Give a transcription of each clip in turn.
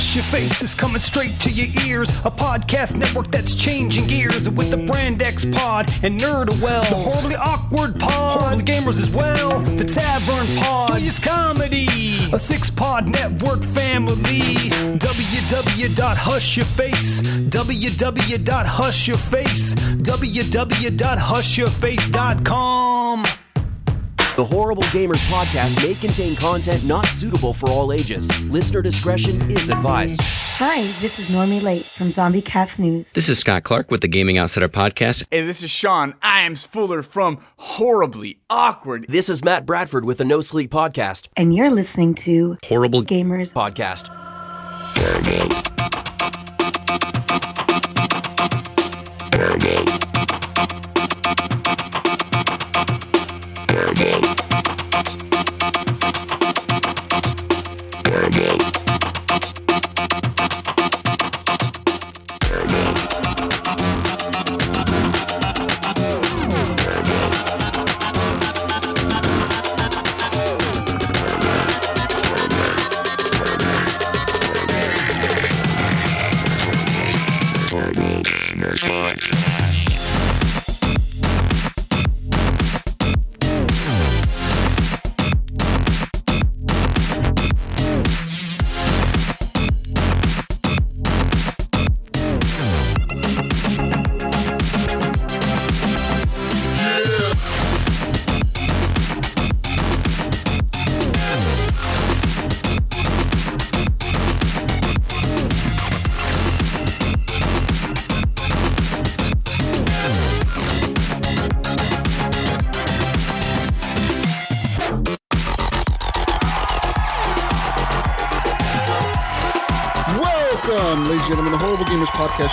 Hush Your Face is coming straight to your ears. A podcast network that's changing gears with the Brand X Pod and Nerd-A-Wells. The Horribly Awkward Pod, Horribly Gamers as well. The Tavern Pod, Joyous Comedy. A 6-pod network family. www.hushyourface. www.hushyourface. www.hushyourface.com. The Horrible Gamers podcast may contain content not suitable for all ages. Listener discretion is advised. Hi, this is Normie Late from Zombie Cast News. This is Scott Clark with the Gaming Outsider podcast. Hey, this is Sean Iams Fuller from Horribly Awkward. This is Matt Bradford with the No Sleep podcast. And you're listening to Horrible Gamers Podcast.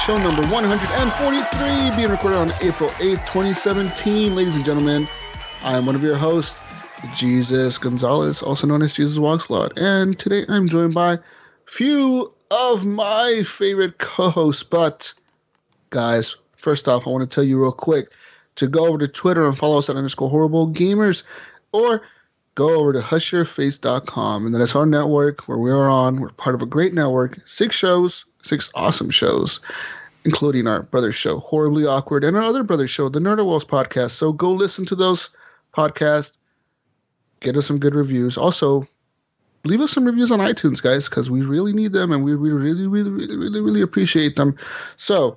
Show number 143, being recorded on April 8th, 2017. Ladies and gentlemen, I am one of your hosts, Jesus Gonzalez, also known as Jesus Walkslot. And today I'm joined by a few of my favorite co-hosts. But, guys, first off, I want to tell you real quick to go over to Twitter and follow us at _HorribleGamers, or go over to hushyourface.com. And that is our network where we are on. We're part of a great network, 6 shows. 6 awesome shows, including our brother show, Horribly Awkward, and our other brother show, the Nerd-A-Wells podcast. So go listen to those podcasts. Get us some good reviews. Also, leave us some reviews on iTunes, guys, because we really need them, and we really appreciate them. So,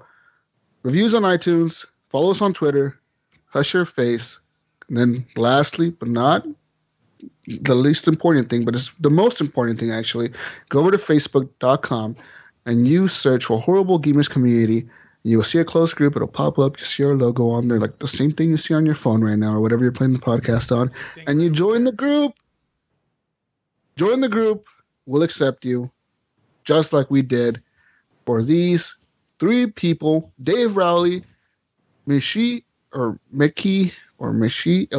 reviews on iTunes. Follow us on Twitter. Hush Your Face. And then lastly, but not the least important thing, but it's the most important thing, actually, go over to facebook.com. and you search for Horrible Gamers Community. You will see a closed group. It'll pop up. You see our logo on there, like the same thing you see on your phone right now or whatever you're playing the podcast on. And you join the group. Join the group. We'll accept you, just like we did for these 3 people, Dave Rowley, Mickey El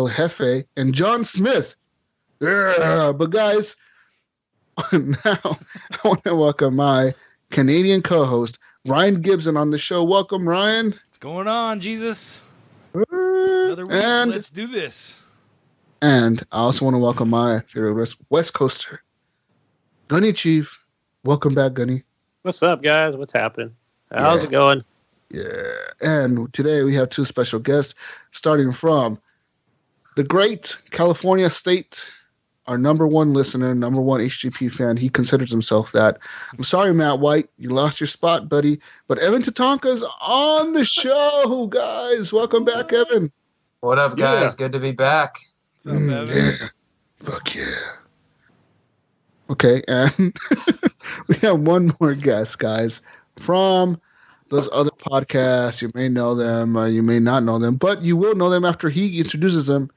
Jefe, and John Smith. Yeah, but guys, now I want to welcome my Canadian co-host Ryan Gibson on the show. Welcome, Ryan. What's going on, Jesus? Another week. Let's do this. And I also want to welcome my favorite West Coaster, Gunny Chief. Welcome back, Gunny. What's up, guys? What's happening? How's it going? Yeah. And today we have 2 special guests, starting from the great California state. Our number 1 listener, number 1 HGP fan. He considers himself that. I'm sorry, Matt White. You lost your spot, buddy. But Evan Tanaka is on the show, guys. Welcome back, Evan. What up, guys? Yeah. Good to be back. What's up, Evan? Yeah. Fuck yeah. Okay, and we have one more guest, guys, from those other podcasts. You may know them, you may not know them, but you will know them after he introduces them.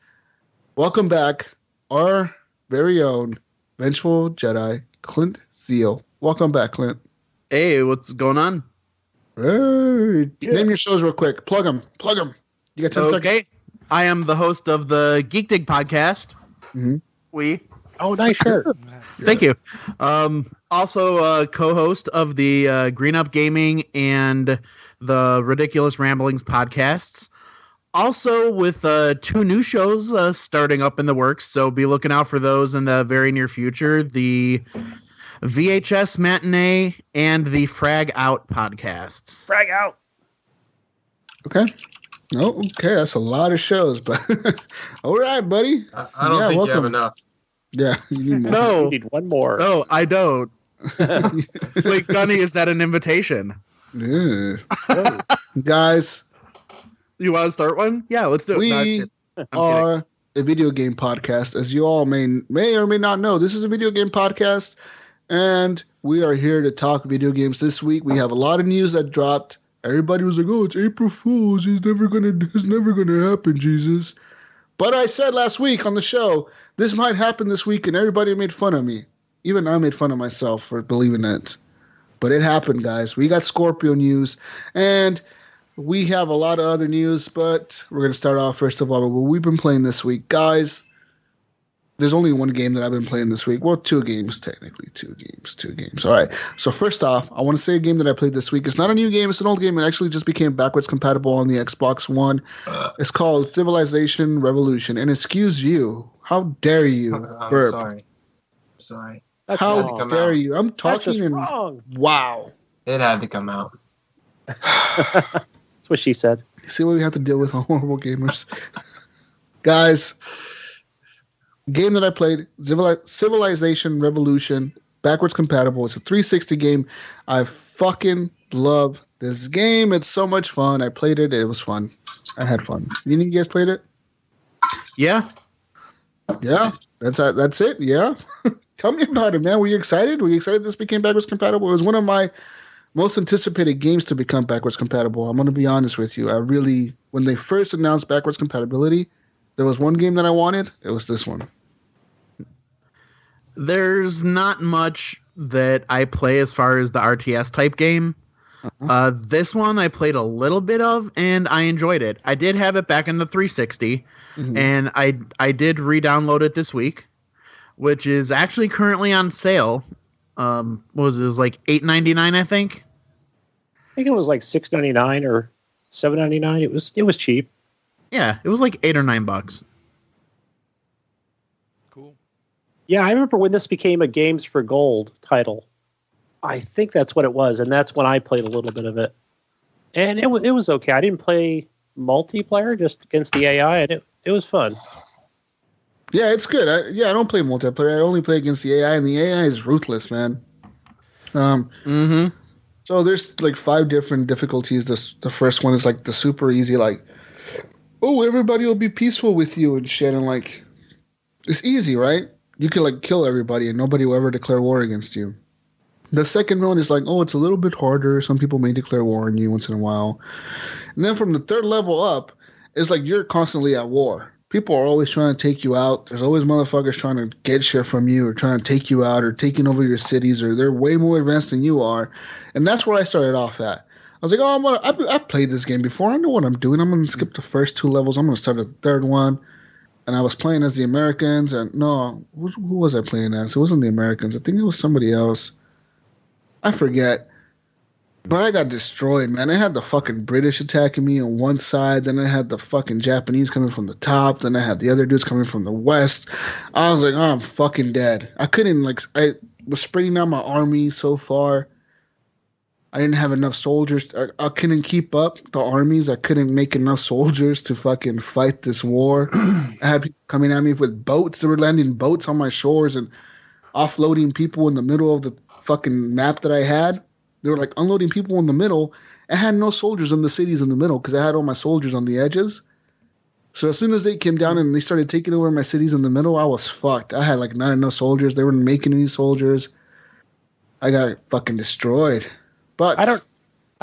Welcome back, our very own Vengeful Jedi, Clint Thiele. Welcome back, Clint. Hey, what's going on? Hey, name your shows real quick. Plug them. You got 10 seconds. Okay. I am the host of the Geek Dig Podcast. Mm-hmm. Oh, nice shirt. Thank you. Also co-host of the Green Up Gaming and the Ridiculous Ramblings podcasts. Also with 2 new shows starting up in the works, so be looking out for those in the very near future. The VHS Matinee, and the Frag Out podcasts. Frag Out. Okay. Oh, okay. That's a lot of shows, but all right, buddy. I don't think you have enough. Yeah. You need more. No. You need one more. No, I don't. Wait, Gunny, is that an invitation? Yeah. Guys, you want to start one? Yeah, let's do it. We are a video game podcast. As you all may or may not know, this is a video game podcast, and we are here to talk video games. This week, we have a lot of news that dropped. Everybody was like, "Oh, it's April Fool's. It's never gonna happen, Jesus." But I said last week on the show, this might happen this week, and everybody made fun of me. Even I made fun of myself for believing it. But it happened, guys. We got Scorpio news, and we have a lot of other news, but we're going to start off, first of all, with what we've been playing this week. Guys, there's only one game that I've been playing this week. Well, two games, technically. Two games. All right. So first off, I want to say a game that I played this week. It's not a new game. It's an old game. It actually just became backwards compatible on the Xbox One. It's called Civilization Revolution. And excuse you. How dare you? I'm sorry. How dare you? I'm talking and wrong. Wow. It had to come out. That's what she said. See what we have to deal with on Horrible Gamers. Guys, game that I played, Civilization Revolution, backwards compatible. It's a 360 game. I fucking love this game. It's so much fun. I played it. It was fun. I had fun. You guys played it? Yeah. Yeah. That's it. Yeah. Tell me about it, man. Were you excited? Were you excited this became backwards compatible? It was one of my most anticipated games to become backwards compatible. I'm going to be honest with you. When they first announced backwards compatibility, there was one game that I wanted. It was this one. There's not much that I play as far as the RTS type game. Uh-huh. This one I played a little bit of, and I enjoyed it. I did have it back in the 360, and I did re-download it this week, which is actually currently on sale. What was it? It was like $8.99, I think. I think it was like $6.99 or $7.99. It was cheap. Yeah, it was like $8 or $9. Cool. Yeah, I remember when this became a Games for Gold title. I think that's what it was, and that's when I played a little bit of it. And it was okay. I didn't play multiplayer, just against the AI, and it was fun. Yeah, it's good. I don't play multiplayer. I only play against the AI, and the AI is ruthless, man. So there's like 5 different difficulties. The first one is like the super easy, like, oh, everybody will be peaceful with you and shit, and like, it's easy, right? You can like kill everybody, and nobody will ever declare war against you. The second one is like, oh, it's a little bit harder. Some people may declare war on you once in a while. And then from the third level up, it's like you're constantly at war. People are always trying to take you out. There's always motherfuckers trying to get shit from you or trying to take you out or taking over your cities, or they're way more advanced than you are. And that's where I started off at. I was like, oh, I've played this game before. I know what I'm doing. I'm going to skip the first 2 levels. I'm going to start at the third one. And I was playing as the Americans. And no, who was I playing as? It wasn't the Americans. I think it was somebody else. I forget. But I got destroyed, man. I had the fucking British attacking me on one side. Then I had the fucking Japanese coming from the top. Then I had the other dudes coming from the west. I was like, oh, I'm fucking dead. I couldn't, like, I was spreading out my army so far. I didn't have enough soldiers. I couldn't keep up the armies. I couldn't make enough soldiers to fucking fight this war. I had people coming at me with boats. They were landing boats on my shores and offloading people in the middle of the fucking map that I had. They were like unloading people in the middle. I had no soldiers in the cities in the middle because I had all my soldiers on the edges. So as soon as they came down and they started taking over my cities in the middle, I was fucked. I had like not enough soldiers. They weren't making any soldiers. I got fucking destroyed. But I don't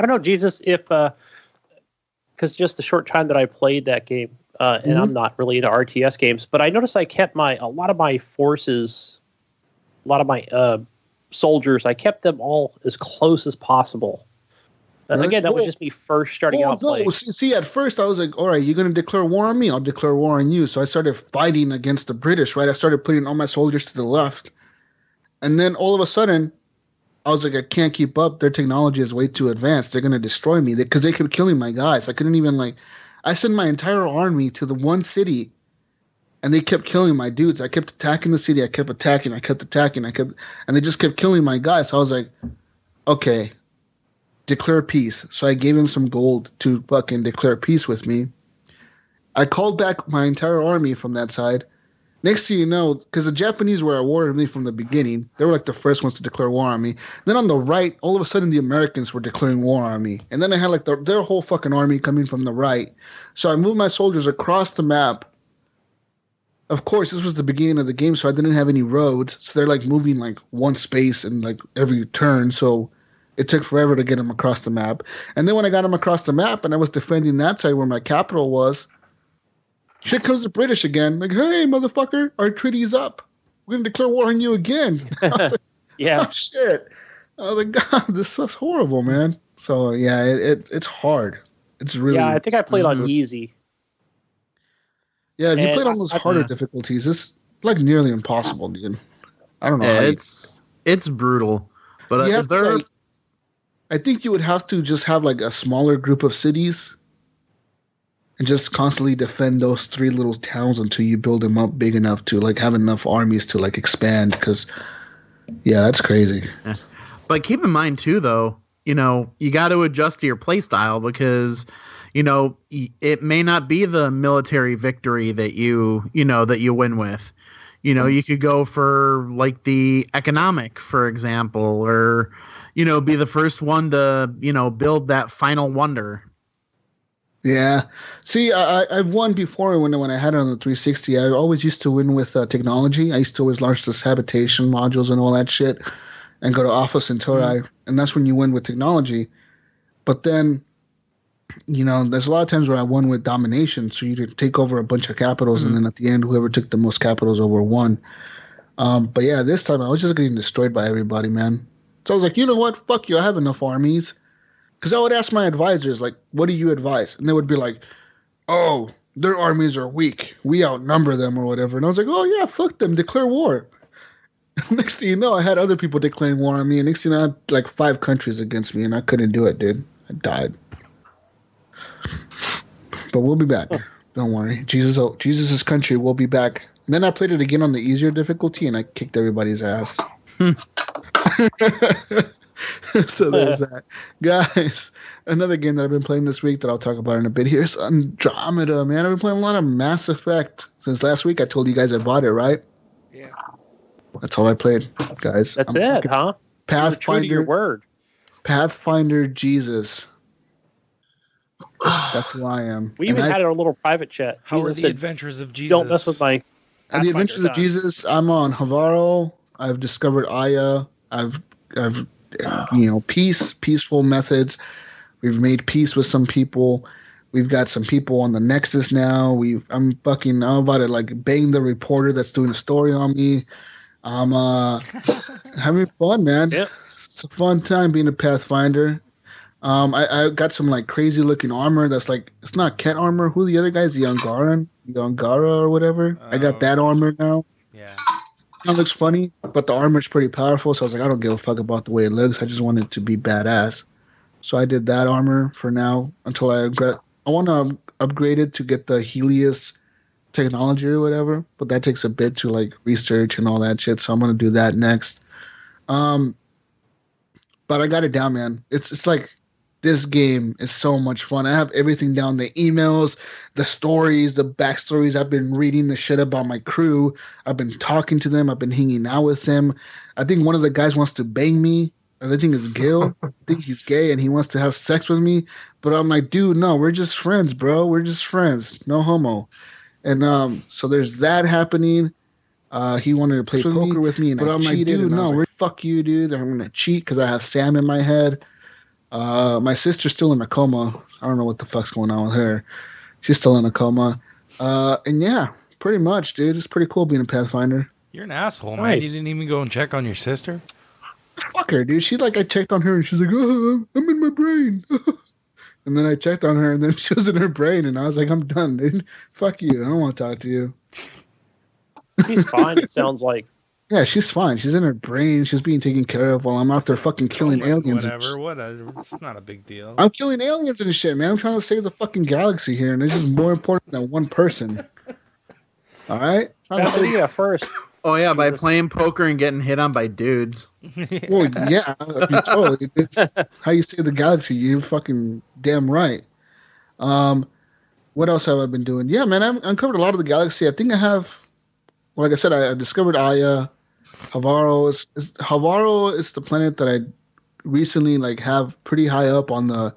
know, Jesus, if because just the short time that I played that game, and I'm not really into RTS games, but I noticed I kept a lot of my forces, a lot of my soldiers, I kept them all as close as possible. Really? Again, that was just me first starting out playing. See, at first I was like, all right, you're going to declare war on me? I'll declare war on you. So I started fighting against the British, right? I started putting all my soldiers to the left. And then all of a sudden, I was like, I can't keep up. Their technology is way too advanced. They're going to destroy me because they kept killing my guys. I couldn't even I sent my entire army to the one city and they kept killing my dudes. I kept attacking the city. I kept attacking. And they just kept killing my guys. So I was like, okay, declare peace. So I gave him some gold to fucking declare peace with me. I called back my entire army from that side. Next thing you know, because the Japanese were at war with me from the beginning, they were like the first ones to declare war on me. Then on the right, all of a sudden the Americans were declaring war on me. And then I had like their whole fucking army coming from the right. So I moved my soldiers across the map. Of course, this was the beginning of the game, so I didn't have any roads. So they're like moving like one space in like every turn. So it took forever to get them across the map. And then when I got them across the map and I was defending that side where my capital was, shit comes the British again. Like, hey, motherfucker, our treaty's up. We're going to declare war on you again. Like, yeah. Oh, shit. I was like, God, this is horrible, man. So, yeah, it's hard. It's really... Yeah, I think I played on easy. Yeah, if you played on those harder difficulties, it's like nearly impossible, dude. I don't know. Yeah, it's brutal. But is there... I think you would have to just have like a smaller group of cities and just constantly defend those 3 little towns until you build them up big enough to like have enough armies to like expand. Because, yeah, that's crazy. Yeah. But keep in mind too, though, you got to adjust to your play style because, it may not be the military victory that you win with. You could go for like the economic, for example, or, be the first one to, build that final wonder. Yeah. See, I've won before when I had it on the 360. I always used to win with technology. I used to always launch this habitation modules and all that shit and go to Alpha Centauri, and that's when you win with technology. But then, there's a lot of times where I won with domination, so you could take over a bunch of capitals, and then at the end, whoever took the most capitals over won. But yeah, this time I was just getting destroyed by everybody, man. So I was like, you know what? Fuck you. I have enough armies. Because I would ask my advisors, like, what do you advise? And they would be like, oh, their armies are weak. We outnumber them or whatever. And I was like, oh, yeah, fuck them. Declare war. Next thing you know, I had other people declaring war on me. And next thing you know, I had like 5 countries against me. And I couldn't do it, dude. I died. But we'll be back. Don't worry. Jesus' country will be back. And then I played it again on the easier difficulty. And I kicked everybody's ass. So there's that. Guys, another game that I've been playing this week that I'll talk about in a bit here is Andromeda, man. I've been playing a lot of Mass Effect since last week. I told you guys I bought it, right? Yeah. That's all I played, guys. That's it, huh? Pathfinder. Your word. Pathfinder Jesus. That's who I am. We even had a little private chat. How Jesus are the said, Adventures of Jesus? Don't mess with my... And the Adventures of Jesus, I'm on Havaro. I've discovered Aya. I've peaceful methods. We've made peace with some people. We've got some people on the Nexus now. I'm about to like bang the reporter that's doing a story on me. I'm having fun, man. Yep. It's a fun time being a Pathfinder. I got some like crazy looking armor that's like, it's not Ket armor. Who the other guys? The Angara or whatever. I got that armor now. Yeah. It looks funny, but the armor's pretty powerful, so I was like, I don't give a fuck about the way it looks. I just want it to be badass. So I did that armor for now until I want to upgrade it to get the Helios technology or whatever, but that takes a bit to like research and all that shit, so I'm going to do that next. But I got it down, man. It's like this game is so much fun. I have everything down, the emails, the stories, the backstories. I've been reading the shit about my crew. I've been talking to them. I've been hanging out with them. I think one of the guys wants to bang me. I think it's Gil. I think he's gay and he wants to have sex with me. But I'm like, dude, no, we're just friends, bro. We're just friends. No homo. And so there's that happening. He wanted to play poker with me, and but I'm like, dude, no, fuck you, dude. I'm gonna cheat because I have Sam in my head. My sister's still in a coma. I don't know what the fuck's going on with her. She's still in a coma. And yeah, pretty much, dude. It's pretty cool being a Pathfinder. You're an asshole, man. You didn't even go and check on your sister? Fuck her, dude. I checked on her and she's like, oh, I'm in my brain. And then I checked on her and then she was in her brain and I was like, I'm done, dude. Fuck you. I don't want to talk to you. She's fine, it sounds like. Yeah, she's fine. She's in her brain. She's being taken care of while I'm out there fucking killing aliens. Whatever. It's not a big deal. I'm killing aliens and shit, man. I'm trying to save the fucking galaxy here, and it's just more important than one person. All right. What do you got first? Oh yeah, by playing poker and getting hit on by dudes. Well, yeah, totally. It's how you save the galaxy. You fucking damn right. What else have I been doing? Yeah, man, I've uncovered a lot of the galaxy. I think I have. Like I said, I discovered Aya. Havaro is the planet that I recently have pretty high up on the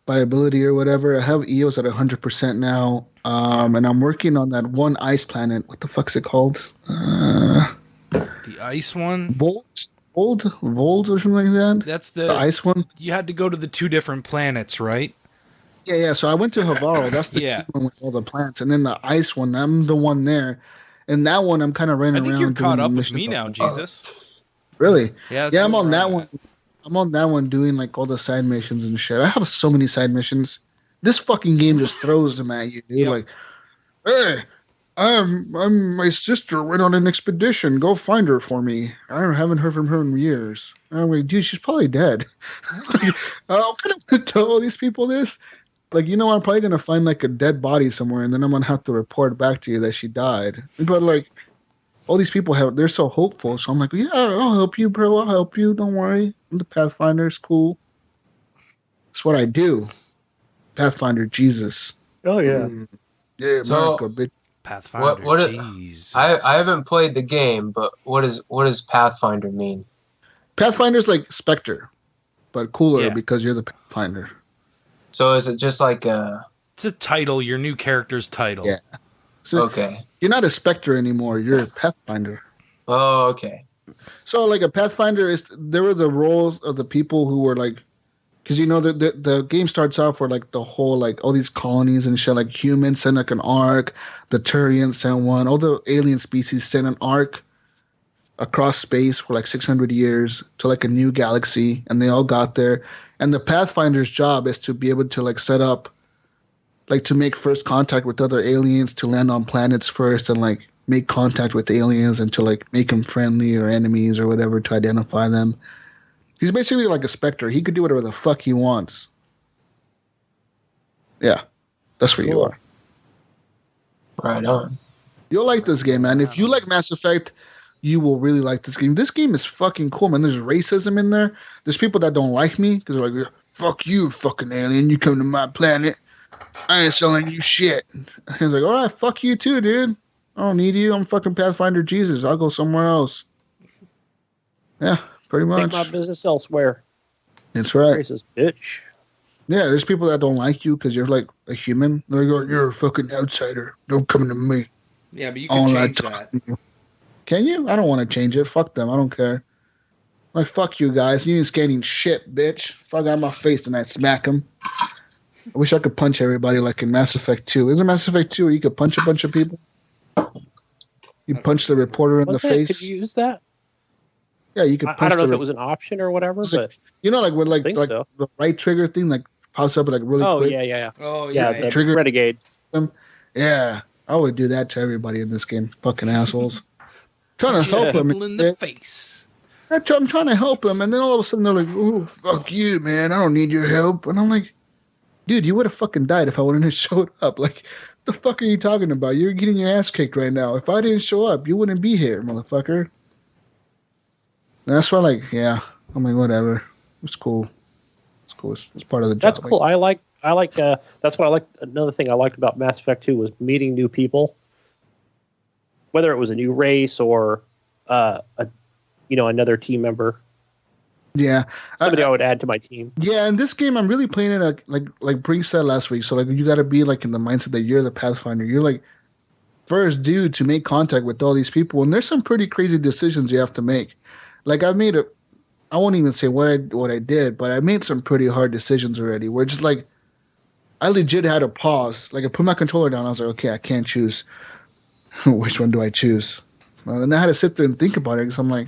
by ability or whatever. I have EOS at 100% now. And I'm working on that one ice planet. What the fuck's it called? The ice one? Volt or something like that? That's the ice one? You had to go to the 2 different planets, right? Yeah. So I went to Havaro. That's the one with all the plants. And then the ice one, I'm the one there. And that one, I'm kind of running around. I think you're caught up with me now, Jesus. Really? Yeah, I'm on that one. I'm on that one doing all the side missions and shit. I have so many side missions. This fucking game just throws them at you, dude. Yep. Like, hey, my sister went on an expedition. Go find her for me. I haven't heard from her in years. I'm like, dude, she's probably dead. I'm gonna tell all these people this. Like, I'm probably gonna find a dead body somewhere, and then I'm gonna have to report back to you that she died. But all these people they're so hopeful. So I'm like, yeah, I'll help you, bro. I'll help you. Don't worry. I'm the Pathfinder. It's cool. That's what I do. Pathfinder, Jesus. Oh yeah. Yeah, so, Marco, bitch. Pathfinder. I haven't played the game, but what does Pathfinder mean? Pathfinder's like Spectre, but cooler because you're the Pathfinder. So is it just like it's a title, your new character's title. Yeah. So okay. You're not a Spectre anymore, you're a Pathfinder. Oh, okay. So a Pathfinder there were the roles of the people who were because the game starts off where the whole all these colonies and shit, humans send an arc, the Turians send one, all the alien species send an arc across space for 600 years to a new galaxy, and they all got there. And the Pathfinder's job is to be able to set up, to make first contact with other aliens, to land on planets first, and make contact with aliens and to make them friendly or enemies or whatever to identify them. He's basically like a Spectre. He could do whatever the fuck he wants. Yeah, that's what you are. Right on. You'll like this game, man. If you like Mass Effect, you will really like this game. This game is fucking cool, man. There's racism in there. There's people that don't like me because they're like, fuck you, fucking alien. You come to my planet. I ain't selling you shit. He's like, all right, fuck you too, dude. I don't need you. I'm fucking Pathfinder Jesus. I'll go somewhere else. Yeah, pretty much. Take my business elsewhere. That's right. Racist bitch. Yeah, there's people that don't like you because you're a human. They're like, you're a fucking outsider. Don't come to me. Yeah, but you can change that. Can you? I don't want to change it. Fuck them. I don't care. Fuck you guys. You ain't scanning shit, bitch. If I got my face, and I smack them. I wish I could punch everybody like in Mass Effect 2. Isn't Mass Effect 2 where you could punch a bunch of people? You punch the reporter in the face. Could you use that? Yeah, you could punch I don't know if it was an option or whatever, but... with so. The right trigger thing pops up really quick. Yeah. Oh, yeah. The trigger Renegade. Yeah, I would do that to everybody in this game. Fucking assholes. Trying to help them in the face. I'm trying to help them, and then all of a sudden they're like, "Oh, fuck you, man! I don't need your help." And I'm like, "Dude, you would have fucking died if I wouldn't have showed up. The fuck are you talking about? You're getting your ass kicked right now. If I didn't show up, you wouldn't be here, motherfucker." And that's why, yeah, I'm like, whatever. It's cool. It's cool. It's part of the job. That's cool. I like. That's what I like. Another thing I liked about Mass Effect 2 was meeting new people. Whether it was a new race or another team member. Yeah. Somebody I would add to my team. Yeah, in this game I'm really playing it like Brink said last week. So you gotta be in the mindset that you're the Pathfinder. You're first dude to make contact with all these people, and there's some pretty crazy decisions you have to make. I won't even say what I did, but I made some pretty hard decisions already. Where just I legit had to pause. I put my controller down, I was like, okay, I can't choose. Which one do I choose? And I had to sit there and think about it because I'm like,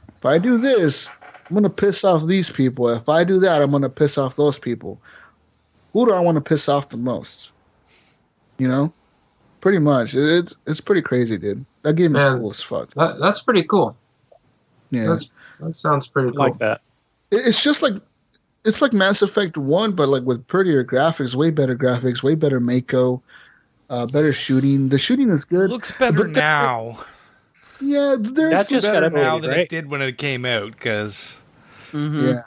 if I do this, I'm going to piss off these people. If I do that, I'm going to piss off those people. Who do I want to piss off the most? Pretty much. It's pretty crazy, dude. That game is cool as fuck. That's pretty cool. Yeah. That sounds pretty cool. I like that. It's just it's like Mass Effect 1, but with prettier graphics, way better Mako. better shooting. The shooting is good. It looks better now. Yeah, that's just better now than right? it did when it came out. Because yeah.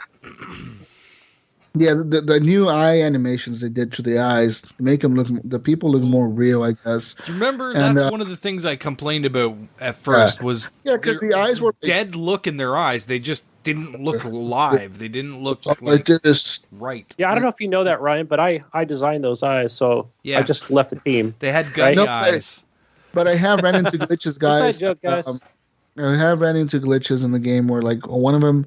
Yeah, the new eye animations they did to the eyes make them look. The people look more real, I guess. Do you remember that's one of the things I complained about at first was because the eyes were dead look in their eyes. They just didn't look alive. They didn't look like this. Right. Yeah, I don't know if you know that, Ryan, but I designed those eyes, so I just left the team. They had gunny eyes. But I have ran into glitches, guys. Inside joke, guys. I have ran into glitches in the game where, like, one of them.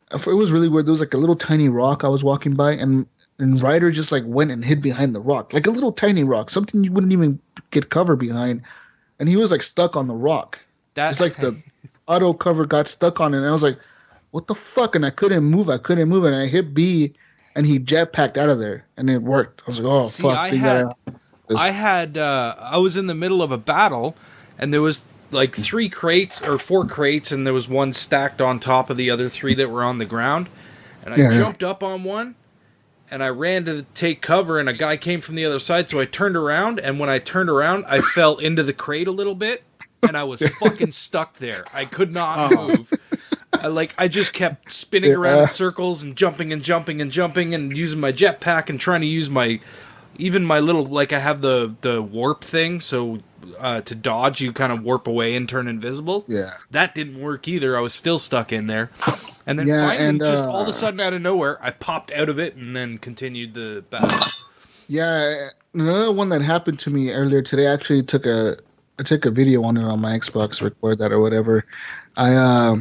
It was really weird. There was like a little tiny rock I was walking by, and Ryder just like went and hid behind the rock, like a little tiny rock, something you wouldn't even get cover behind, and he was like stuck on the rock. It's like the auto cover got stuck on it, and I was like, "What the fuck?" And I couldn't move, and I hit B, and he jetpacked out of there, and it worked. I was like, "Oh fuck!" I was in the middle of a battle, and there was like 3 crates or 4 crates, and there was one stacked on top of the other 3 that were on the ground. And I jumped up on one, and I ran to take cover, and a guy came from the other side, so I turned around, and when I turned around, I fell into the crate a little bit, and I was fucking stuck there. I could not move. I just kept spinning around in circles and jumping and jumping and jumping and using my jetpack and trying to use my little, like, I have the warp thing, so to dodge, you kind of warp away and turn invisible. Yeah. That didn't work either. I was still stuck in there. And then finally, just all of a sudden out of nowhere, I popped out of it and then continued the battle. Yeah, another one that happened to me earlier today, I actually took a video on it on my Xbox, record that or whatever. I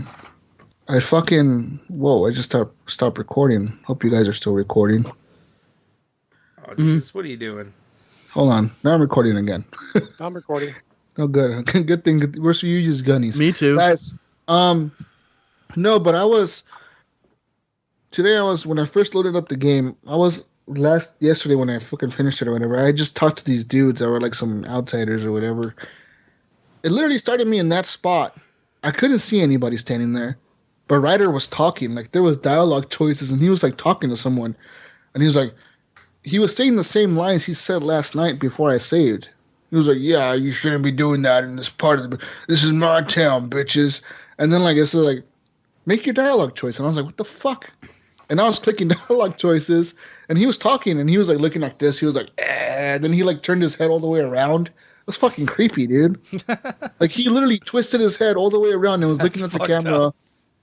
just stopped recording. Hope you guys are still recording. Oh, Jesus, what are you doing? Hold on. Now I'm recording again. I'm recording. Oh, good. Good thing. Worse for you use gunnies. Me too. Guys, no, but today when I first loaded up the game, yesterday when I fucking finished it or whatever, I just talked to these dudes that were like some outsiders or whatever. It literally started me in that spot. I couldn't see anybody standing there, but Ryder was talking. Like, there was dialogue choices, and he was like talking to someone, and he was like, he was saying the same lines he said last night before I saved. He was like, "Yeah, you shouldn't be doing that in this part of this is my town, bitches." And then like, it's like, make your dialogue choice. And I was like, what the fuck? And I was clicking dialogue choices, and he was talking, and he was like looking like this. He was like, and then he like turned his head all the way around. It was fucking creepy, dude. Like, he literally twisted his head all the way around and was looking at the camera. Up.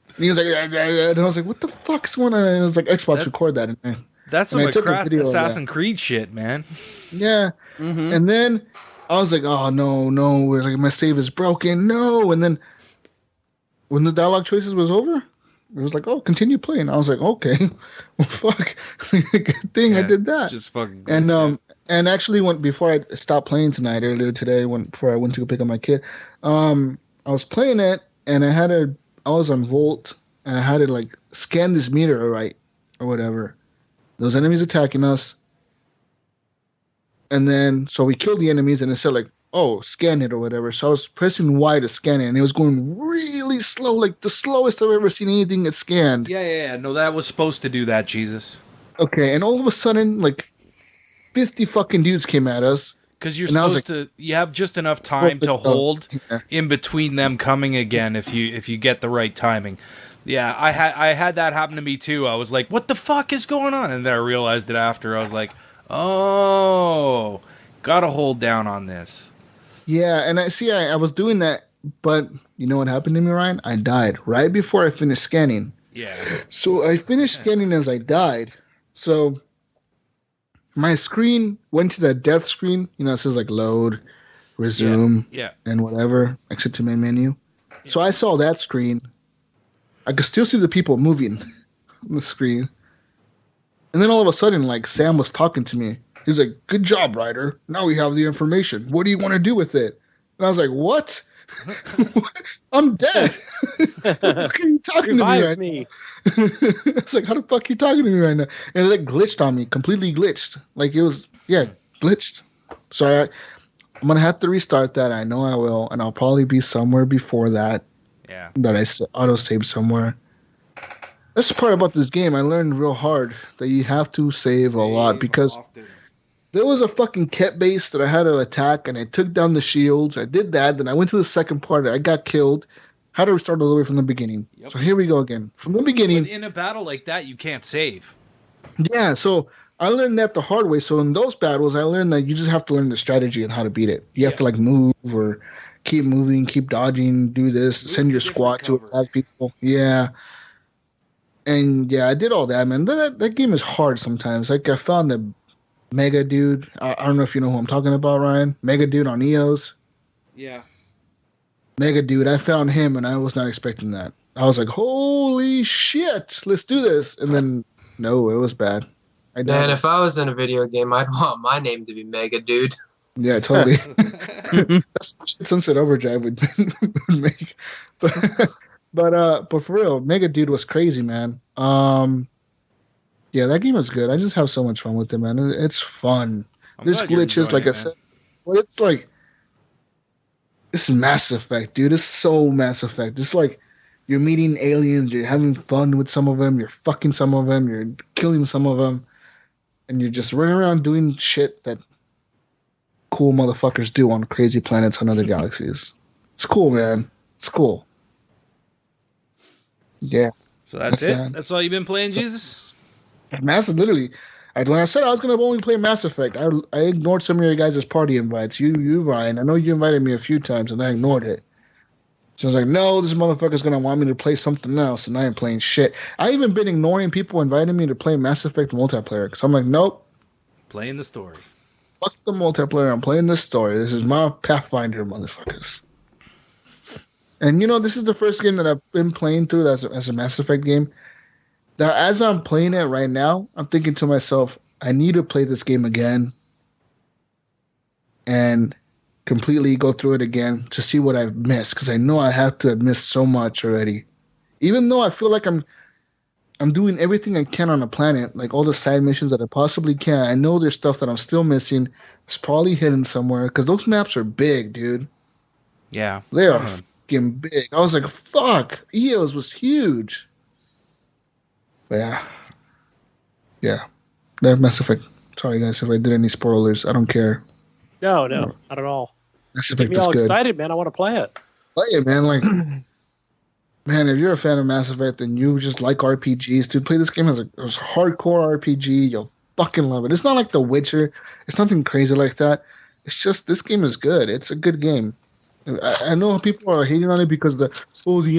And he was like, and I was like, what the fuck's going on? And it was like, Xbox record that in there. That's some Assassin's Creed shit, man. Yeah. Mm-hmm. And then I was like, oh, no. Like, my save is broken. No. And then when the dialogue choices was over, it was like, oh, continue playing. I was like, okay. Well, fuck. Good thing I did that. Just fucking and actually, before I stopped playing earlier today, before I went to go pick up my kid, I was playing it, and I was on Volt, and I had to like scan this meter right or whatever. Those enemies attacking us, and then so we killed the enemies, and it said like, oh, scan it or whatever. So I was pressing Y to scan it, and it was going really slow, like the slowest I've ever seen anything get scanned. Yeah. No, that was supposed to do that, Jesus. Okay, and all of a sudden, like 50 fucking dudes came at us. Because you're supposed to, you have just enough time to hold in between them coming again if you get the right timing. Yeah, I had that happen to me too. I was like, what the fuck is going on? And then I realized it after. I was like, oh, gotta hold down on this. Yeah, and I was doing that, but you know what happened to me, Ryan? I died right before I finished scanning. Yeah. So I finished scanning as I died. So my screen went to that death screen. You know, it says like load, resume, and whatever, exit to main menu. Yeah. So I saw that screen. I could still see the people moving on the screen. And then all of a sudden, like, Sam was talking to me. He's like, good job, Ryder. Now we have the information. What do you want to do with it? And I was like, what? I'm dead. What are you talking to me right now? It's like, how the fuck are you talking to me right now? And it like glitched on me, completely glitched. Like, it was, glitched. So I'm going to have to restart that. I know I will. And I'll probably be somewhere before that. Yeah. That I auto-save somewhere. That's the part about this game. I learned real hard that you have to save a lot because There was a fucking cat base that I had to attack, and I took down the shields. I did that. Then I went to the second part. I got killed. Had to restart all the way from the beginning. Yep. So here we go again. From the beginning. But in a battle like that, you can't save. Yeah, so I learned that the hard way. So in those battles, I learned that you just have to learn the strategy and how to beat it. You have to like move or keep moving, keep dodging, do this, send your squad to attack people. Yeah. And yeah, I did all that, man. That game is hard sometimes. Like I found the Mega Dude. I don't know if you know who I'm talking about, Ryan. Mega Dude on EOS. Yeah. Mega Dude. I found him, and I was not expecting that. I was like, holy shit, let's do this. And then, no, it was bad. Man, if I was in a video game, I'd want my name to be Mega Dude. Yeah, totally. That's Sunset Overdrive would make. But for real, Mega Dude was crazy, man. Yeah, that game was good. I just have so much fun with it, man. It's fun. There's glitches, like I said. But it's like, it's Mass Effect, dude. It's so Mass Effect. It's like you're meeting aliens, you're having fun with some of them, you're fucking some of them, you're killing some of them, and you're just running around doing shit that cool motherfuckers do on crazy planets on other galaxies. It's cool, man. It's cool. Yeah. So that's it? That's all you've been playing, Jesus? Literally. When I said I was going to only play Mass Effect, I ignored some of your guys' party invites. You, Ryan, I know you invited me a few times, and I ignored it. So I was like, no, this motherfucker's going to want me to play something else, and I ain't playing shit. I even been ignoring people inviting me to play Mass Effect multiplayer, because I'm like, nope. Playing the story. Fuck the multiplayer. I'm playing this story. This is my Pathfinder, motherfuckers. And, this is the first game that I've been playing through as a Mass Effect game. Now, as I'm playing it right now, I'm thinking to myself, I need to play this game again and completely go through it again to see what I've missed, because I know I have to have missed so much already. Even though I feel like I'm doing everything I can on the planet, like all the side missions that I possibly can, I know there's stuff that I'm still missing. It's probably hidden somewhere, because those maps are big, dude. Yeah. They are fucking big. I was like, fuck, EOS was huge. Yeah. That Mass Effect. Sorry, guys, if I did any spoilers. I don't care. No, not at all. Mass Effect Get me all excited, man. I want to play it. Play it, man. Like, man, if you're a fan of Mass Effect and you just like RPGs, dude, play this game as a hardcore RPG. You'll fucking love it. It's not like The Witcher. It's nothing crazy like that. It's just, this game is good. It's a good game. I know people are hating on it because the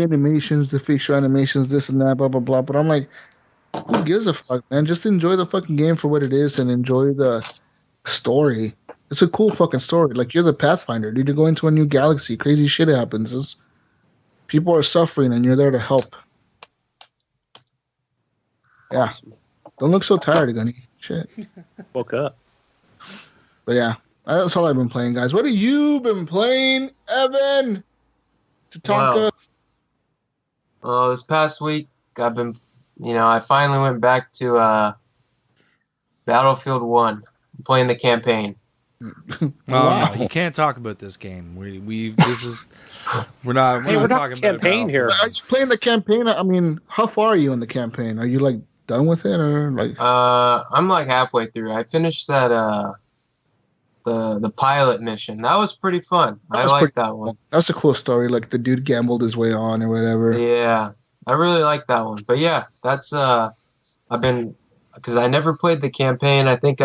animations, the facial animations, this and that, blah, blah, blah. But I'm like, who gives a fuck, man? Just enjoy the fucking game for what it is and enjoy the story. It's a cool fucking story. Like, you're the Pathfinder, dude. You're going to a new galaxy. Crazy shit happens. People are suffering, and you're there to help. Yeah. Don't look so tired, Gunny. Shit. Woke up. But yeah, that's all I've been playing, guys. What have you been playing, Evan? Tatanka? Well, this past week, I've been... I finally went back to Battlefield 1, playing the campaign. Wow. No, you can't talk about this game. We're not talking campaign about here. Are you playing the campaign? I mean, how far are you in the campaign? Are you like done with it, or like? I'm like halfway through. I finished that the pilot mission. That was pretty fun. I like that one. That's a cool story. Like the dude gambled his way on or whatever. Yeah. I really like that one. But yeah, that's because I never played the campaign. I think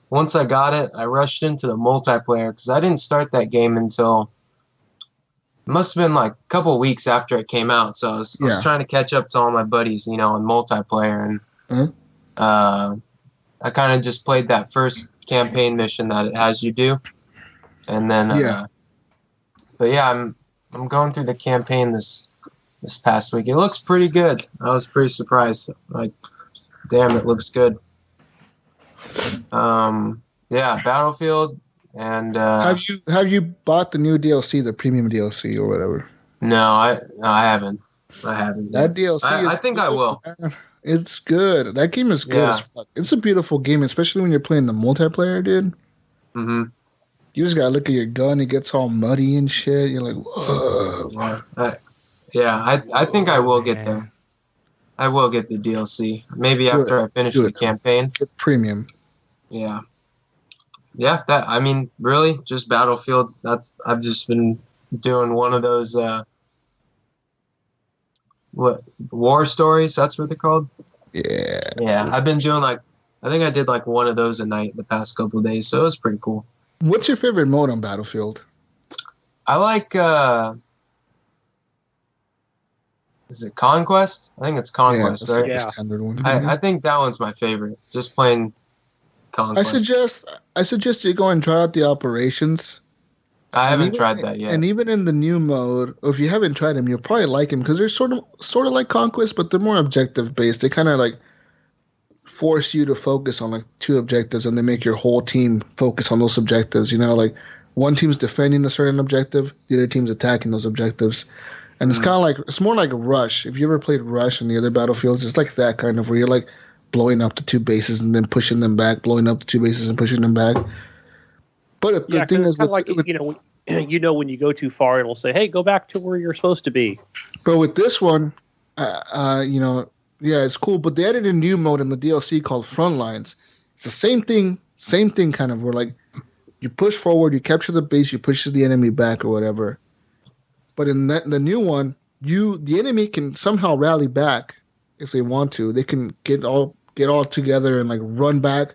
once I got it, I rushed into the multiplayer because I didn't start that game until it must have been like a couple of weeks after it came out. So I was trying to catch up to all my buddies, in multiplayer, and I kind of just played that first campaign mission that it has you do, and then but yeah, I'm going through the campaign this past week. It looks pretty good. I was pretty surprised. Like, damn, it looks good. Yeah, Battlefield and have you bought the new DLC, the premium DLC or whatever? No, I haven't. That DLC I think I will. Man. It's good. That game is good as fuck. It's a beautiful game, especially when you're playing the multiplayer, dude. Mm-hmm. You just gotta look at your gun, it gets all muddy and shit. You're like, whoa. Yeah, I think I will get I will get the DLC. Maybe after I finish the campaign. Get premium. Yeah. Yeah, really, just Battlefield. I've just been doing one of those what war stories. That's what they're called. Yeah. Yeah, I've been doing I think I did one of those a night the past couple of days, so it was pretty cool. What's your favorite mode on Battlefield? I like is it Conquest? I think it's Conquest, right? The standard one. I think that one's my favorite. Just playing Conquest. I suggest you go and try out the operations. I haven't tried that yet. And even in the new mode, or if you haven't tried them, you'll probably like them because they're sort of like Conquest, but they're more objective based. They kind of force you to focus on 2 objectives, and they make your whole team focus on those objectives. One team's defending a certain objective, the other team's attacking those objectives. And it's kind of it's more like a Rush. If you ever played Rush in the other Battlefields, it's like that kind of where you're blowing up the 2 bases and then pushing them back, blowing up the 2 bases and pushing them back. But the thing is, when you go too far, it'll say, "Hey, go back to where you're supposed to be." But with this one, it's cool. But they added a new mode in the DLC called Frontlines. It's the same thing kind of where you push forward, you capture the base, you push the enemy back or whatever. But in the new one, the enemy can somehow rally back if they want to. They can get all together and run back.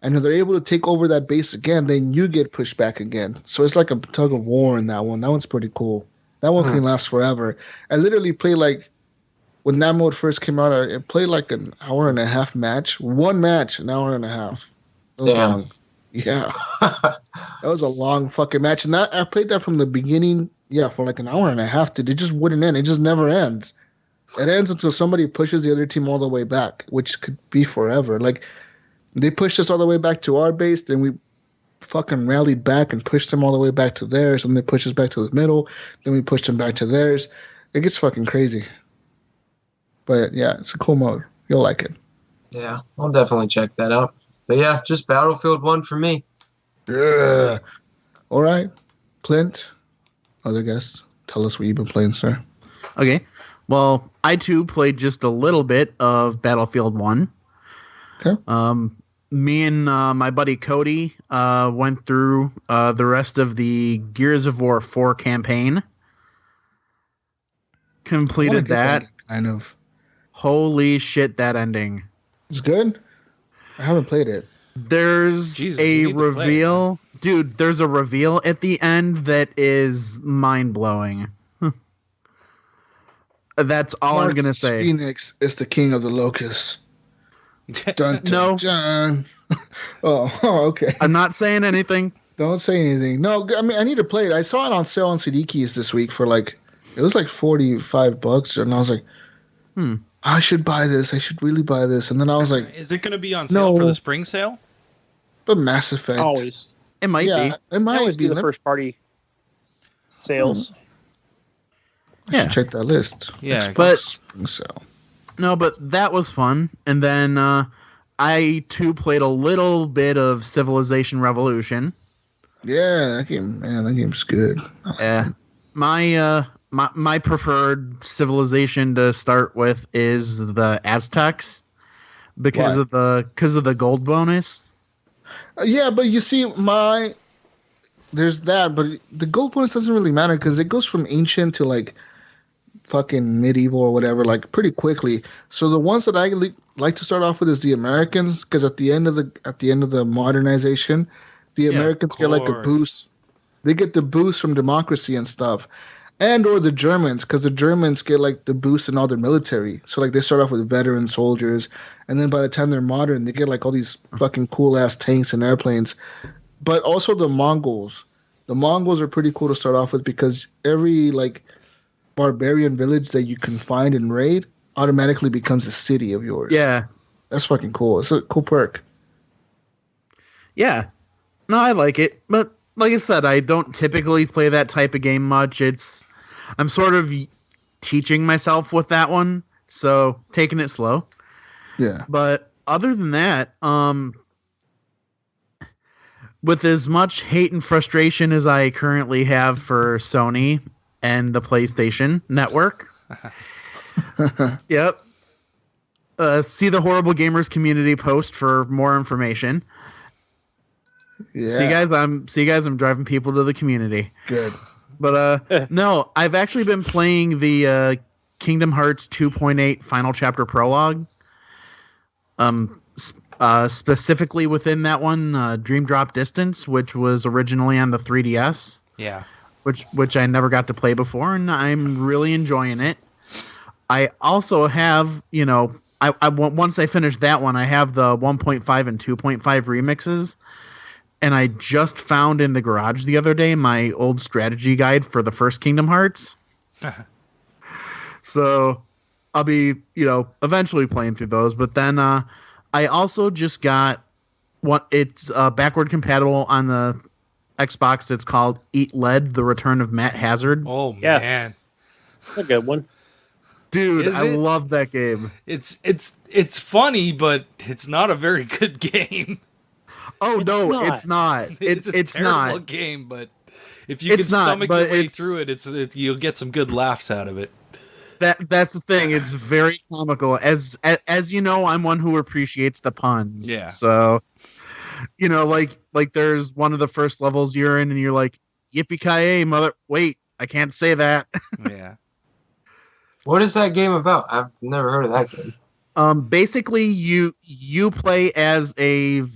And if they're able to take over that base again, then you get pushed back again. So it's like a tug of war in that one. That one's pretty cool. That one can last forever. I literally played when that mode first came out, I played an hour and a half match. One match, an hour and a half. Damn. Long. Yeah. That was a long fucking match. And I played that from the beginning, for an hour and a half. It just wouldn't end. It just never ends. It ends until somebody pushes the other team all the way back, which could be forever. They pushed us all the way back to our base, then we fucking rallied back and pushed them all the way back to theirs, and they pushed us back to the middle, then we pushed them back to theirs. It gets fucking crazy. But yeah, it's a cool mode. You'll like it. Yeah, I'll definitely check that out. But yeah, just Battlefield 1 for me. Yeah. All right. Clint, other guests, tell us what you've been playing, sir. Okay. Well, I too played just a little bit of Battlefield 1. Okay. Me and my buddy Cody went through the rest of the Gears of War 4 campaign. Completed that. Kind of. Holy shit, that ending. It's good? I haven't played it. There's a reveal. Dude, there's a reveal at the end that is mind-blowing. That's all I'm going to say. Phoenix is the king of the locusts. Dun, dun, dun. Oh, okay. I'm not saying anything. Don't say anything. No, I mean, I need to play it. I saw it on sale on CD Keys this week for it was $45, and I was like, I should buy this. I should really buy this. And then I was like, is it going to be on sale for the spring sale? But Mass Effect. Always. It might be. It might always be the first party sales. I should check that list. Yeah, but sale. No, but that was fun. And then I too played a little bit of Civilization Revolution. Yeah, that game's good. Yeah, my preferred civilization to start with is the Aztecs because of the gold bonus. Yeah, but you see, there's that, but the gold bonus doesn't really matter because it goes from ancient to fucking medieval or whatever, pretty quickly. So the ones that I like to start off with is the Americans, because at the end of the modernization, the Americans get a boost. They get the boost from democracy and stuff, and or the Germans, because the Germans get the boost in all their military. So they start off with veteran soldiers, and then by the time they're modern, they get all these fucking cool ass tanks and airplanes. But also the Mongols. The Mongols are pretty cool to start off with because every barbarian village that you can find and raid automatically becomes a city of yours. Yeah. That's fucking cool. It's a cool perk. Yeah. No, I like it. But like I said, I don't typically play that type of game much. I'm sort of teaching myself with that one, so taking it slow. Yeah. But other than that, with as much hate and frustration as I currently have for Sony and the PlayStation Network. Yep. See the Horrible Gamers community post for more information. Yeah. See you guys. I'm driving people to the community. Good. But no, I've actually been playing the Kingdom Hearts 2.8 Final Chapter Prologue. Specifically within that one, Dream Drop Distance, which was originally on the 3DS. Yeah. Which I never got to play before, and I'm really enjoying it. I also have, I once I finish that one, I have the 1.5 and 2.5 remixes, and I just found in the garage the other day my old strategy guide for the first Kingdom Hearts. So I'll be, eventually playing through those. But then I also just got it's backward compatible on the Xbox. It's called Eat Lead: The Return of Matt Hazard. Oh Yes. man, That's a good one. Dude, I love that game. It's funny, but it's not a very good game. Oh no, not. it's not. It's a terrible not. game, but if you can stomach your way through it, you'll get some good laughs out of it. That's the thing. It's very comical. As you know, I'm one who appreciates the puns. Yeah. So, like there's one of the first levels you're in, and you're like, "Yippee-ki-yay, mother!" Wait, I can't say that. Yeah. What is that game about? I've never heard of that game. Basically, you play as he's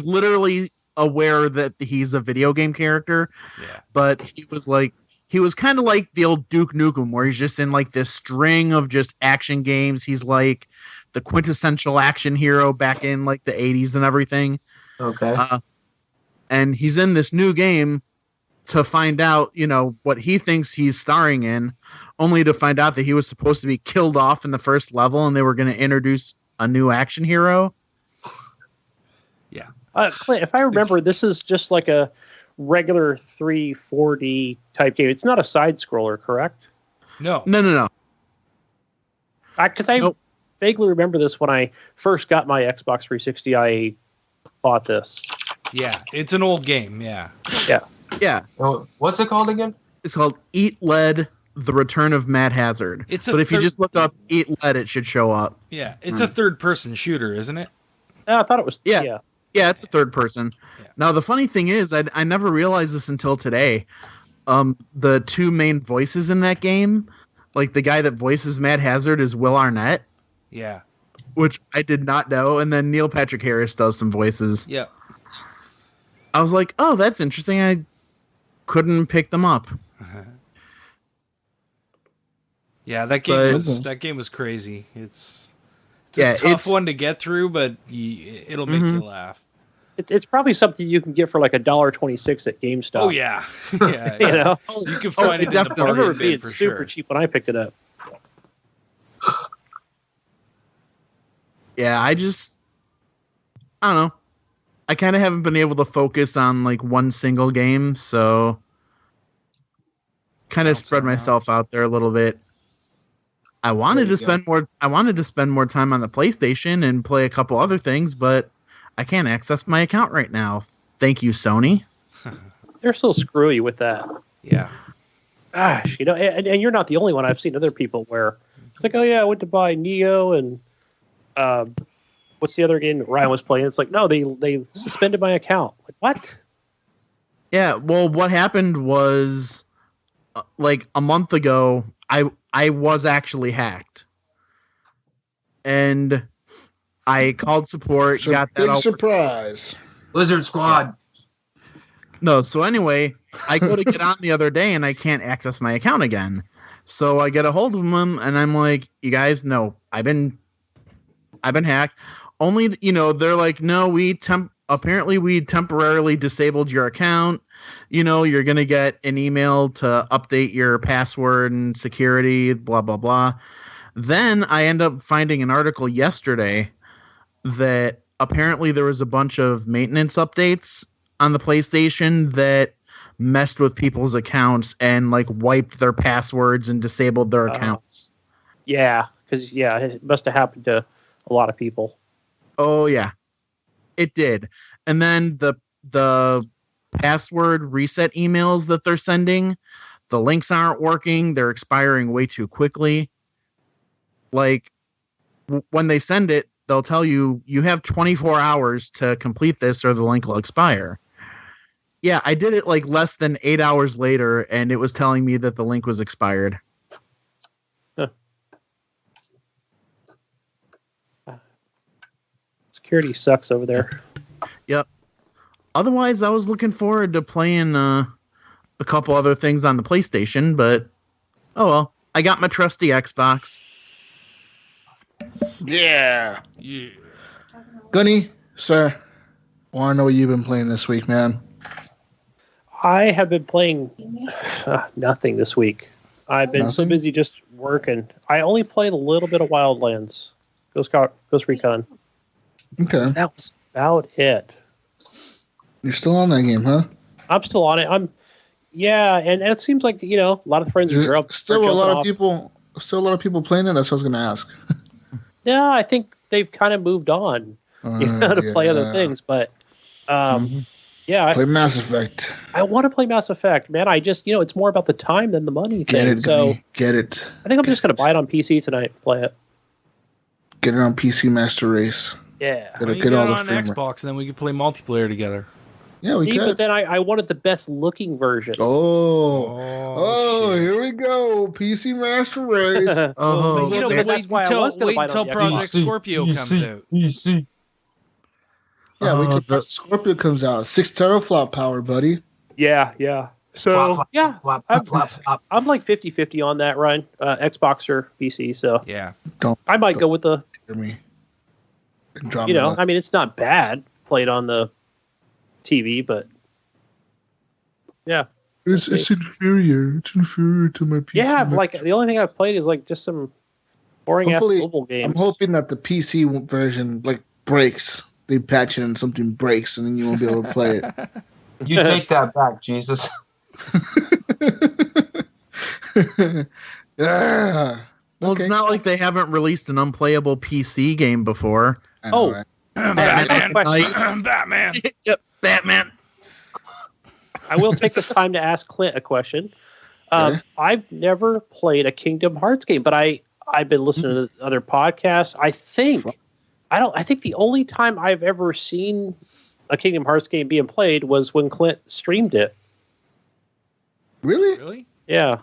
literally aware that he's a video game character. Yeah. But he was kind of like the old Duke Nukem, where he's just in like this string of just action games. He's like the quintessential action hero back in like the 80s and everything. Okay. And he's in this new game to find out, what he thinks he's starring in, only to find out that he was supposed to be killed off in the first level, and they were going to introduce a new action hero. Yeah. Clint, if I remember, this is just like a regular 4D type game. It's not a side scroller, correct? No. No. Because I vaguely remember this when I first got my Xbox 360. I bought this. Yeah, it's an old game. Yeah. Yeah. Oh, what's it called again? It's called Eat Lead: The Return of Matt Hazard. But if you just look up Eat Lead, it should show up. Yeah, it's a third-person shooter, isn't it? I thought it was. Yeah, it's a third person. Yeah. Now, the funny thing is, I never realized this until today. The two main voices in that game, like the guy that voices Matt Hazard is Will Arnett. Yeah. Which I did not know. And then Neil Patrick Harris does some voices. Yeah. I was like, oh, that's interesting. I couldn't pick them up. Yeah, that game was crazy. It's a tough one to get through, but it'll make you laugh. It's probably something you can get for like $1.26 at GameStop. Oh yeah, yeah. You can find it in the bargain bin for sure. Super cheap when I picked it up. Yeah, I don't know. I kind of haven't been able to focus on like one single game, so kind of spread myself out there a little bit. I wanted to spend more time on the PlayStation and play a couple other things, but I can't access my account right now. Thank you, Sony. They're so screwy with that. Yeah. Gosh, and you're not the only one. I've seen other people where it's like, oh yeah, I went to buy Neo and what's the other game that Ryan was playing? It's like, no, they suspended my account. Like, what? Yeah, well, what happened was like a month ago, I was actually hacked. And I called support, got that big surprise. Lizard Squad. No, so anyway, I go to get on the other day and I can't access my account again. So I get a hold of them and I'm like, you guys know, I've been hacked. Only, they're like, no, apparently we temporarily disabled your account. You're going to get an email to update your password and security, blah, blah, blah. Then I end up finding an article yesterday that apparently there was a bunch of maintenance updates on the PlayStation that messed with people's accounts and like wiped their passwords and disabled their accounts. Yeah, because it must have happened to a lot of people. Oh yeah, it did. And then the password reset emails that they're sending, the links aren't working. They're expiring way too quickly. Like when they send it, they'll tell you have 24 hours to complete this or the link will expire. Yeah, I did it like less than 8 hours later, and it was telling me that the link was expired. Huh. Security sucks over there. Yep. Otherwise, I was looking forward to playing a couple other things on the PlayStation, but oh well. I got my trusty Xbox. Yeah. Gunny, sir, want to know what you've been playing this week, man? I have been playing nothing this week. I've been so busy just working. I only played a little bit of Wildlands. Ghost Recon. Okay. That was about it. You're still on that game, huh? I'm still on it. And it seems like, a lot of friends are up. Still a lot of people playing it. That's what I was going to ask. Yeah, I think they've kind of moved on to play other things, but play Mass Effect. I want to play Mass Effect, man. I just, it's more about the time than the money thing. Get it. I think I'm just going to buy it on PC tonight and play it. Get it on PC Master Race. Yeah. Get all the on Xbox, and then we can play multiplayer together. Yeah, we could. But then I wanted the best looking version. Oh, here we go. PC Master Race. Wait until Project Scorpio comes out. PC. Yeah, wait till Project Scorpio comes out. 6 teraflop power, buddy. Yeah. So, I'm like 50-50 on that, Ryan. Xbox or PC, so. Yeah. I might go with the... me. It's not bad played on the TV, but yeah, it's inferior. It's inferior to my PC. Yeah, like the only thing I've played is like just some boring ass mobile games. I'm hoping that the PC version breaks. They patch it and something breaks, and then you won't be able to play it. You take that back, Jesus. Yeah. Well, it's not like they haven't released an unplayable PC game before. Batman. Yep, Batman. I will take this time to ask Clint a question. I've never played a Kingdom Hearts game, but I've been listening to other podcasts. I think the only time I've ever seen a Kingdom Hearts game being played was when Clint streamed it. Really? Yeah.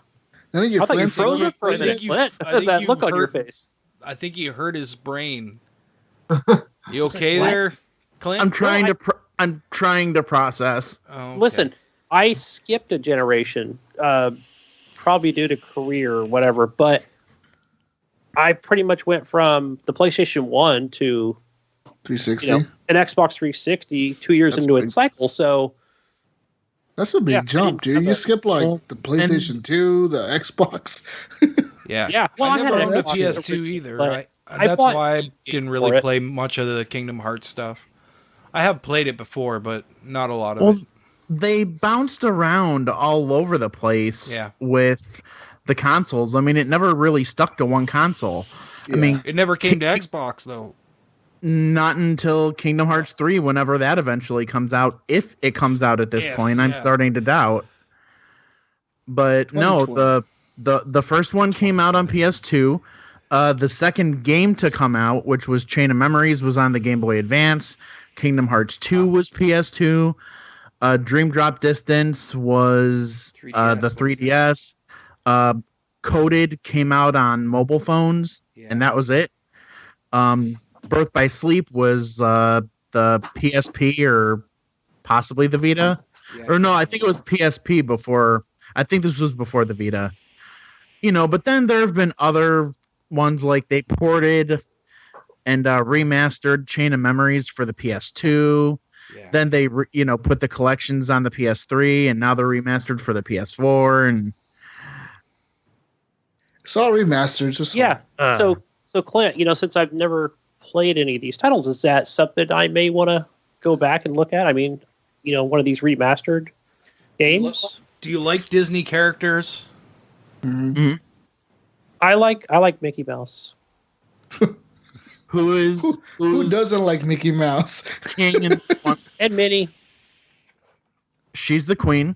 I thought you froze it for a minute, Clint. That look on your face. I think you hurt his brain. You okay there, Clint? I'm trying to process. Oh, okay. Listen, I skipped a generation, probably due to career or whatever, but I pretty much went from the PlayStation 1 to 360, an Xbox 360 2 years into its cycle. So that's a big jump, dude. You skip the PlayStation 2, the Xbox. Yeah. Well, I never owned a Xbox PS2 either. That's why I didn't really play much of the Kingdom Hearts stuff. I have played it before, but not a lot of it. They bounced around all over the place with the consoles. I mean, it never really stuck to one console. Yeah. I mean, it never came to Xbox, though. Not until Kingdom Hearts 3, whenever that eventually comes out. If it comes out at this point, I'm starting to doubt. But no, the first one came out on PS2. The second game to come out, which was Chain of Memories, was on the Game Boy Advance. Kingdom Hearts 2 was PS2. Dream Drop Distance was 3DS, the 3DS. Coded came out on mobile phones, and that was it. Birth by Sleep was the PSP or possibly the Vita. Or no, I think it was PSP before. I think this was before the Vita. But then there have been other ones like they ported and remastered Chain of Memories for the PS2. Yeah. Then they put the collections on the PS3, and now they're remastered for the PS4. And it's all remastered. So Clint, since I've never played any of these titles, is that something I may want to go back and look at? I mean, one of these remastered games. Do you like Disney characters? Mm-hmm. I like Mickey Mouse. Who doesn't like Mickey Mouse? King and Minnie. She's the queen.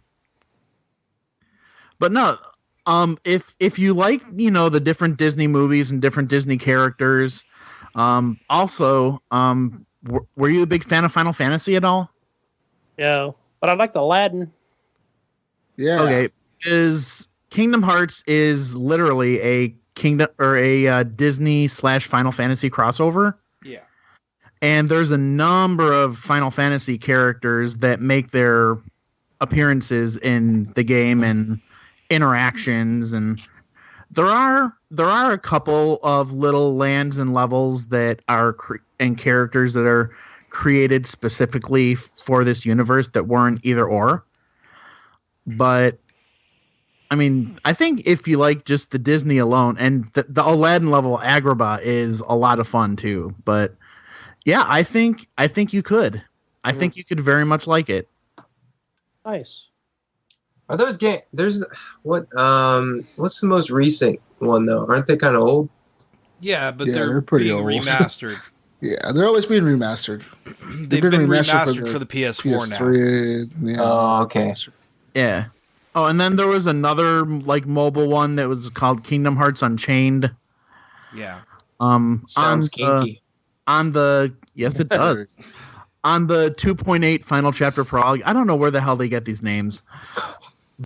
But no, if you like the different Disney movies and different Disney characters, Also, were you a big fan of Final Fantasy at all? Yeah, but I like the Aladdin. Yeah. Okay, Kingdom Hearts is literally a Disney / Final Fantasy crossover. Yeah. And there's a number of Final Fantasy characters that make their appearances in the game and interactions, and there are a couple of little lands and levels that are and characters that are created specifically for this universe that weren't either or. But I mean, I think if you like just the Disney alone, and the Aladdin level Agrabah is a lot of fun too. But yeah, I think you could. I think you could very much like it. Nice. Are those games? There's what's the most recent one though? Aren't they kind of old? Yeah, but Yeah, they're they're pretty being old. remastered. Yeah, they're always being remastered. They've been remastered for the PS4 now. PS3, yeah. Oh, okay. Yeah. Oh, and then there was another like mobile one that was called Kingdom Hearts Unchained. Yeah. Sounds kinky. Yes, it does. On the 2.8 Final Chapter Prologue. I don't know where the hell they get these names.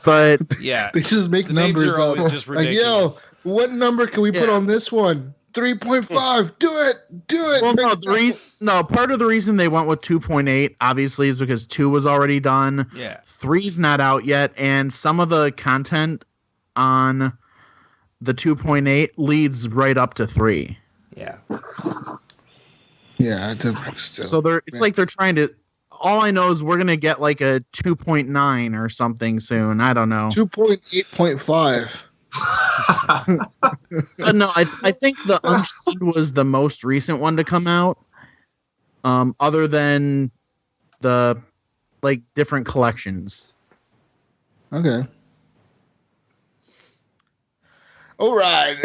But yeah, they just make numbers names are always up. just Like, ridiculous. yo, what number can we put on this one? 3.5. Do it. Well, part of the reason they went with 2.8 obviously is because 2 was already done. Yeah. 3's not out yet, and some of the content on the 2.8 leads right up to 3. Yeah. Yeah, still. So it's like they're trying to. All I know is we're gonna get like a 2.9 or something soon. I don't know. 2.8.5. But no, I think the Unchained was the most recent one to come out. Other than the like different collections. Okay. All right.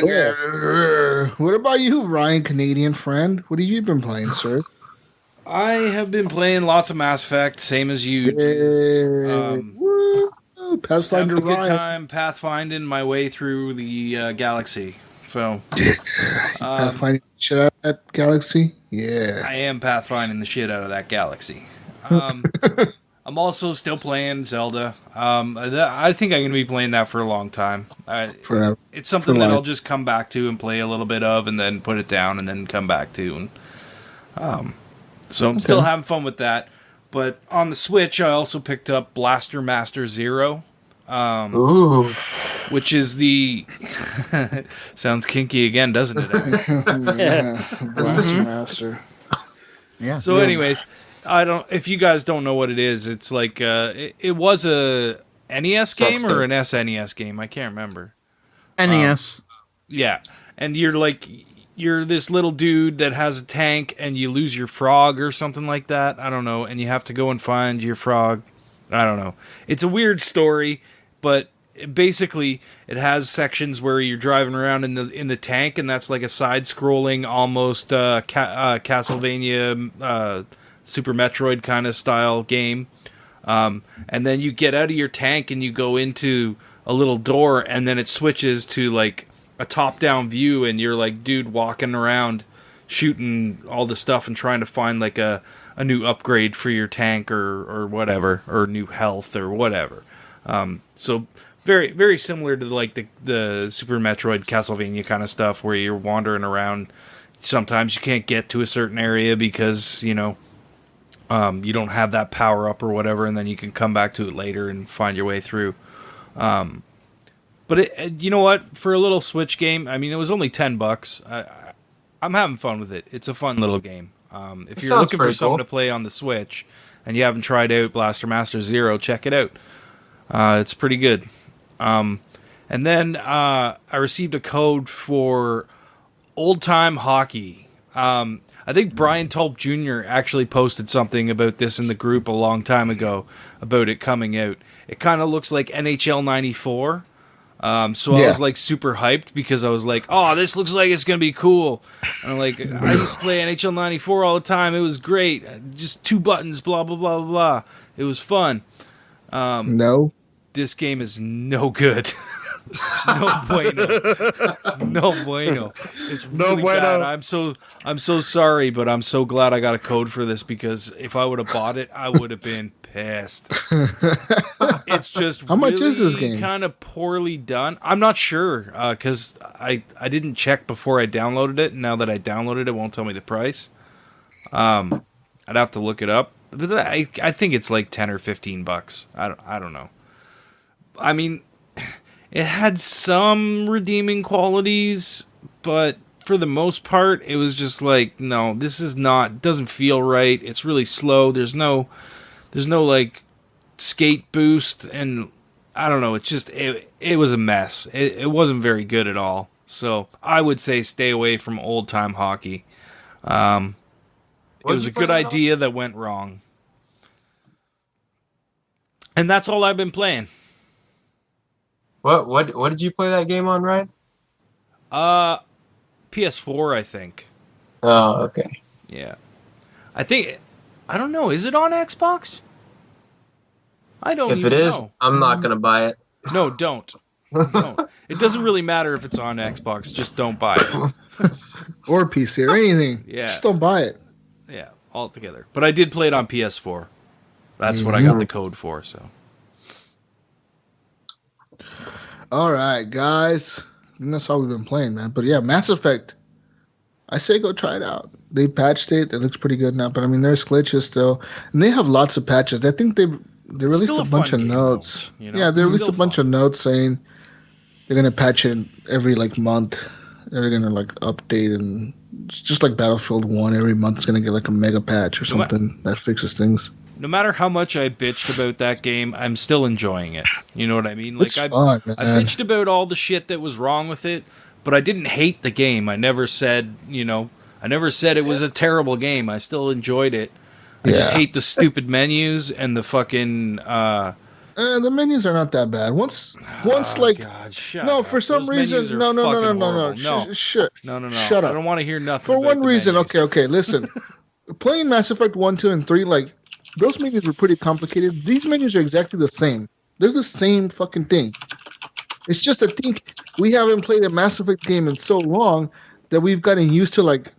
What about you, Ryan, Canadian friend? What have you been playing, sir? I have been playing lots of Mass Effect, same as you. Pathfinder having a good Ryan. time pathfinding my way through the galaxy. So, pathfinding shit out of that galaxy? Yeah. I am pathfinding the shit out of that galaxy. I'm also still playing Zelda. I think I'm going to be playing that for a long time. Forever. It's something that I'll just come back to and play a little bit of, and then put it down, and then come back to. And so I'm still having fun with that. But on the Switch, I also picked up Blaster Master Zero, which is the sounds kinky again, doesn't it? Yeah. Blaster Master. Yeah. So, anyways, if you guys don't know what it is, it's like it was a NES game or an SNES game. I can't remember. NES. Yeah, and you're this little dude that has a tank, and you lose your frog or something like that. I don't know, and you have to go and find your frog. I don't know. It's a weird story, but basically it has sections where you're driving around in the tank, and that's like a side-scrolling, almost Castlevania, Super Metroid kind of style game. And then you get out of your tank and you go into a little door, and then it switches to like a top-down view, and you're like dude walking around shooting all the stuff and trying to find like a new upgrade for your tank or whatever, or new health or whatever. So very, very similar to like the Super Metroid Castlevania kind of stuff, where you're wandering around. Sometimes you can't get to a certain area because, you don't have that power up or whatever, and then you can come back to it later and find your way through. But you know what? For a little Switch game, I mean, it was only $10. I'm having fun with it. It's a fun little game. If you're looking for something to play on the Switch and you haven't tried out Blaster Master Zero, check it out. It's pretty good. And then I received a code for Old Time Hockey. I think Brian Tulp Jr. actually posted something about this in the group a long time ago about it coming out. It kind of looks like NHL 94. So I was like super hyped because I was like, oh, this looks like it's going to be cool. And I'm like, I used to play NHL 94 all the time. It was great. Just 2 buttons, blah, blah, blah, blah, blah. It was fun. No. This game is no good. No bueno. No bueno. It's really bad. I'm so sorry, but I'm so glad I got a code for this, because if I would have bought it, I would have been pissed. It's just how much is this game? Kind of poorly done. I'm not sure, because I didn't check before I downloaded it. Now that I downloaded it, it won't tell me the price. I'd have to look it up. But I think it's like $10 or $15. I don't know. I mean, it had some redeeming qualities, but for the most part, it was just like, no, this is not, doesn't feel right. It's really slow. There's no like skate boost, and I don't know. It's just, it was a mess. It wasn't very good at all. So I would say stay away from old time hockey. It was a good idea that went wrong. And that's all I've been playing. What did you play that game on, Ryan? PS4, I think. Oh, okay. Yeah. I don't know. Is it on Xbox? I don't If even it is, know. I'm not going to buy it. No, don't. Don't. It doesn't really matter if it's on Xbox. Just don't buy it. Or PC or anything. Yeah. Just don't buy it. Yeah, altogether. But I did play it on PS4. That's what I got the code for, so. All right, guys. And that's all we've been playing, man. But yeah, Mass Effect. I say go try it out. They patched it. It looks pretty good now. But I mean, there's glitches still, and they have lots of patches. I think they released a bunch of notes. Though, you know? Yeah, they released a bunch of notes saying they're gonna patch it every like month. They're gonna like update, and it's just like Battlefield 1. Every month it's gonna get like a mega patch or something that fixes things. No matter how much I bitched about that game, I'm still enjoying it. You know what I mean? Like, It's fun, man. I bitched about all the shit that was wrong with it, but I didn't hate the game. I never said, it was a terrible game. I still enjoyed it. I just hate the stupid menus and the fucking... the menus are not that bad. Once like... God, shut no, up. for some Those menus reason... are No. fucking horrible. Shut Shut up. I don't want to hear nothing For about one the reason, menus. okay, listen. Playing Mass Effect 1, 2, and 3, like, those menus were pretty complicated. These menus are exactly the same. They're the same fucking thing. It's just I think we haven't played a Mass Effect game in so long that we've gotten used to, like,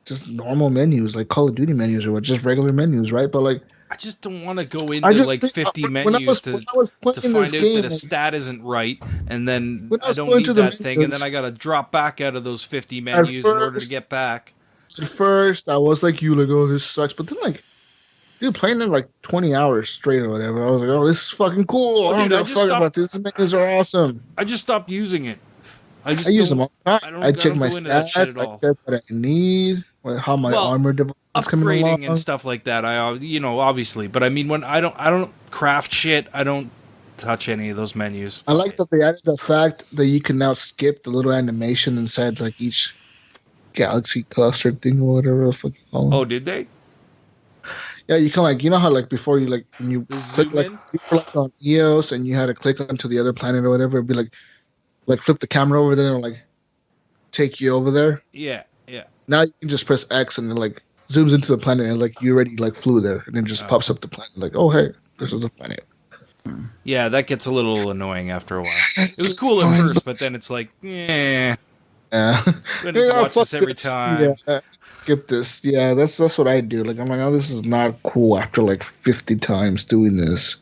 just normal menus, like Call of Duty menus or what, just regular menus, right? But, like... I just don't want to go into, like, 50 menus to find out that a stat isn't right, and then I don't need that thing, and then I got to drop back out of those 50 menus in order to get back. At first, I was like you, like, oh, this sucks. But then, like, dude, playing it like 20 hours straight or whatever, I was like, oh, this is fucking cool. I don't give a fuck about this. These menus are awesome. I just stopped using it. I use them all the time. I check my stats. I check what I need, how my armor development's coming along. Upgrading and stuff like that, obviously. But I mean, when I don't craft shit, I don't touch any of those menus. I like that they added the fact that you can now skip the little animation inside like each galaxy cluster thing or whatever the fuck you call them. Oh, did they? Yeah, you can like, you know how like before you like when you click like, you were, like on EOS and you had to click onto the other planet or whatever, it'd be like flip the camera over there and like take you over there. Yeah. Now you can just press X and it like zooms into the planet and like you already like flew there and then just pops up the planet like, oh hey, this is the planet. Yeah, that gets a little annoying after a while. It was cool at first, but then it's like, yeah. I need to watch this every time. Yeah, skip this. Yeah, that's what I do. Like I'm like, oh, this is not cool after like 50 times doing this.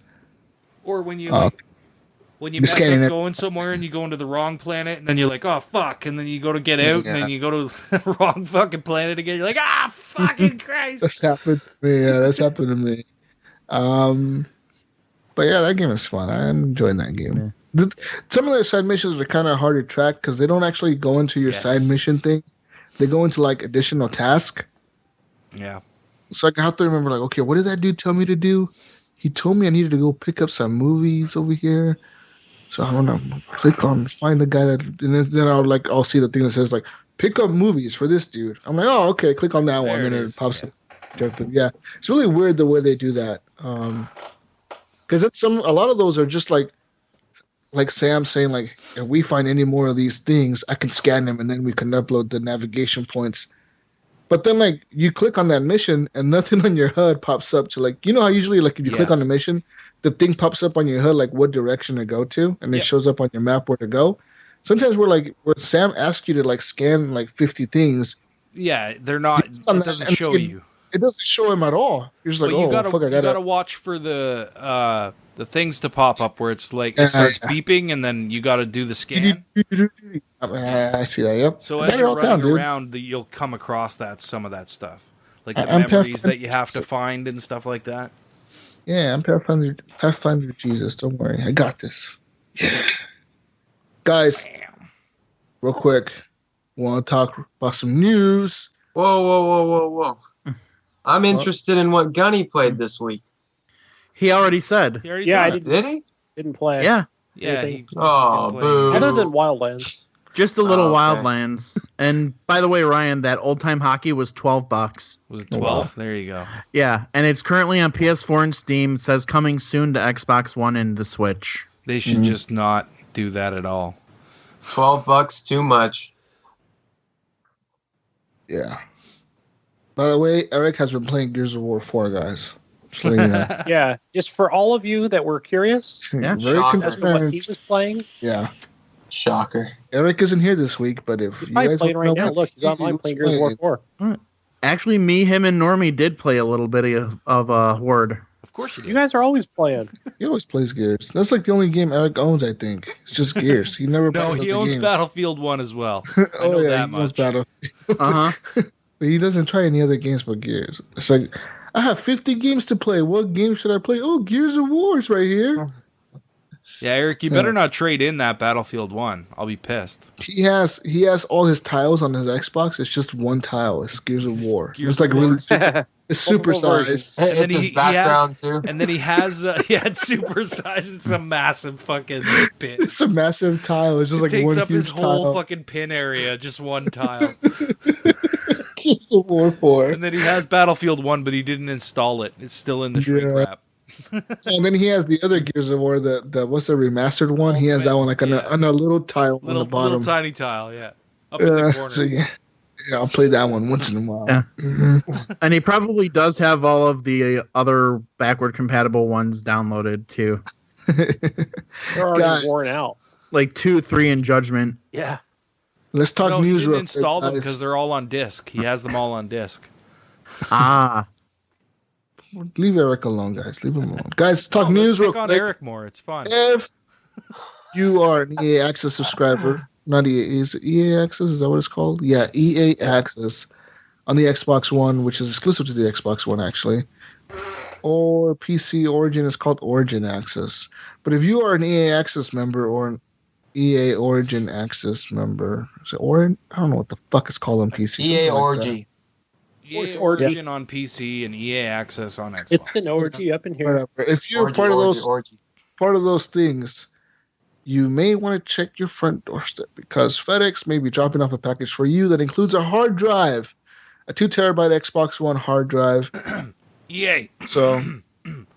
Or when you mess up going somewhere and you go into the wrong planet and then you're like, oh fuck, and then you go to get out and then you go to the wrong fucking planet again. You're like, ah, fucking Christ. That's happened to me. Yeah, that's happened to me. But yeah, that game is fun. I'm enjoying that game. Yeah. Some of their side missions are kind of hard to track because they don't actually go into your side mission thing. They go into like additional task. Yeah. So I have to remember like, okay, what did that dude tell me to do? He told me I needed to go pick up some movies over here. So I'm gonna find the guy that, and then I'll see the thing that says like, pick up movies for this dude. I'm like, oh, okay, click on that one, and then it pops up. Yeah, it's really weird the way they do that. Because a lot of those are just like Sam saying like, if we find any more of these things, I can scan them and then we can upload the navigation points. But then like you click on that mission and nothing on your HUD pops up to like, you know how usually like if you click on the mission, the thing pops up on your HUD like what direction to go to, and it shows up on your map where to go. Sometimes where Sam asks you to like scan like 50 things. Yeah, they're not. It doesn't show you. It doesn't show him at all. You're just like, you fuck, I gotta watch for the things to pop up where it's like it starts beeping, and then you gotta do the scan. I see that. Yep. So as you're running around, you'll come across some of that stuff, like the memories that you have to find and stuff like that. Yeah, I'm Pathfinder Jesus. Don't worry, I got this. Yeah. Guys, real quick, want to talk about some news. Whoa. I'm interested in what Gunny played this week. He already said. Did he? Didn't play. Yeah. Yeah. Boo. Other than Wildlands. Just a little Wildlands. And by the way, Ryan, that old time hockey was $12. Was it 12? There you go. Yeah, and it's currently on PS4 and Steam. It says coming soon to Xbox One and the Switch. They should just not do that at all. $12 too much. Yeah. By the way, Eric has been playing Gears of War 4, guys. Just letting you know. Yeah, just for all of you that were curious, Very as to what he was playing. Yeah. Shocker. Eric isn't here this week, but if he's you guys playing right now, look, he's online playing Gears of War 4. Actually, me, him, and Normie did play a little bit of Horde. Of course you do. You guys are always playing. He always plays Gears. That's like the only game Eric owns, I think. It's just Gears. He never No, plays he other owns games. Battlefield 1 as well. I know that much. Uh-huh. But he doesn't try any other games but Gears. It's like, I have 50 games to play. What game should I play? Oh, Gears of War is right here. Yeah, Eric, you better not trade in that Battlefield 1. I'll be pissed. He has all his tiles on his Xbox. It's just one tile. It's Gears of War. Gears it's like of War. really super, it's super sized. And then It's his background too. And then he has it's super sized. It's a massive fucking pit. It's a massive tile. It's just like Takes one up huge his whole tile. fucking pin area, just one tile. Gears of War 4. And then he has Battlefield 1, but he didn't install it. It's still in the shrink wrap. And then he has the other Gears of War, the what's the remastered one? He has that one like on a little tile on the bottom. Little tiny tile, yeah. Up in the corner. So yeah, I'll play that one once in a while. Yeah. Mhm. And he probably does have all of the other backward compatible ones downloaded too. They're already Guys. worn out. Like 2, 3 in Judgment. Yeah. Let's talk No, he news didn't real install quick, them guys. because they're all on disc. He has them all on disc. Ah. Leave Eric alone, guys. Leave him alone. Guys, let's talk No, news let's real pick on quick. Eric more. It's fun. If you are an EA Access subscriber, not EA, is it EA Access? Is that what it's called? Yeah, EA Access on the Xbox One, which is exclusive to the Xbox One, actually. Or PC Origin is called Origin Access. But if you are an EA Access member or an EA Origin Access member, is it Origin? I don't know what the fuck it's called on PC. EA something like Orgy. EA Origin on PC and EA Access on Xbox. It's an orgy up in that. here. Whatever. If you're part of those things, you may want to check your front doorstep because FedEx may be dropping off a package for you that includes a hard drive, a 2 terabyte Xbox One hard drive. EA. So,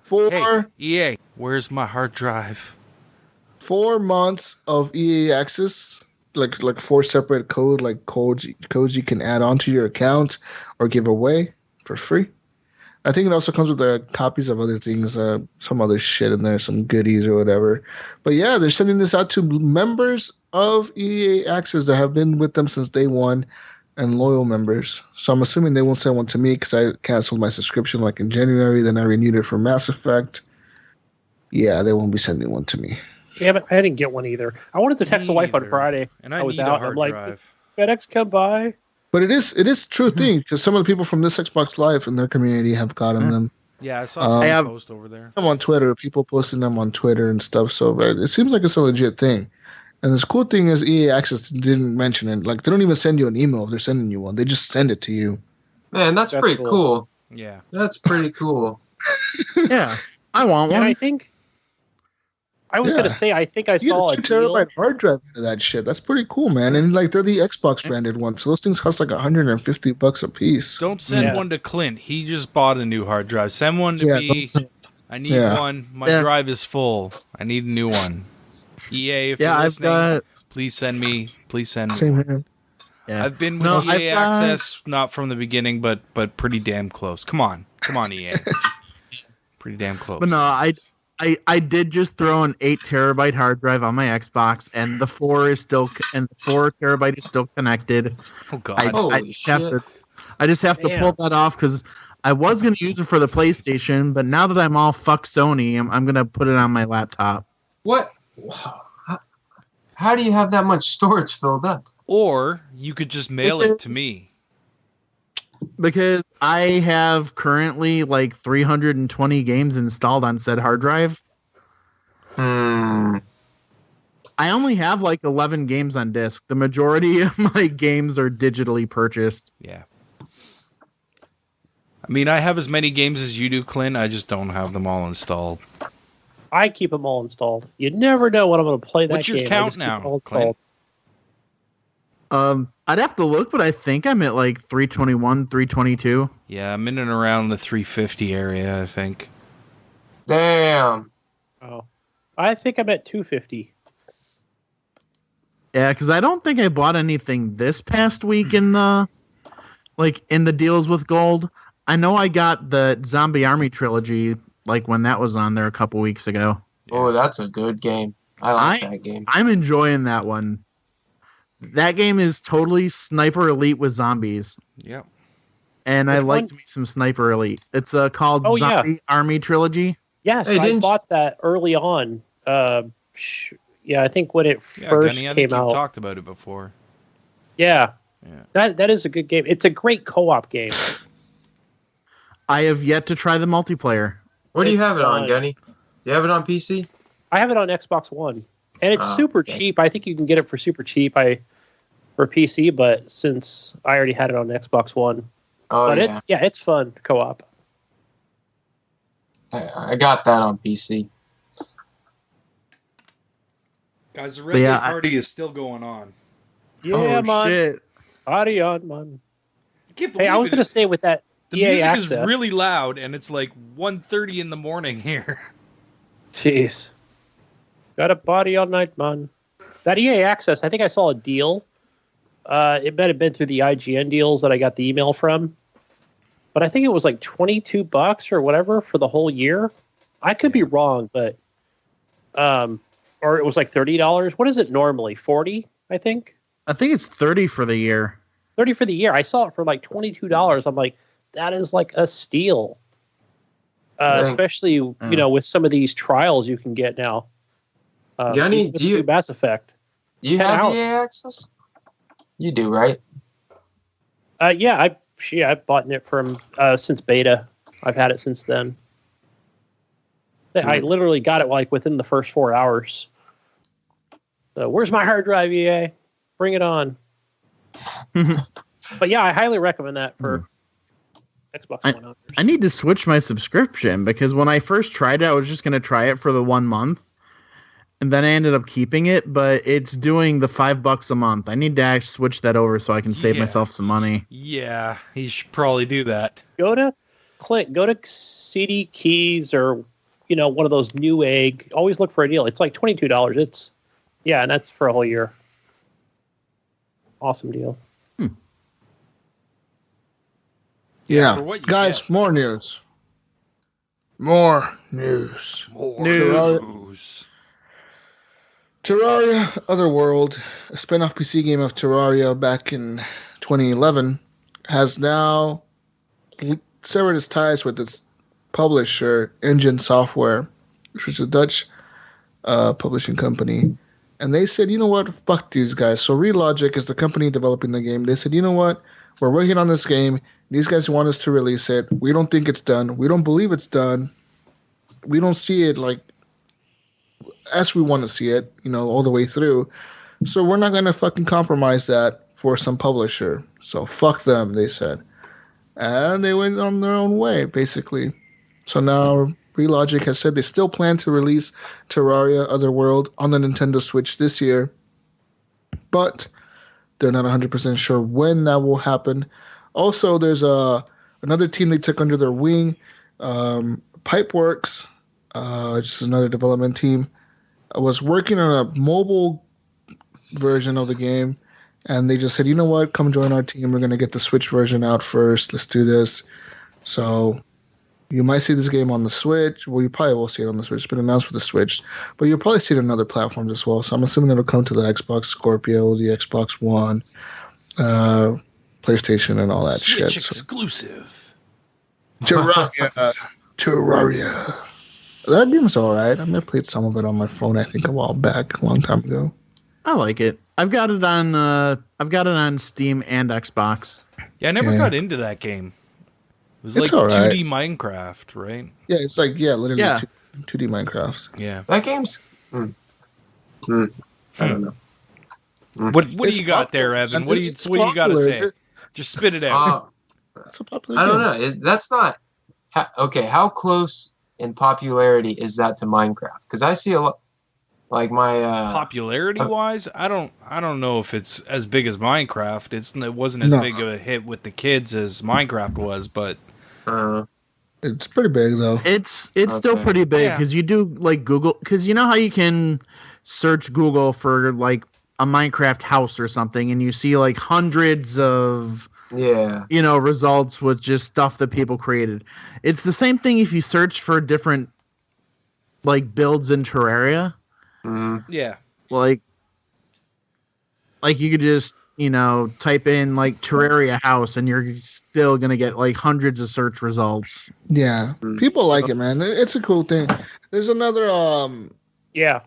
Hey, EA, where's my hard drive? 4 months of EA Access, like 4 separate codes you can add onto your account or give away for free. I think it also comes with copies of other things, some other shit in there, some goodies or whatever. But yeah, they're sending this out to members of EA Access that have been with them since day one and loyal members. So I'm assuming they won't send one to me because I canceled my subscription like in January. Then I renewed it for Mass Effect. Yeah, they won't be sending one to me. Yeah, but I didn't get one either. I wanted to text the wife on Neither. Friday. And I was need out. a hard I'm like, drive. FedEx come by. But it is true thing because some of the people from this Xbox Live in their community have gotten them. Yeah, I saw some have- post over there. I'm on Twitter, people posting them on Twitter and stuff. So it seems like it's a legit thing. And this cool thing is EA Access didn't mention it. Like they don't even send you an email if they're sending you one. They just send it to you. Man, that's pretty cool. cool. Yeah. That's pretty cool. Yeah. I want And one. I think I was going to say, I think I You saw get a a 2 deal. terabyte hard drive for that shit. That's pretty cool, man. And like they're the Xbox branded ones. So those things cost like $150 a piece. Don't send Yeah. one to Clint. He just bought a new hard drive. Send one to Yeah, me. I need Yeah. one. My Yeah. drive is full. I need a new one. EA, if Yeah, you're I've listening, got. please send me. Please send me. Same here. Yeah. I've been with No, EA I've got- Access, not from the beginning, but pretty damn close. Come on, EA. Pretty damn close. But no, I did just throw an 8 terabyte hard drive on my Xbox, and the 4 terabyte is still connected. Oh God! I just have to pull that off because I was going to use it for the PlayStation, but now that I'm all fuck Sony, I'm going to put it on my laptop. What? How do you have that much storage filled up? Or you could just mail it to me. Because I have currently like 320 games installed on said hard drive. I only have like 11 games on disc. The majority of my games are digitally purchased. Yeah. I mean, I have as many games as you do, Clint. I just don't have them all installed. I keep them all installed. You never know when I'm going to play that game. What's your count now, Clint? I'd have to look, but I think I'm at like 321, 322. Yeah, I'm in and around the 350 area, I think. Damn. Oh, I think I'm at 250. Yeah, because I don't think I bought anything this past week in the deals with gold. I know I got the Zombie Army trilogy like when that was on there a couple weeks ago. Oh, that's a good game. I like that game. I'm enjoying that one. That game is totally Sniper Elite with zombies. Yep. And I liked me some Sniper Elite. It's called Zombie Army Trilogy. Yes, I bought that early on. I think when it first Gunny, I think came out. You've talked about it before. Yeah. That is a good game. It's a great co-op game. I have yet to try the multiplayer. Where do you have it on, Gunny? Do you have it on PC? I have it on Xbox One. And it's super cheap. I think you can get it for super cheap for PC, but since I already had it on Xbox One. It's fun co-op. I got that on PC. Guys, the Red Day party is still going on. Yeah, man. Shit. Party on, man. I was going to say with that the EA music access, is really loud, and it's like 1:30 in the morning here. Jeez. Got a party all night, man. That EA access, I think I saw a deal. It might have been through the IGN deals that I got the email from. But I think it was like $22 or whatever for the whole year. I could be wrong, but or it was like $30. What is it normally? 40, I think. I think it's 30 for the year. 30 for the year. I saw it for like $22. I'm like, that is like a steal. Especially, with some of these trials you can get now. Gunny, do you Mass Effect? Do you have EA access? You do, right? I've bought it from since beta. I've had it since then. I literally got it like within the first 4 hours. So where's my hard drive, EA? Bring it on. But yeah, I highly recommend that for Xbox One owners. I need to switch my subscription because when I first tried it, I was just going to try it for the 1 month. And then I ended up keeping it, but it's doing the $5 a month. I need to actually switch that over so I can save myself some money. Yeah, he should probably do that. Go to CD Keys or one of those Newegg. Always look for a deal. It's like $22. And that's for a whole year. Awesome deal. Yeah, guys, more news. More news. Terraria Otherworld, a spin-off PC game of Terraria back in 2011, has now severed its ties with its publisher, Engine Software, which is a Dutch publishing company. And they said, you know what, fuck these guys. So Relogic is the company developing the game. They said, you know what, we're working on this game. These guys want us to release it. We don't think it's done. We don't believe it's done. We don't see it like as we want to see it, all the way through. So we're not going to fucking compromise that for some publisher. So fuck them, they said. And they went on their own way, basically. So now Relogic has said they still plan to release Terraria Otherworld on the Nintendo Switch this year. But they're not 100% sure when that will happen. Also, there's another team they took under their wing, Pipeworks, which is another development team, was working on a mobile version of the game, and they just said, you know what, come join our team. We're going to get the Switch version out first. Let's do this. So You might see this game on the Switch. Well, you probably will see it on the Switch. It's been announced for the Switch. But you'll probably see it on other platforms as well. So I'm assuming it'll come to the Xbox Scorpio, the Xbox One, PlayStation, and all that Switch shit. exclusive. Terraria. That game's alright. I played some of it on my phone, I think, a while back, a long time ago. I like it. I've got it on Steam and Xbox. Yeah, I never got into that game. It was It's like alright. 2D Minecraft, right? Yeah, it's like, literally Yeah. 2D Minecraft. Yeah. That game's. I don't know. What do It's you got there, popular. Evan? What do you It's got to popular. say? Just spit it out. It's a popular I don't game. know. That's not. Okay, how close in popularity is that to Minecraft? Because I see a lot. Like my Popularity wise, I don't know if it's as big as Minecraft. It wasn't as big of a hit with the kids as Minecraft was, but it's pretty big though. It's still pretty big because you do like Google, because you know how you can search Google for like a Minecraft house or something, and you see like hundreds of results with just stuff that people created. It's the same thing if you search for different like builds in Terraria. Yeah. Like you could just, type in like Terraria house and you're still going to get like hundreds of search results. Yeah. People like it, man. It's a cool thing. There's another Yeah.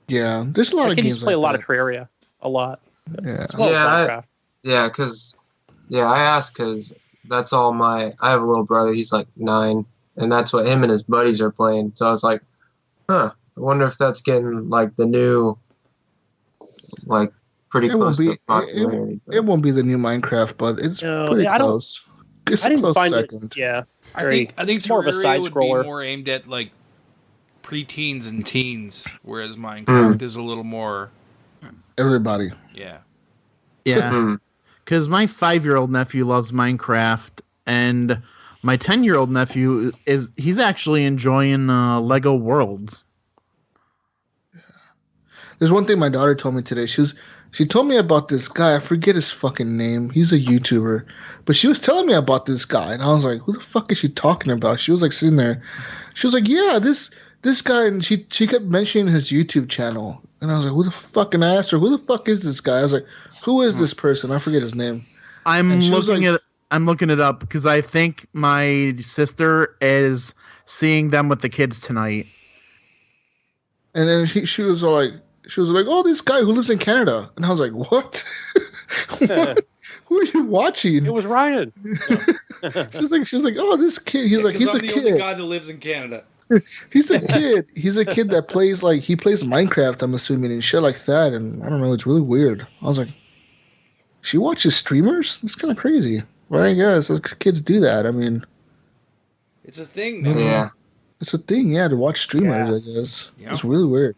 There's a lot My of kid games used to play like a lot that. of Terraria. A lot. Yeah. As well as Minecraft. I asked because that's all I have a little brother. He's like 9, and that's what him and his buddies are playing. So I was like, I wonder if that's getting like the new, like pretty close to popularity. It won't be the new Minecraft, but it's pretty close. It's a close second. I think it's more of a Terraria side would scroller. be more aimed at like preteens and teens, whereas Minecraft is a little more everybody. Yeah. Yeah. Because my 5-year-old nephew loves Minecraft, and my 10-year-old nephew he's actually enjoying Lego Worlds. There's one thing my daughter told me today. She told me about this guy. I forget his fucking name. He's a YouTuber. But she was telling me about this guy. And I was like, who the fuck is she talking about? She was like sitting there. She was like, yeah, this guy. And she kept mentioning his YouTube channel. And I was like, who the fuck? And I asked her, who the fuck is this guy? I was like, who is this person? I forget his name. I'm looking it up because I think my sister is seeing them with the kids tonight. And then she was like, oh, this guy who lives in Canada. And I was like, what? What? Who are you watching? It was Ryan. she's like, oh, this kid. He's like, he's I'm a the kid. only guy that lives in Canada. He's a kid. He's a kid that plays Minecraft, I'm assuming, and shit like that. And I don't know, it's really weird. I was like, she watches streamers? It's kind of crazy. But I guess kids do that. I mean, It's a thing, man. Yeah. it's a thing, to watch streamers, I guess. Yeah. It's really weird.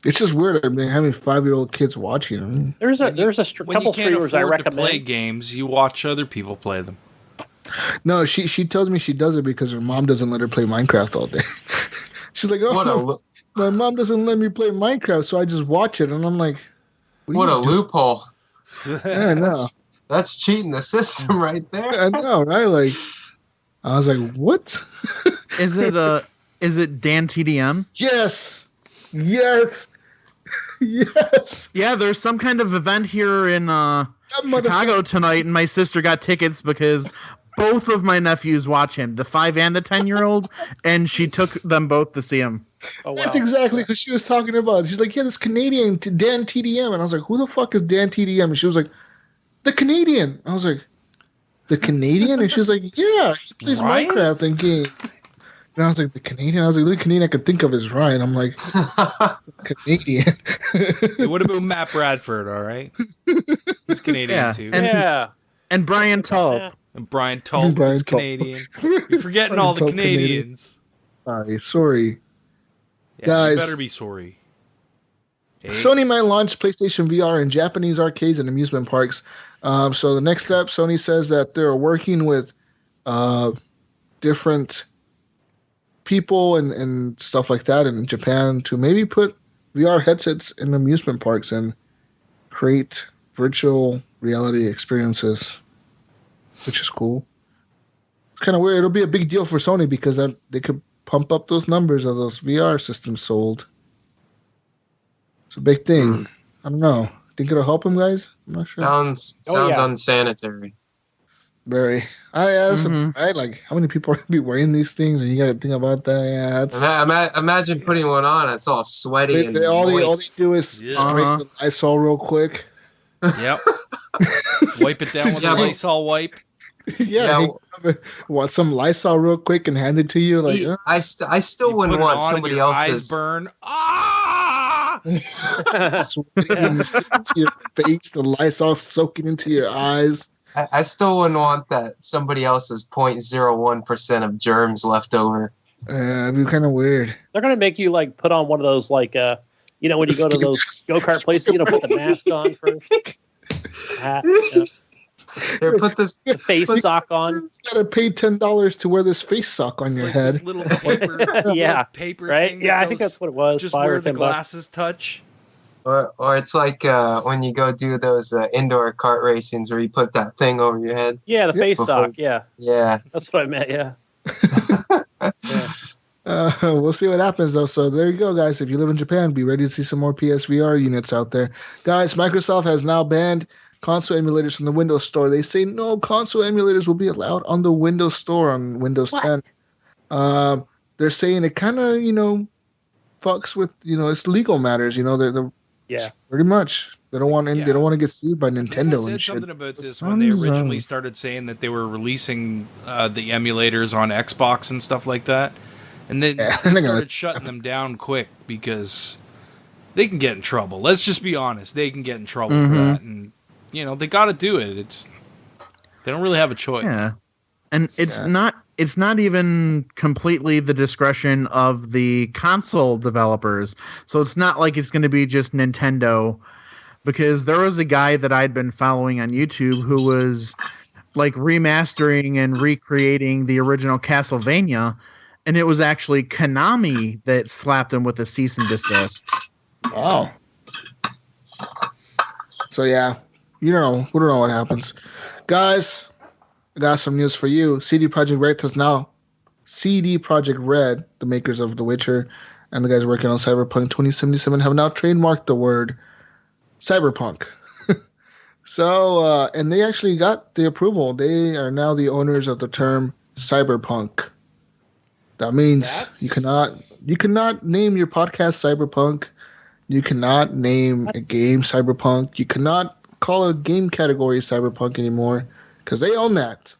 It's just weird. I mean, having 5-year-old kids watching them. There's a When couple you can't streamers I afford to play recommend. games, you watch other people play them. No, she tells me she does it because her mom doesn't let her play Minecraft all day. She's like, my mom doesn't let me play Minecraft, so I just watch it. And I'm like, what a loophole. Yeah, I know. That's cheating the system right there. I know, right? Like, I was like, what? Is it Dan TDM? Yes. Yeah, there's some kind of event here in Chicago tonight, and my sister got tickets because both of my nephews watch him, the 5 and the 10-year-old, and she took them both to see him. Oh, wow. That's exactly what she was talking about. She's like, yeah, this Canadian Dan TDM. And I was like, who the fuck is Dan TDM? And she was like, the Canadian. I was like, the Canadian? And she was like, yeah, he plays Ryan? Minecraft and game. And I was like, the Canadian? I was like, the only Canadian I could think of is Ryan. I'm like, Canadian. It would have been Matt Bradford, all right? He's Canadian, too. And Brian Tulp. And Brian Tulp is Canadian. You're forgetting all the Tulp Canadians. Sorry. Yeah, Guys. you better be sorry. Hey. Sony might launch PlayStation VR in Japanese arcades and amusement parks. So the next step, Sony says that they're working with different people and stuff like that in Japan to maybe put VR headsets in amusement parks and create virtual reality experiences, which is cool. It's kind of weird. It'll be a big deal for Sony because they could pump up those numbers of those VR systems sold. It's a big thing. I don't know. Think it'll help them, guys? I'm not sure. Sounds unsanitary. Very. Right? Like, how many people are going to be wearing these things? And you got to think about that. Yeah, imagine putting one on. It's all sweaty and all they do is scrape the Lysol real quick. Yep. Wipe it down with a Lysol wipe. Yeah. Want some Lysol real quick and hand it to you? Like, I still wouldn't want somebody else's. Eyes burn. Ah! Sweating into your face, the Lysol soaking into your eyes. I still wouldn't want that somebody else's 0.01% of germs left over. It'd be kind of weird. They're gonna make you like put on one of those when you go to those go-kart places, put the mask on first. Hat, Here, put this face sock on. You gotta pay $10 to wear this face sock on your head. This little paper, paper right? thing. Yeah, I think that's what it was. Just where the glasses touch. Or it's like when you go do those indoor kart racings where you put that thing over your head. Yeah, the face sock. Yeah. Yeah. That's what I meant. Yeah. We'll see what happens, though. So there you go, guys. If you live in Japan, be ready to see some more PSVR units out there. Guys, Microsoft has now banned console emulators from the Windows Store. They say no console emulators will be allowed on the Windows Store on Windows 10. They're saying it kind of, fucks with, it's legal matters. They're pretty much. They don't want they don't want to get sued by Nintendo and shit. Something about this when they originally started saying that they were releasing the emulators on Xbox and stuff like that, and then they started shutting them down quick because they can get in trouble. Let's just be honest; they can get in trouble for that, and they got to do it. They don't really have a choice. Yeah, and it's not even completely the discretion of the console developers. So it's not like it's going to be just Nintendo, because there was a guy that I'd been following on YouTube who was like remastering and recreating the original Castlevania, and it was actually Konami that slapped him with a cease and desist. Wow. So yeah, we don't know what happens. Guys, I got some news for you. CD Projekt Red, the makers of The Witcher, and the guys working on Cyberpunk 2077 have now trademarked the word cyberpunk. So, and they actually got the approval. They are now the owners of the term cyberpunk. That means you cannot name your podcast cyberpunk. You cannot name a game cyberpunk. You cannot call a game category cyberpunk anymore, because they own that.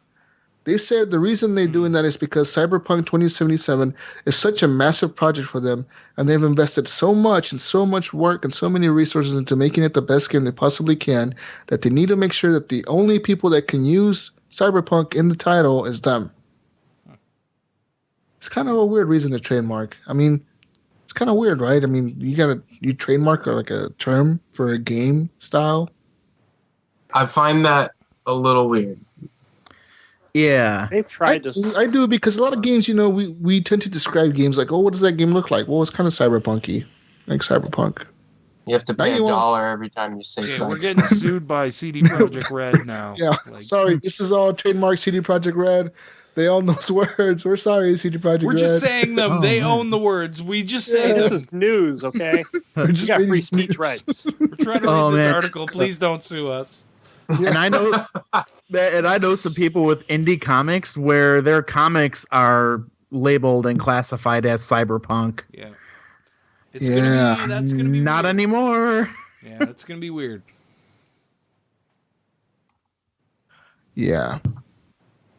They said the reason they're doing that is because Cyberpunk 2077 is such a massive project for them, and they've invested so much and so much work and so many resources into making it the best game they possibly can, that they need to make sure that the only people that can use Cyberpunk in the title is them. It's kind of a weird reason to trademark. I mean, it's kind of weird, right? I mean, you trademark like a term for a game style. I find that a little weird. Yeah. They've tried to. I do, because a lot of games, we tend to describe games like, oh, what does that game look like? Well, it's kind of cyberpunky, like Cyberpunk. You have to pay $1 every time you say something. We're getting sued by CD Projekt Red now. Yeah, sorry, this is all trademark CD Projekt Red. They own those words. We're sorry, CD Projekt Red. We're just saying them. They own the words. We just say this is news, okay? We got free speech rights. We're trying to read this article. Please don't sue us. Yeah. And I know some people with indie comics where their comics are labeled and classified as cyberpunk. Yeah. That's gonna be not weird. Anymore. Yeah, that's gonna be weird. Yeah.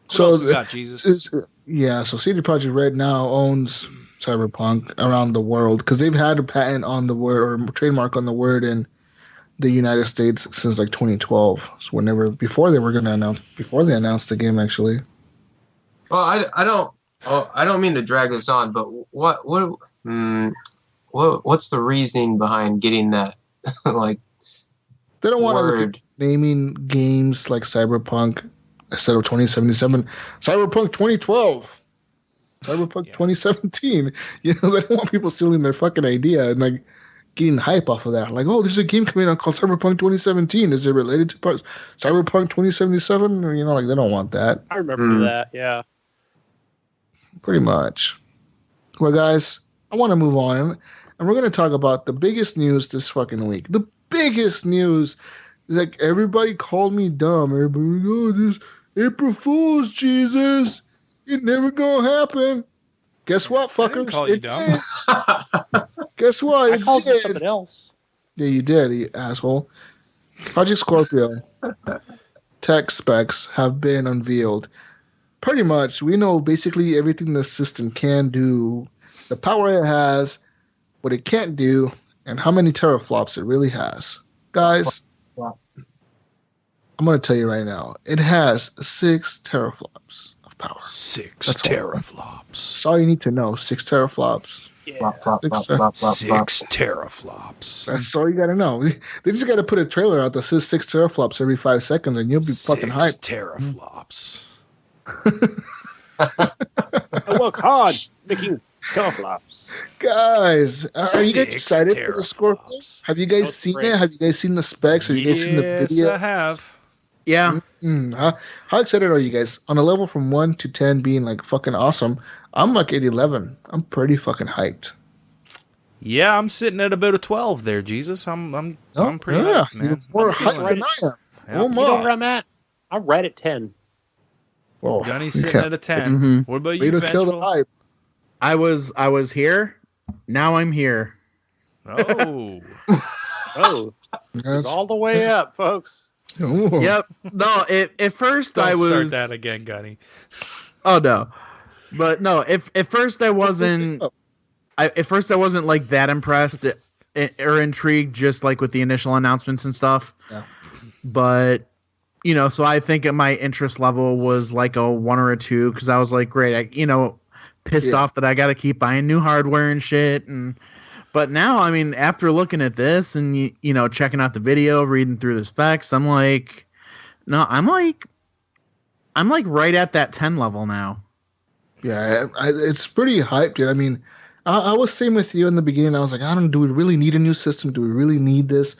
What else we got, Jesus? So CD Projekt Red now owns Cyberpunk around the world, because they've had a patent on the word, or trademark on the word, in the United States since like 2012. So before they announced the game, actually. Well, I don't mean to drag this on, but what's the reasoning behind getting that like? They don't want other people naming games like Cyberpunk instead of 2077, Cyberpunk 2012, Cyberpunk 2017. They don't want people stealing their fucking idea and like getting hype off of that. Like, oh, there's a game coming out called Cyberpunk 2017. Is it related to Cyberpunk 2077? Or, like, they don't want that. I remember that, yeah. Pretty much. Well, guys, I want to move on, and we're going to talk about the biggest news this fucking week. The biggest news. Like, everybody called me dumb. Everybody, oh, this April Fool's, Jesus. It never going to happen. Guess what, fuckers? I didn't call you dumb. Guess what? I called it something else. Yeah, you did, you asshole. Project Scorpio tech specs have been unveiled. Pretty much, we know basically everything the system can do, the power it has, what it can't do, and how many teraflops it really has. Guys, I'm going to tell you right now, it has 6 teraflops of power. 6 teraflops. That's all you need to know. 6 teraflops. Yeah. 6 teraflops. That's all you got to know. They just got to put a trailer out that says 6 teraflops every 5 seconds, and you'll be fucking hyped. 6 teraflops. I work hard making teraflops. Guys, are you guys 6 excited for the Scorpio? teraflops. Have you guys seen it? Have you guys seen the specs? Have you guys seen the video? Yes, I have. Yeah. How excited are you guys? On a level from 1 to 10 being like fucking awesome, I'm like at 11. I'm pretty fucking hyped. Yeah, I'm sitting at about a 12 there, Jesus. I'm pretty hyped, man. You're more I'm feeling hyped it. than I am. Yeah. Oh You know where my. I'm at? I'm right at 10. Whoa. Gunny's sitting at a 10. What about Way you, to kill the Vengeful? hype. I was here. Now I'm here. Oh. Oh, That's- all the way up, folks. Ooh. Yep. No, at first Don't I was. start that again, Gunny. Oh no, but no. At first I wasn't. At first I wasn't like that impressed or intrigued, just like with the initial announcements and stuff. Yeah. But so I think my interest level was like a 1 or a 2 because I was like, great, pissed off that I got to keep buying new hardware and shit. But now, I mean, after looking at this and checking out the video, reading through the specs, I'm like, no, I'm like right at that 10 level now. Yeah, it's pretty hyped, dude. I mean, I was same with you in the beginning. I was like, do we really need a new system? Do we really need this?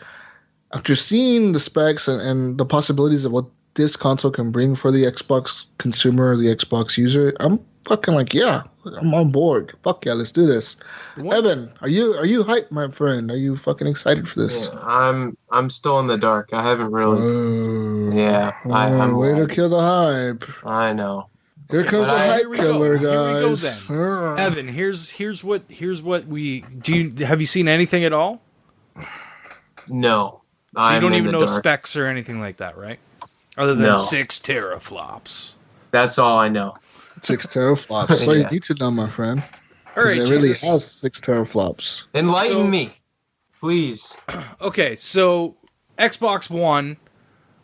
After seeing the specs and the possibilities of what this console can bring for the Xbox consumer, the Xbox user, I'm fucking like, yeah, I'm on board. Fuck yeah, let's do this. Evan, are you hyped, my friend? Are you fucking excited for this? Yeah, I'm still in the dark. I haven't really. Yeah, I'm way to kill the hype. I know. Here comes the hype killer, guys. Here we go then. Evan, here's what we do. Have you seen anything at all? No. So you don't even know dark. specs or anything like that, right? Other than 6 teraflops. That's all I know. 6 teraflops. So you need to know, my friend. All right, it really Jesus. has 6 teraflops. Enlighten me, please. Okay, so Xbox One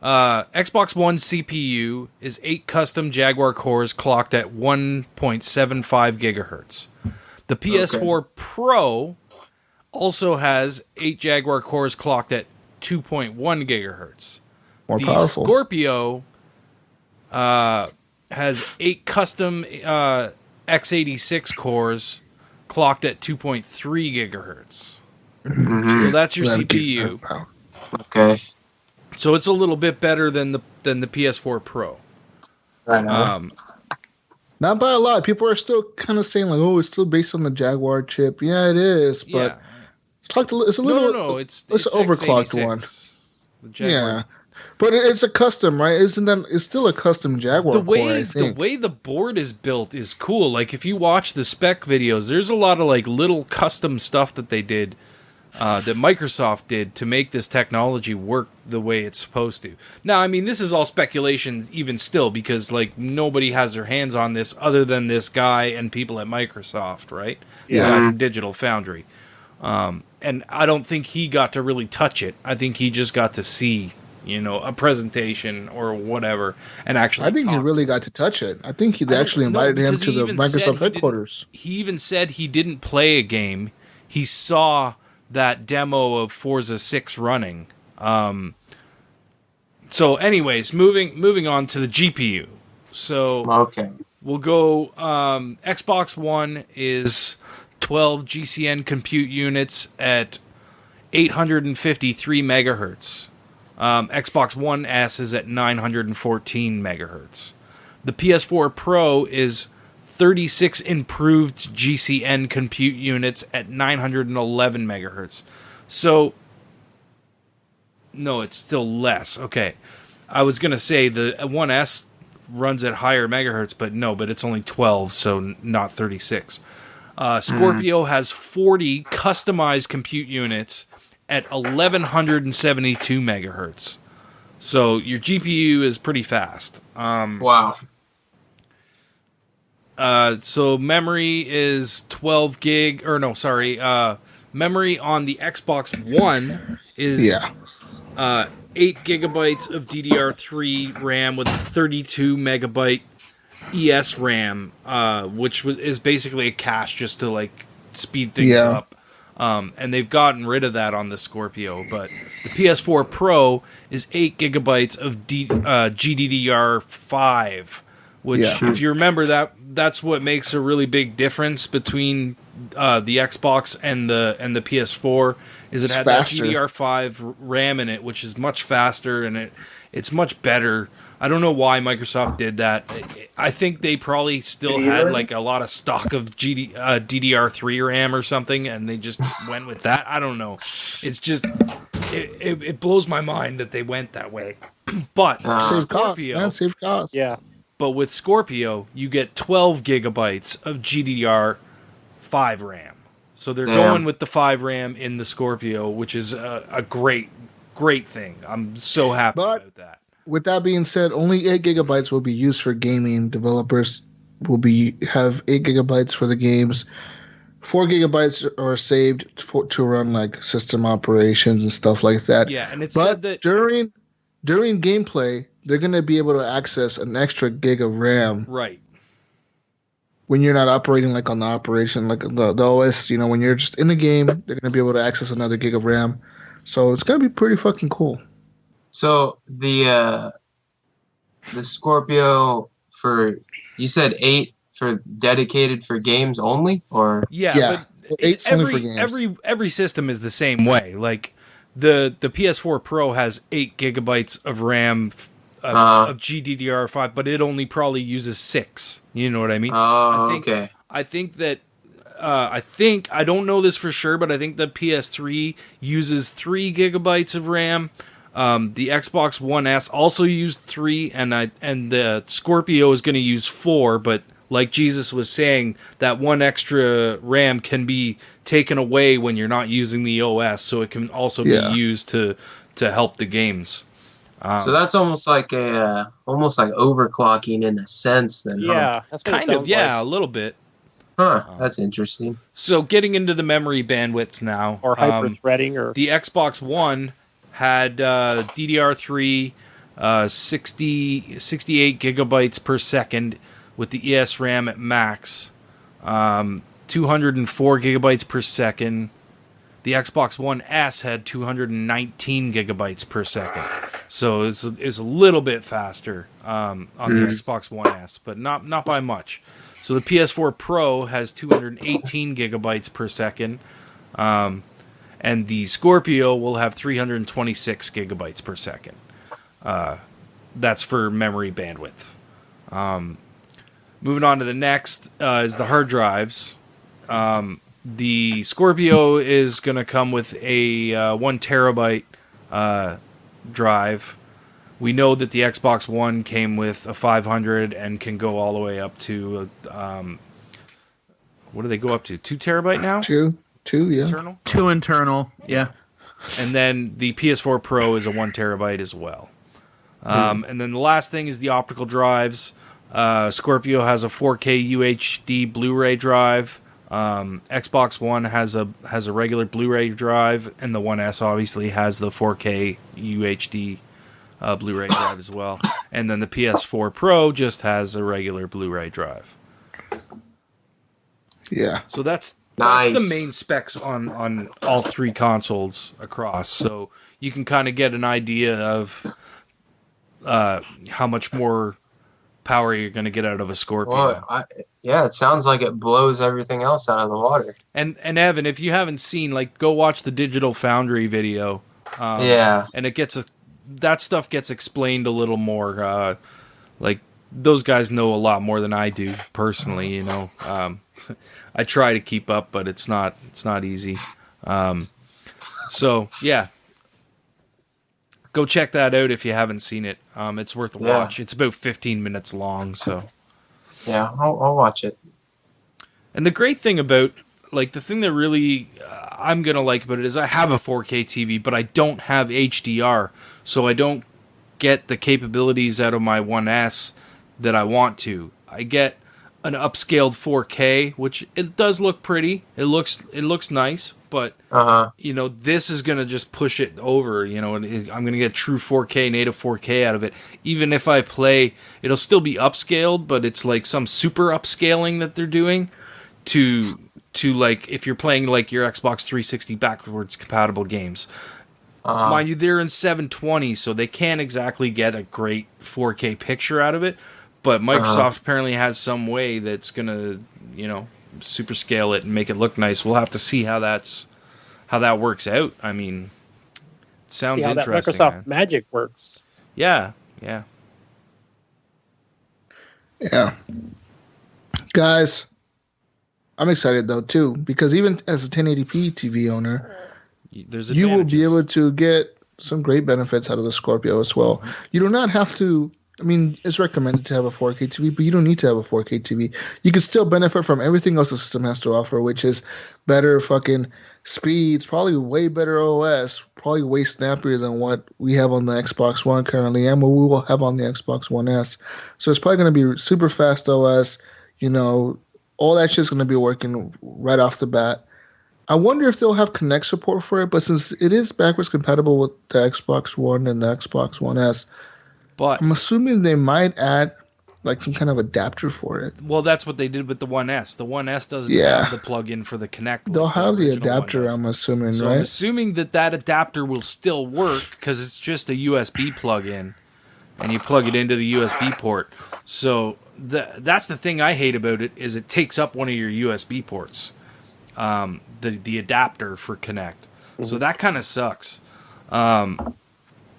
CPU is 8 custom Jaguar cores clocked at 1.75 gigahertz. The PS4 Pro also has 8 Jaguar cores clocked at 2.1 gigahertz. More the powerful. Scorpio has 8 custom x86 cores clocked at 2.3 gigahertz. So that's your CPU. Okay. So it's a little bit better than the PS4 Pro. Right now. Not by a lot. People are still kind of saying like, "Oh, it's still based on the Jaguar chip." Yeah, it is, but it's a little. No. It's an overclocked x86. one. The Jaguar. Yeah, but it's a custom, right? Isn't that? It's still a custom Jaguar core. I The think. way the board is built is cool. Like if you watch the spec videos, there's a lot of like little custom stuff that they did. That Microsoft did to make this technology work the way it's supposed to. Now, I mean, this is all speculation even still because, like, nobody has their hands on this other than this guy and people at Microsoft, right? Yeah. The guy from Digital Foundry. And I don't think he got to really touch it. I think he just got to see, a presentation or whatever and actually I think he really got to touch it. I think they actually invited him to the Microsoft headquarters. He even said he didn't play a game. He saw that demo of Forza 6 running. So anyways, moving on to the GPU. So Okay. we'll go Xbox One is 12 GCN compute units at 853 megahertz. Xbox One S is at 914 megahertz. The PS4 Pro is 36 improved GCN compute units at 911 megahertz. So, no, it's still less. Okay. I was going to say the 1S runs at higher megahertz, but it's only 12, so not 36. Scorpio has 40 customized compute units at 1172 megahertz. So your GPU is pretty fast. Wow. So memory is 12 gig, memory on the Xbox One is 8 gigabytes of DDR3 RAM with a 32 megabyte ES RAM, which is basically a cache just to like speed things up. And they've gotten rid of that on the Scorpio, but the PS4 Pro is 8 gigabytes of GDDR5, which, if you remember, that's what makes a really big difference between the Xbox and the PS4. Is it had that GDDR5 RAM in it, which is much faster and it's much better. I don't know why Microsoft did that. I think they probably still had like a lot of stock of DDR3 RAM or something, and they just went with that. I don't know. It's just it blows my mind that they went that way. But Scorpio, save costs. Yeah. But with Scorpio, you get 12 gigabytes of GDDR5 RAM. So they're going with the 5 RAM in the Scorpio, which is a great thing. I'm so happy about that. With that being said, only 8 gigabytes will be used for gaming. Developers will have 8 gigabytes for the games. 4 gigabytes are saved to run like system operations and stuff like that. Yeah, and it's said that during gameplay, they're going to be able to access an extra gig of RAM. Right. When you're not operating like on the operation, like the OS, when you're just in the game, they're going to be able to access another gig of RAM. So it's going to be pretty fucking cool. So the Scorpio you said 8 for dedicated for games only, or but every system is the same way. Like the PS4 Pro has 8 gigabytes of RAM of GDDR5, but it only probably uses 6. You know what I mean? Okay. I think that. I don't know this for sure, but I think the PS3 uses 3 gigabytes of RAM. The Xbox One S also used 3, and the Scorpio is going to use 4. But like Jesus was saying, that one extra RAM can be taken away when you're not using the OS, so it can also be used to help the games. So that's almost like overclocking in a sense, then. Yeah, that's kind of a little bit. Huh, that's interesting. So getting into the memory bandwidth now, or hyper-threading, or the Xbox One had DDR3 68 gigabytes per second with the ESRAM at max, 204 gigabytes per second. The Xbox One S had 219 gigabytes per second, so it's a little bit faster on the Xbox One S, but not by much. So the PS4 Pro has 218 gigabytes per second, and the Scorpio will have 326 gigabytes per second. That's for memory bandwidth. Moving on to the next is the hard drives. The Scorpio is going to come with a 1 terabyte drive. We know that the Xbox One came with a 500 and can go all the way up to, what do they go up to? 2 terabyte now? 2, yeah. Internal? 2 internal, yeah. And then the PS4 Pro is a 1 terabyte as well. And then the last thing is the optical drives. Scorpio has a 4K UHD Blu-ray drive. Xbox One has a regular Blu-ray drive, and the One S obviously has the 4K UHD Blu-ray drive as well. And then the PS4 Pro just has a regular Blu-ray drive. Yeah. So that's Nice. the main specs on all 3 consoles across. So you can kind of get an idea of how much more power you're going to get out of a Scorpio. Well, it sounds like it blows everything else out of the water. And Evan, if you haven't seen, go watch the Digital Foundry video. And it gets that stuff gets explained a little more. those guys know a lot more than I do personally. I try to keep up, but it's not easy. So yeah, go check that out if you haven't seen it. It's worth a watch. It's about 15 minutes long, so yeah, I'll watch it. And the great thing about, like, the thing that really I'm going to like about it is I have a 4K TV, but I don't have HDR, so I don't get the capabilities out of my 1S that I want to. I get an upscaled 4K, which it does look pretty. It looks nice, but this is going to just push it over, and I'm going to get true 4K, native 4K out of it. Even if I play, it'll still be upscaled, but it's like some super upscaling that they're doing to like if you're playing like your Xbox 360 backwards compatible games. Mind you, they're in 720, so they can't exactly get a great 4K picture out of it. But Microsoft apparently has some way that's gonna, super scale it and make it look nice. We'll have to see how that works out. I mean, it sounds interesting. That Microsoft man. Magic works. Yeah. Guys, I'm excited though too, because even as a 1080p TV owner, you will be able to get some great benefits out of the Scorpio as well. You do not have to. I mean, it's recommended to have a 4K TV, but you don't need to have a 4K TV. You can still benefit from everything else the system has to offer, which is better fucking speeds, probably way better OS, probably way snappier than what we have on the Xbox One currently, and what we will have on the Xbox One S. So it's probably going to be super fast OS. All that shit's going to be working right off the bat. I wonder if they'll have Kinect support for it, but since it is backwards compatible with the Xbox One and the Xbox One S, but I'm assuming they might add like some kind of adapter for it. Well, that's what they did with the 1S. The 1S doesn't have the plug-in for the Kinect. They'll have the adapter, I'm assuming, so right? I'm assuming that adapter will still work because it's just a USB plug-in, and you plug it into the USB port. So that's the thing I hate about it is it takes up one of your USB ports, the adapter for Kinect. So that kind of sucks.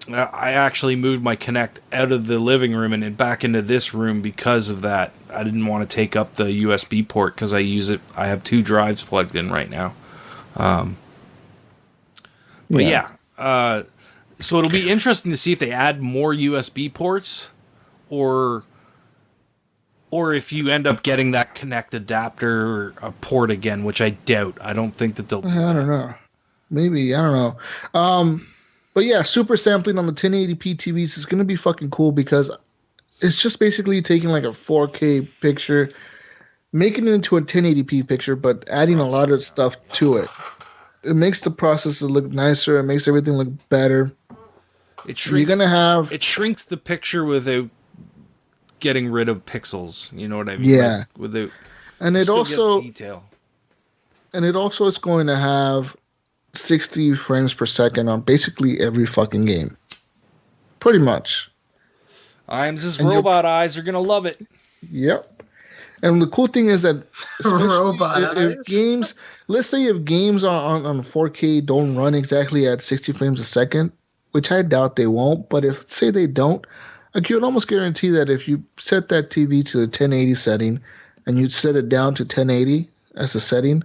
I actually moved my Kinect out of the living room and back into this room because of that. I didn't want to take up the USB port because I use it. I have 2 drives plugged in right now. So it'll be interesting to see if they add more USB ports or if you end up getting that Kinect adapter port again, which I doubt. I don't think that they'll do I don't know. Maybe. I don't know. But yeah, super sampling on the 1080p TVs is going to be fucking cool because it's just basically taking like a 4K picture, making it into a 1080p picture, but adding a lot of stuff to it. It makes the process look nicer. It makes everything look better. It shrinks the picture without getting rid of pixels. You know what I mean? Yeah. And it also detail. And it also is going to have 60 frames per second on basically every fucking game. Pretty much. IMS's robot eyes are going to love it. Yep. And the cool thing is that if games, let's say if games on 4K don't run exactly at 60 frames a second, which I doubt they won't, but if say they don't, I could almost guarantee that if you set that TV to the 1080 setting and you set it down to 1080 as a setting,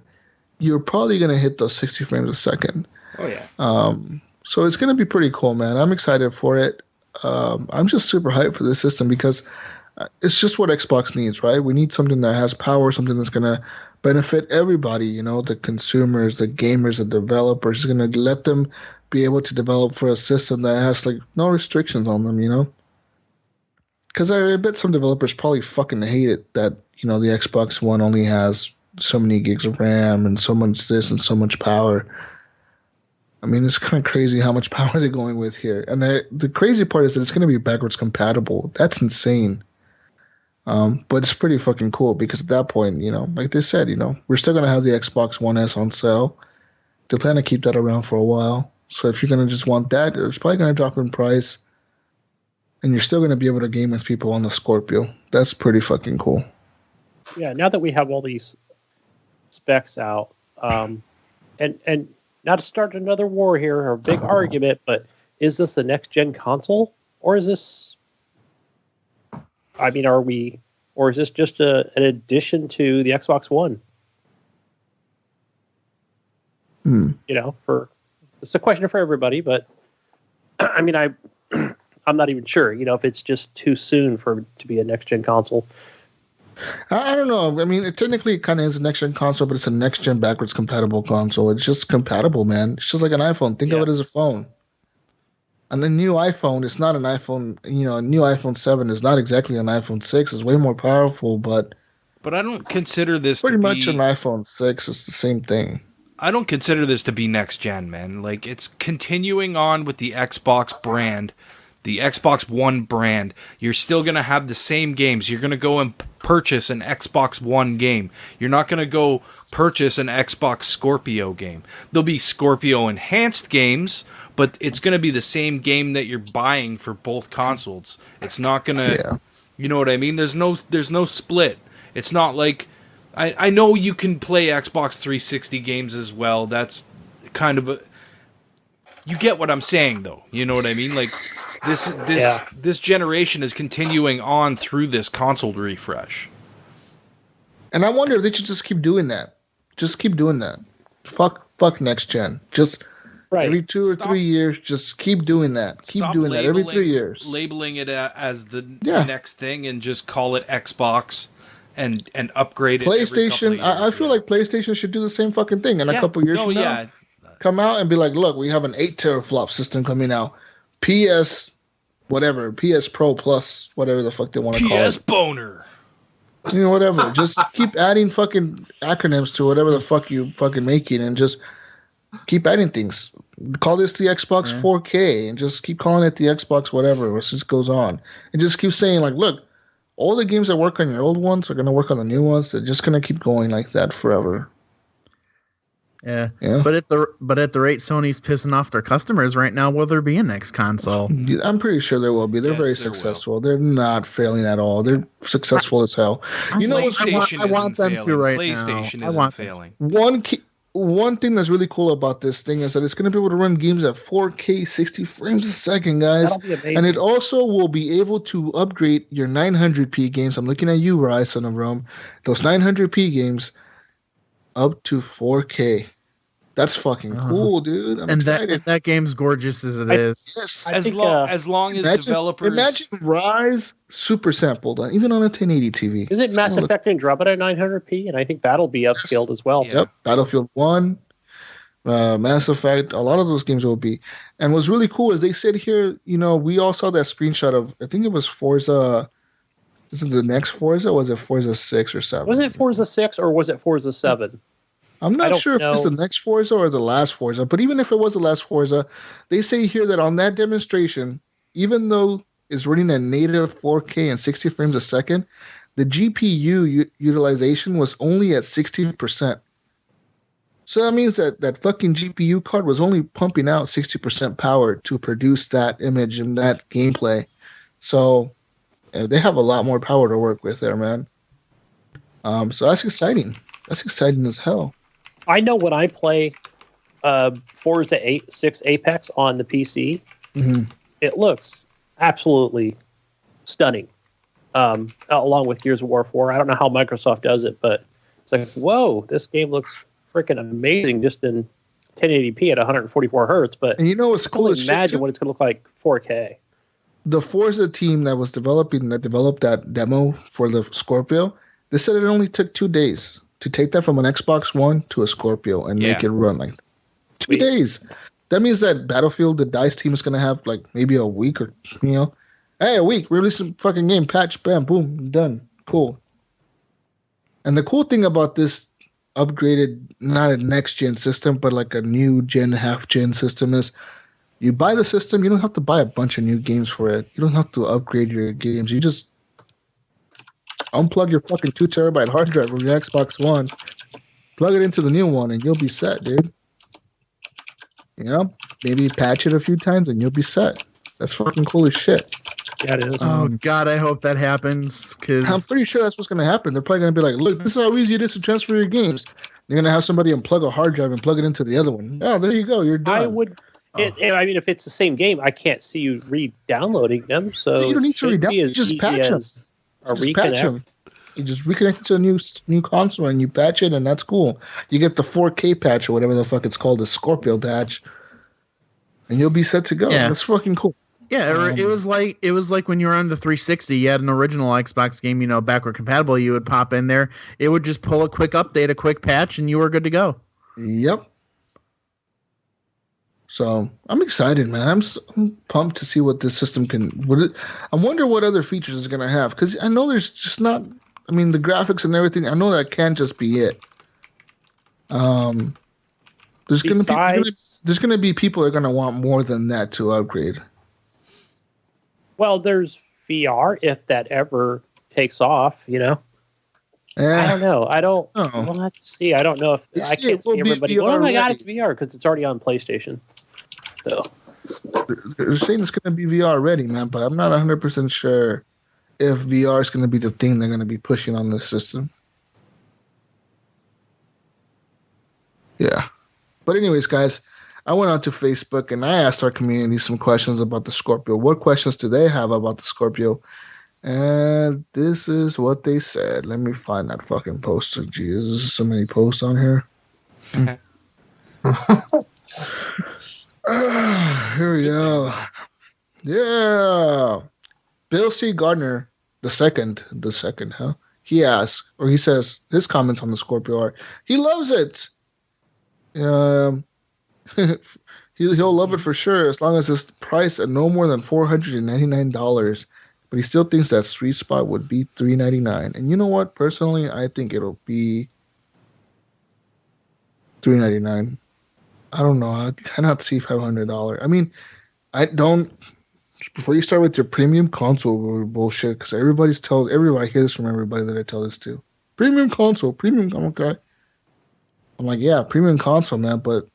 you're probably going to hit those 60 frames a second. Oh, yeah. So it's going to be pretty cool, man. I'm excited for it. I'm just super hyped for this system because it's just what Xbox needs, right? We need something that has power, something that's going to benefit everybody, the consumers, the gamers, the developers. It's going to let them be able to develop for a system that has like no restrictions on them, Because I bet some developers probably fucking hate it that, the Xbox One only has so many gigs of RAM and so much this and so much power. I mean, it's kind of crazy how much power they're going with here. And the crazy part is that it's going to be backwards compatible. That's insane. But it's pretty fucking cool because at that point, like they said, we're still going to have the Xbox One S on sale. They plan to keep that around for a while. So if you're going to just want that, it's probably going to drop in price. And you're still going to be able to game with people on the Scorpio. That's pretty fucking cool. Yeah, now that we have all these specs out, and not to start another war here or a big argument, but is this the next gen console or is this I mean, or is this just an addition to the Xbox One? You know, it's a question for everybody, but I mean, I'm not even sure, you know, if it's just too soon to be a next gen console. I don't know. I mean, it technically kind of is a next gen console, but it's a next gen backwards compatible console. It's just compatible, man. It's just like an iPhone. Think of it as a phone. And the new iPhone is not an iPhone. You know, a new iPhone 7 is not exactly an iPhone 6. It's way more powerful, but I don't consider this pretty much an iPhone 6. It's the same thing. I don't consider this to be next gen, man. Like, it's continuing on with the Xbox brand, the Xbox One brand. You're still going to have the same games. You're going to go and purchase an Xbox One game. You're not going to go purchase an Xbox Scorpio game. There'll be Scorpio enhanced games, but it's going to be the same game that you're buying for both consoles. It's not going to, you know what I mean? There's no split. It's not like, I know you can play Xbox 360 games as well. That's kind of you get what I'm saying, though. You know what I mean? Like, this generation is continuing on through this console refresh. And I wonder if they should just keep doing that. Just keep doing that. Fuck next gen. Just every 2 or 3 years, just keep doing that. Keep doing that every 3 years. Labeling it as the next thing and just call it Xbox and upgrade it. PlayStation, I feel like PlayStation should do the same fucking thing in a couple years from now. Come out and be like, look, we have an 8 teraflop system coming out. PS Pro Plus, whatever the fuck they want to call it. PS Boner. You know, whatever. Just keep adding fucking acronyms to whatever the fuck you fucking making and just keep adding things. Call this the Xbox 4K and just keep calling it the Xbox whatever. It just goes on. And just keep saying, like, look, all the games that work on your old ones are going to work on the new ones. They're just going to keep going like that forever. Yeah. But at the rate Sony's pissing off their customers right now, will there be a next console? I'm pretty sure there will be. They're very successful. They're not failing at all. They're successful as hell. You know, PlayStation I want them failing. to right PlayStation now. isn't failing. One thing that's really cool about this thing is that it's going to be able to run games at 4K 60 frames a second, guys. That'll be amazing. And it also will be able to upgrade your 900p games. I'm looking at you, Rise, son of Rome. Those 900p games up to 4K. That's fucking cool, dude. I'm excited. That game's gorgeous as it is. Yes. As long as developers... Imagine Rise super sampled, even on a 1080 TV. Is it Mass Effect Andromeda at 900p? And I think that'll be upscaled as well. Yep. Battlefield 1, Mass Effect, a lot of those games will be. And what's really cool is they said here, you know, we all saw that screenshot of, I think it was Forza... Is it the next Forza, or was it Forza 6 or 7? Was it Forza 6 or was it Forza 7? I'm not sure if it's the next Forza or the last Forza, but even if it was the last Forza, they say here that on that demonstration, even though it's running at native 4K and 60 frames a second, the GPU utilization was only at 60%. So that means that fucking GPU card was only pumping out 60% power to produce that image and that gameplay. So they have a lot more power to work with there, man. So that's exciting. That's exciting as hell. I know when I play Forza 6 Apex on the PC, it looks absolutely stunning. Along with Gears of War 4. I don't know how Microsoft does it, but it's like, whoa, this game looks freaking amazing just in 1080p at 144 hertz. But and you know what's cool? Imagine what it's going to look like 4K. The Forza team that developed that demo for the Scorpio, they said it only took 2 days to take that from an Xbox One to a Scorpio and make it run like 2 days. That means that Battlefield, the DICE team, is going to have like maybe a week or, you know, hey, a week, release some fucking game, patch, bam, boom, done. Cool. And the cool thing about this upgraded, not a next-gen system, but like a new-gen, half-gen system is you buy the system, you don't have to buy a bunch of new games for it. You don't have to upgrade your games. You just unplug your fucking 2 terabyte hard drive from your Xbox One, plug it into the new one, and you'll be set, dude. You know, maybe patch it a few times, and you'll be set. That's fucking cool as shit. Yeah, it is. Oh God, I hope that happens. Cause I'm pretty sure that's what's going to happen. They're probably going to be like, "Look, this is how easy it is to transfer your games." They're going to have somebody unplug a hard drive and plug it into the other one. Oh, there you go. You're done. I would. I mean, if it's the same game, I can't see you re-downloading them. So you don't need to re-download. You just patch them. Or just patch reconnect. them. You just reconnect it to a new console and you patch it, and that's cool. You get the 4K patch or whatever the fuck it's called, the Scorpio patch, and you'll be set to go. Yeah. That's fucking cool. Yeah, it was like when you were on the 360, you had an original Xbox game, backward compatible. You would pop in there, it would just pull a quick update, a quick patch, and you were good to go. Yep. So I'm excited, man. I'm pumped to see what this system can. I wonder what other features it's gonna have, because I know there's just not. I mean, the graphics and everything. I know that can't just be it. There's gonna be people that are gonna want more than that to upgrade. Well, there's VR if that ever takes off. I don't know. We'll have to see. I don't know if I can't see everybody. Oh my god, it's VR because it's already on PlayStation. So they're saying it's going to be VR ready, man, but I'm not 100% sure if VR is going to be the thing they're going to be pushing on this system. Yeah. But anyways, guys, I went on to Facebook and I asked our community some questions about the Scorpio. What questions do they have about the Scorpio? And this is what they said. Let me find that fucking post. Jeez, there's so many posts on here. Here we go. Yeah. Bill C. Gardner, the second, huh? He asks, or he says, his comments on the Scorpio are, he loves it. He'll love it for sure, as long as it's priced at no more than $499. But he still thinks that sweet spot would be $399. And you know what? Personally, I think it'll be $399. I don't know. I cannot see $500. I mean, I don't. Before you start with your premium console bullshit, because everybody I hear this from everybody that I tell this to. Premium console, okay. I'm like, yeah, premium console, man, but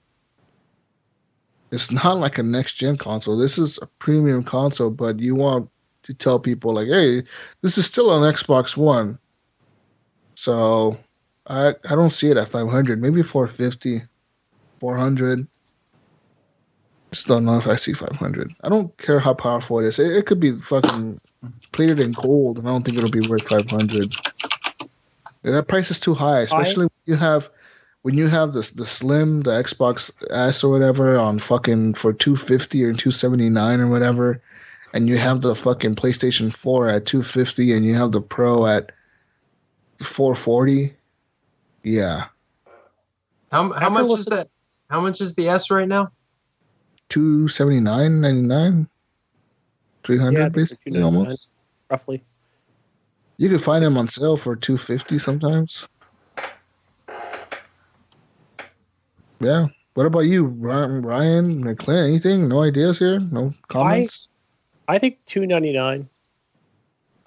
it's not like a next gen console. This is a premium console, but you want to tell people like, hey, this is still an Xbox One. So I don't see it at 500, maybe 450, 400. Just don't know if I see 500. I don't care how powerful it is. It could be fucking plated in gold, and I don't think it'll be worth 500. That price is too high, especially when you have the Slim, the Xbox S or whatever on fucking for $250 or $279 or whatever, and you have the fucking PlayStation 4 at $250 and you have the Pro at $440. Yeah. How much is that? How much is the S right now? $279.99, $300 basically almost. Roughly. You can find them on sale for $250 sometimes. Yeah. What about you, Ryan or Clint? Anything? No ideas here? No comments? I think $299.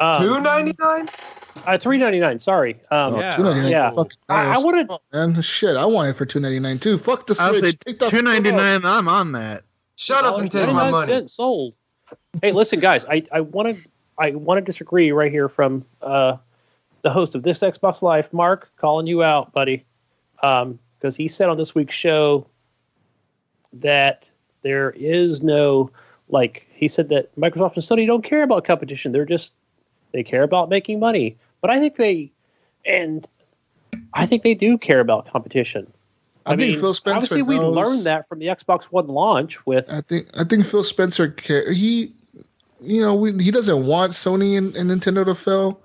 $299? $399. Sorry. $299. Yeah. I wanted. Man, shit, I want it for $299 too. Fuck the Switch. Take that $299. I'm on that. Shut up and take my money. Sold. Hey, listen, guys. I want to disagree right here from the host of this Xbox Live, Mark, calling you out, buddy, because he said on this week's show that there is no, he said that Microsoft and Sony don't care about competition. They care about making money. But I think they do care about competition. I mean, Phil Spencer obviously we learned that from the Xbox One launch with. I think Phil Spencer he doesn't want Sony and Nintendo to fail,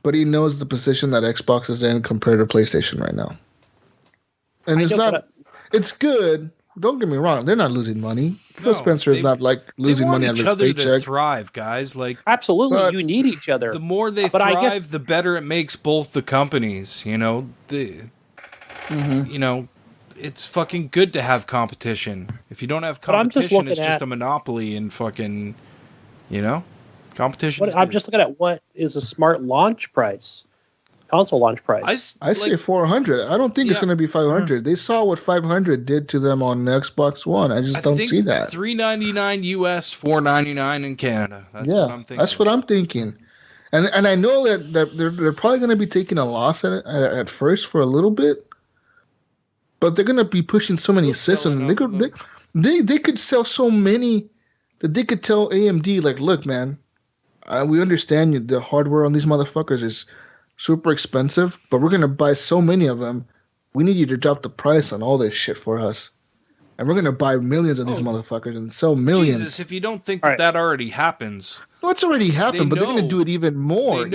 but he knows the position that Xbox is in compared to PlayStation right now. And it's good. Don't get me wrong; they're not losing money. Phil Spencer is not losing money on his paycheck. To thrive, guys. Absolutely, you need each other. The more they thrive, the better it makes both the companies. It's fucking good to have competition. If you don't have competition, it's just a monopoly and fucking, competition. I'm just looking at what is a smart launch price. Console launch price. I say 400. I don't think it's going to be 500. They saw what 500 did to them on the Xbox One. I don't see that. $399 US, $499 in Canada. That's what I'm thinking. That's what I'm thinking. And I know that they're probably going to be taking a loss at first for a little bit, but they're going to be pushing so many systems. They could sell so many that they could tell AMD look, man, we understand the hardware on these motherfuckers is super expensive, but we're gonna buy so many of them. We need you to drop the price on all this shit for us, and we're gonna buy millions of these motherfuckers and sell millions. Jesus, if you don't think that already happens, well, it's already happened, but they're gonna do it even more,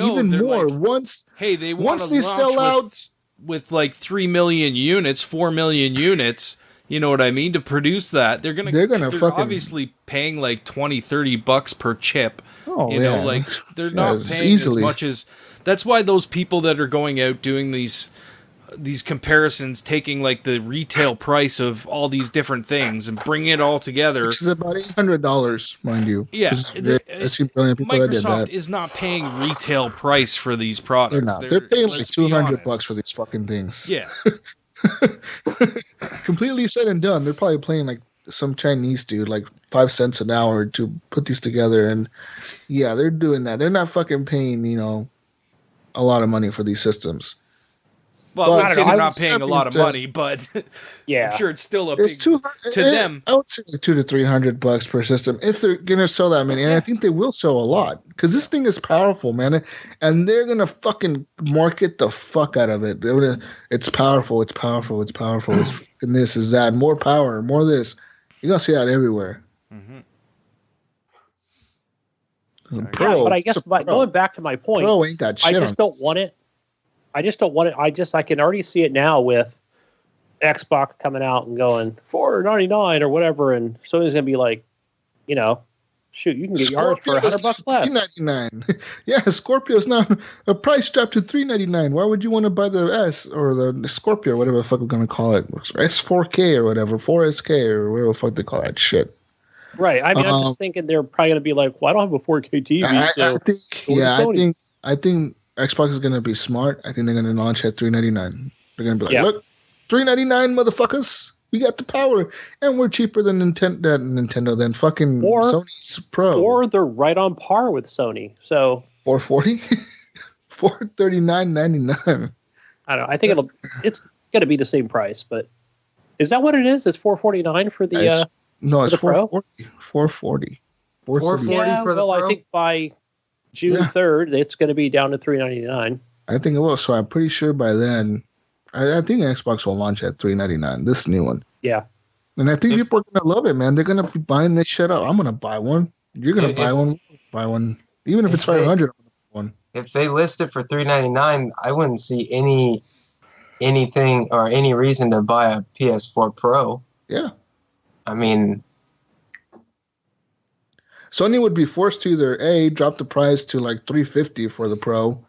once. Hey, they once they sell out with like 3 million units, 4 million units. You know what I mean? To produce that, they're obviously paying like $20-$30 per chip. Oh, you know, like they're not paying as much as. That's why those people that are going out doing these comparisons, taking like the retail price of all these different things and bringing it all together. It's about $800, mind you. Yeah, I see brilliant people that did that. Microsoft is not paying retail price for these products. They're not. They're paying like $200 for these fucking things. Yeah. Completely said and done. They're probably paying like some Chinese dude like 5 cents an hour to put these together, and yeah, they're doing that. They're not fucking paying, a lot of money for these systems. Well, I would say they're not paying a lot of money, but yeah, I'm sure it's still a big to them. I would say like $200 to $300 per system if they're gonna sell that many, and I think they will sell a lot because this thing is powerful, man, and they're gonna fucking market the fuck out of it. It's powerful. It's powerful. It's powerful. It's fucking this is that. More power. More this. You're gonna see that everywhere. Pro, but I guess going back to my point, Pro ain't got shit I just don't want it. I can already see it now with Xbox coming out and going $499 or whatever, and Sony's gonna be like, shoot, you can get yours for $100 less. $399. Yeah, Scorpio's now a price drop to $399. Why would you want to buy the S or the Scorpio, or whatever the fuck we're gonna call it, S4K or whatever, 4SK or whatever the fuck they call that shit. Right. I mean, I'm just thinking they're probably gonna be like, well, I don't have a 4K TV. I think Xbox is gonna be smart. I think they're gonna launch at $399. They're gonna be like, look, $399, motherfuckers. We got the power, and we're cheaper than Nintendo than fucking Sony's Pro. Or they're right on par with Sony. So $440, $439.99. I don't know. I think it's gonna be the same price, but is that what it is? It's $449 for the no, it's $440. $440. $440 for the Pro? I think by June 3rd, it's going to be down to $399. I think it will. So I'm pretty sure by then, I think Xbox will launch at $399. This new one. Yeah. And I think people are going to love it, man. They're going to be buying this shit up. I'm going to buy one. You're going to buy one. Buy one. Even if it's $500. If they list it for $399, I wouldn't see anything or any reason to buy a PS4 Pro. Yeah. I mean, Sony would be forced to either drop the price to like $350 for the Pro,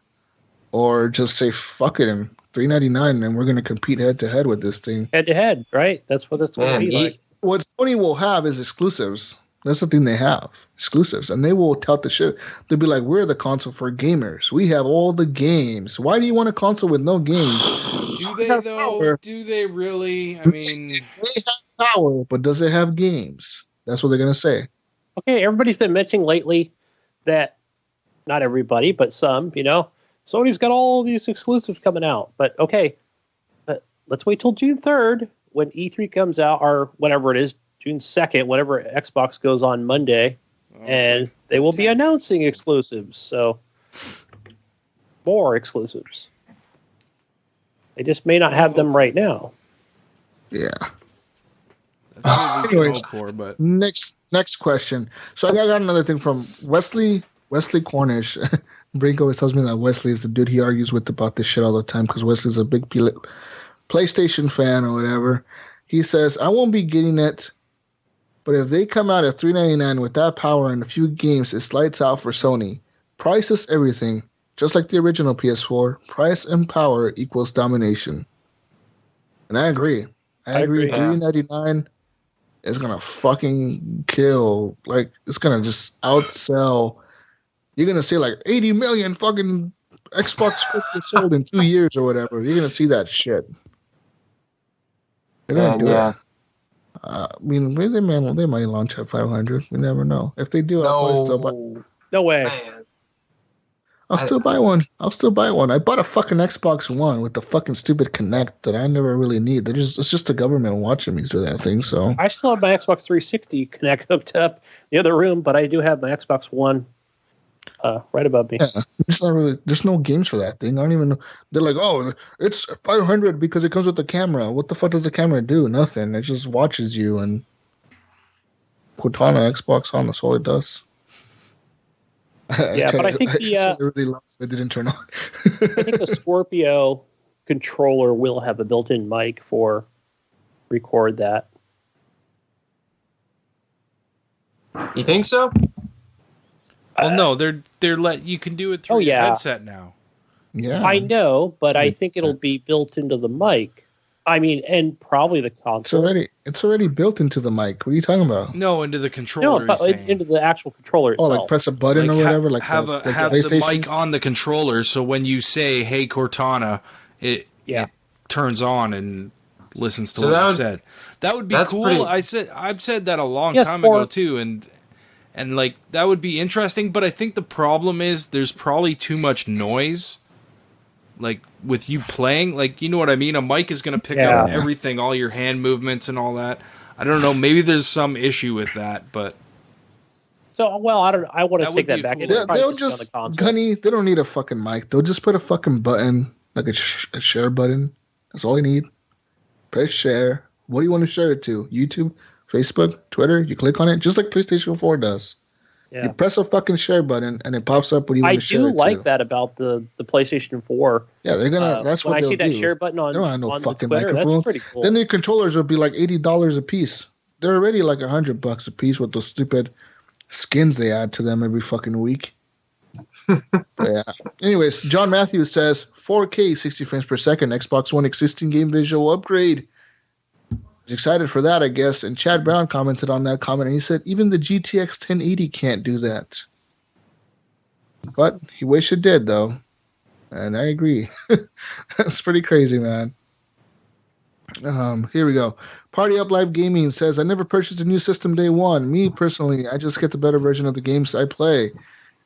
or just say fuck it and $399, and we're going to compete head to head with this thing. Head to head, right? That's what it's going to be like. What Sony will have is exclusives. That's the thing they have, exclusives, and they will tout the shit. They'll be like, "We're the console for gamers. We have all the games. Why do you want a console with no games?" Do they though? Power. Do they really? I mean, they have power, but does it have games? That's what they're gonna say. Okay, everybody's been mentioning lately that, not everybody, but some, Sony's got all these exclusives coming out. But okay, let's wait till June 3rd when E3 comes out, or whatever it is. June 2nd, whenever Xbox goes on Monday, and they will be announcing exclusives. So, more exclusives. They just may not have them right now. Yeah. Anyways, next question. So I got another thing from Wesley Cornish. Brink always tells me that Wesley is the dude he argues with about this shit all the time because Wesley's a big PlayStation fan or whatever. He says, I won't be getting it, but if they come out at $399 with that power and a few games, it's lights out for Sony. Price is everything. Just like the original PS4, price and power equals domination. And I agree. I agree. $399 is going to fucking kill. Like, it's going to just outsell. You're going to see like 80 million fucking Xbox Scorpio sold in 2 years or whatever. You're going to see that shit. They're going to do it. I mean, they might launch at 500. We never know. If they do, I'll still buy. No way. I'll still buy one. I bought a fucking Xbox One with the fucking stupid Kinect that I never really need. It's just the government watching me through that thing. So I still have my Xbox 360 Kinect hooked up in the other room, but I do have my Xbox One. right above me. Yeah, it's not really. There's no games for that thing. I don't even know. They're like, oh, it's 500 because it comes with the camera. What the fuck does the camera do? Nothing. It just watches you and Cortana, Xbox on. That's all it does. Yeah, but I think it didn't turn on. I think the Scorpio controller will have a built-in mic for record that. You think so? Well, no, you can do it through your headset now. Yeah, I know, but I think it'll be built into the mic. I mean, and probably the console. It's already built into the mic. What are you talking about? No, into the controller. No, into the actual controller itself. Oh, like press a button or whatever. Like have the mic on the controller, so when you say "Hey Cortana," it turns on and listens to what you said. That would be cool. I've said that a long time ago too, and like that would be interesting. But I think the problem is there's probably too much noise. Like with you playing, like you know what I mean. A mic is going to pick up everything, all your hand movements and all that. I don't know. Maybe there's some issue with that, but I want to take that back. Cool. They'll just Gunny. They don't need a fucking mic. They'll just put a fucking button, like a share button. That's all they need. Press share. What do you want to share it to? YouTube, Facebook, Twitter. You click on it, just like PlayStation 4 does. Yeah. You press a fucking share button and it pops up what you want to share it to. I do like that about the PlayStation 4. Yeah, they're gonna. That's what they'll do. When I see that share button on, they don't have no fucking Twitter, microphone. That's pretty cool. Then the controllers will be like $80 a piece. They're already like $100 a piece with those stupid skins they add to them every fucking week. Yeah. Anyways, John Matthews says 4K 60 frames per second Xbox One existing game visual upgrade. He's excited for that, I guess. And Chad Brown commented on that comment, and he said even the GTX 1080 can't do that. But he wished it did, though. And I agree. That's pretty crazy, man. Here we go. Party Up Live Gaming says, I never purchased a new system day one. Me, personally, I just get the better version of the games I play.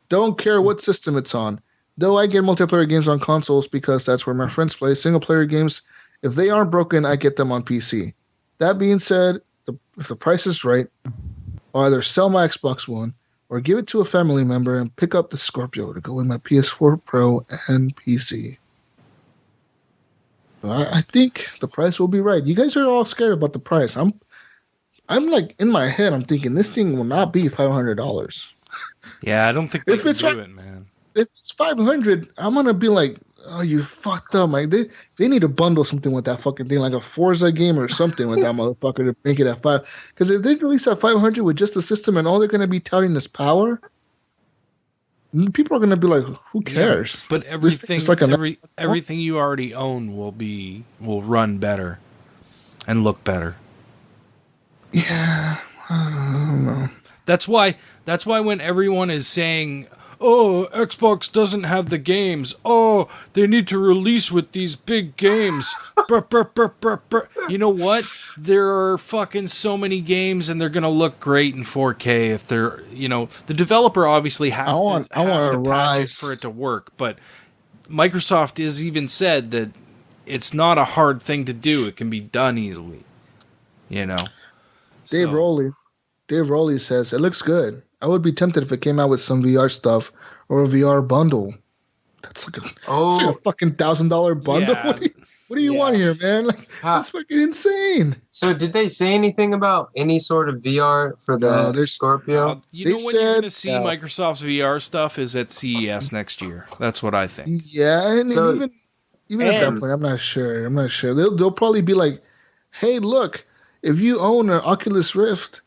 Don't care what system it's on. Though I get multiplayer games on consoles because that's where my friends play. Single-player games, if they aren't broken, I get them on PC. That being said, if the price is right, I'll either sell my Xbox One or give it to a family member and pick up the Scorpio to go in my PS4 Pro and PC. I think the price will be right. You guys are all scared about the price. I'm like, in my head, I'm thinking this thing will not be $500. Yeah, I don't think they can do it, man. If it's $500, I'm gonna be like, oh, you fucked up, man. They need to bundle something with that fucking thing, like a Forza game or something with that motherfucker to make it at $500. Because if they release at $500 with just the system and all they're gonna be touting is power, people are gonna be like, who cares? Yeah, but everything you already own will run better and look better. Yeah, I don't know. That's why when everyone is saying, oh, Xbox doesn't have the games. Oh, they need to release with these big games. You know what? There are fucking so many games, and they're gonna look great in 4K if they're, the developer obviously has to patch it for it to work. But Microsoft has even said that it's not a hard thing to do. It can be done easily. Dave Rowley says it looks good. I would be tempted if it came out with some VR stuff or a VR bundle. That's like a fucking $1,000 bundle. Yeah. What do you want here, man? Like, that's fucking insane. So did they say anything about any sort of VR for the Scorpio? When you're going to see Microsoft's VR stuff is at CES next year. That's what I think. Yeah, and even at that point, I'm not sure. They'll probably be like, hey, look, if you own an Oculus Rift,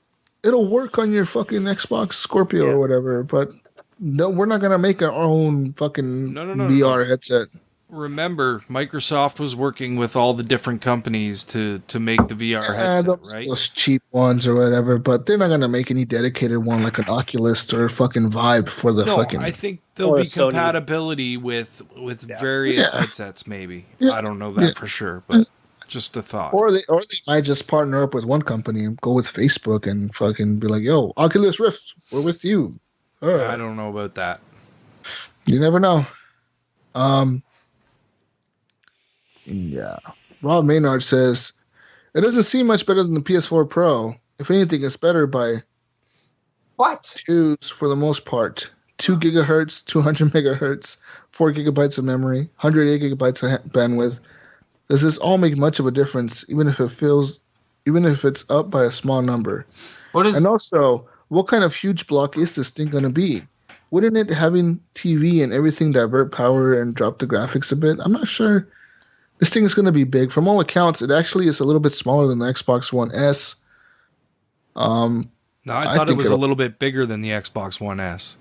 it'll work on your fucking Xbox Scorpio or whatever, but no, we're not going to make our own fucking VR headset. Remember, Microsoft was working with all the different companies to make the VR headset, right? Those cheap ones or whatever, but they're not going to make any dedicated one like an Oculus or fucking Vibe for the fucking... I think there'll be compatibility with various headsets, maybe. Yeah. I don't know that for sure, but... Just a thought. Or they might just partner up with one company and go with Facebook and fucking be like, yo, Oculus Rift, we're with you. I don't know about that. You never know. Yeah. Rob Maynard says, it doesn't seem much better than the PS4 Pro. If anything, it's better by what? twos for the most part. 2 gigahertz, 200 megahertz, 4 gigabytes of memory, 108 gigabytes of bandwidth. Does this all make much of a difference, even if it's up by a small number? And also, what kind of huge block is this thing going to be? Wouldn't it, having TV and everything, divert power and drop the graphics a bit? I'm not sure. This thing is going to be big. From all accounts, it actually is a little bit smaller than the Xbox One S. No, I thought it was a little bit bigger than the Xbox One S.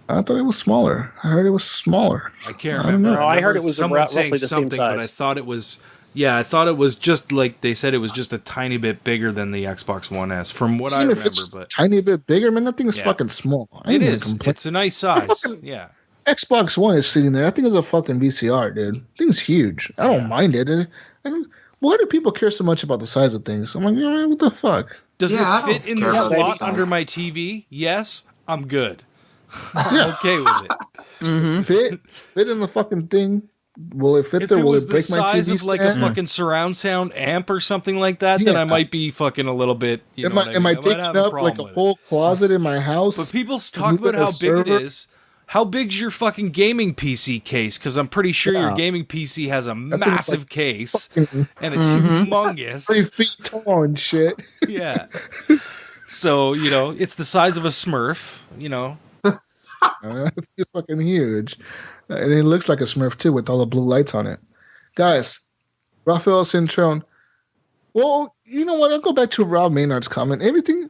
I thought it was smaller. I heard it was smaller. I can't remember. No, I heard it was someone roughly saying the same something, size. but I thought it was. Yeah, I thought it was just like they said it was just a tiny bit bigger than the Xbox One S, from what I remember. If it's but a tiny bit bigger, man, that thing is fucking small. It is. It's a nice size. Yeah. Xbox One is sitting there. I think it's a fucking VCR, dude. That thing's huge. I don't mind it. Why do people care so much about the size of things? I'm like, what the fuck? Does it fit in the slot under my TV? Yes, I'm good. I'm okay with it. Mm-hmm. Fit in the fucking thing. Will it fit there? Will it break my TV? If it was the size of like a fucking surround sound amp or something like that, then I might be fucking a little bit. Am I taking up like a whole closet in my house? But people talk about how big it is. How big's your fucking gaming PC case? Because I'm pretty sure your gaming PC has a massive case, and it's humongous. 3 feet tall and shit. Yeah. So, it's the size of a Smurf, It's fucking huge. And it looks like a Smurf, too, with all the blue lights on it. Guys, Raphael Cintrone. Well, you know what? I'll go back to Rob Maynard's comment. Everything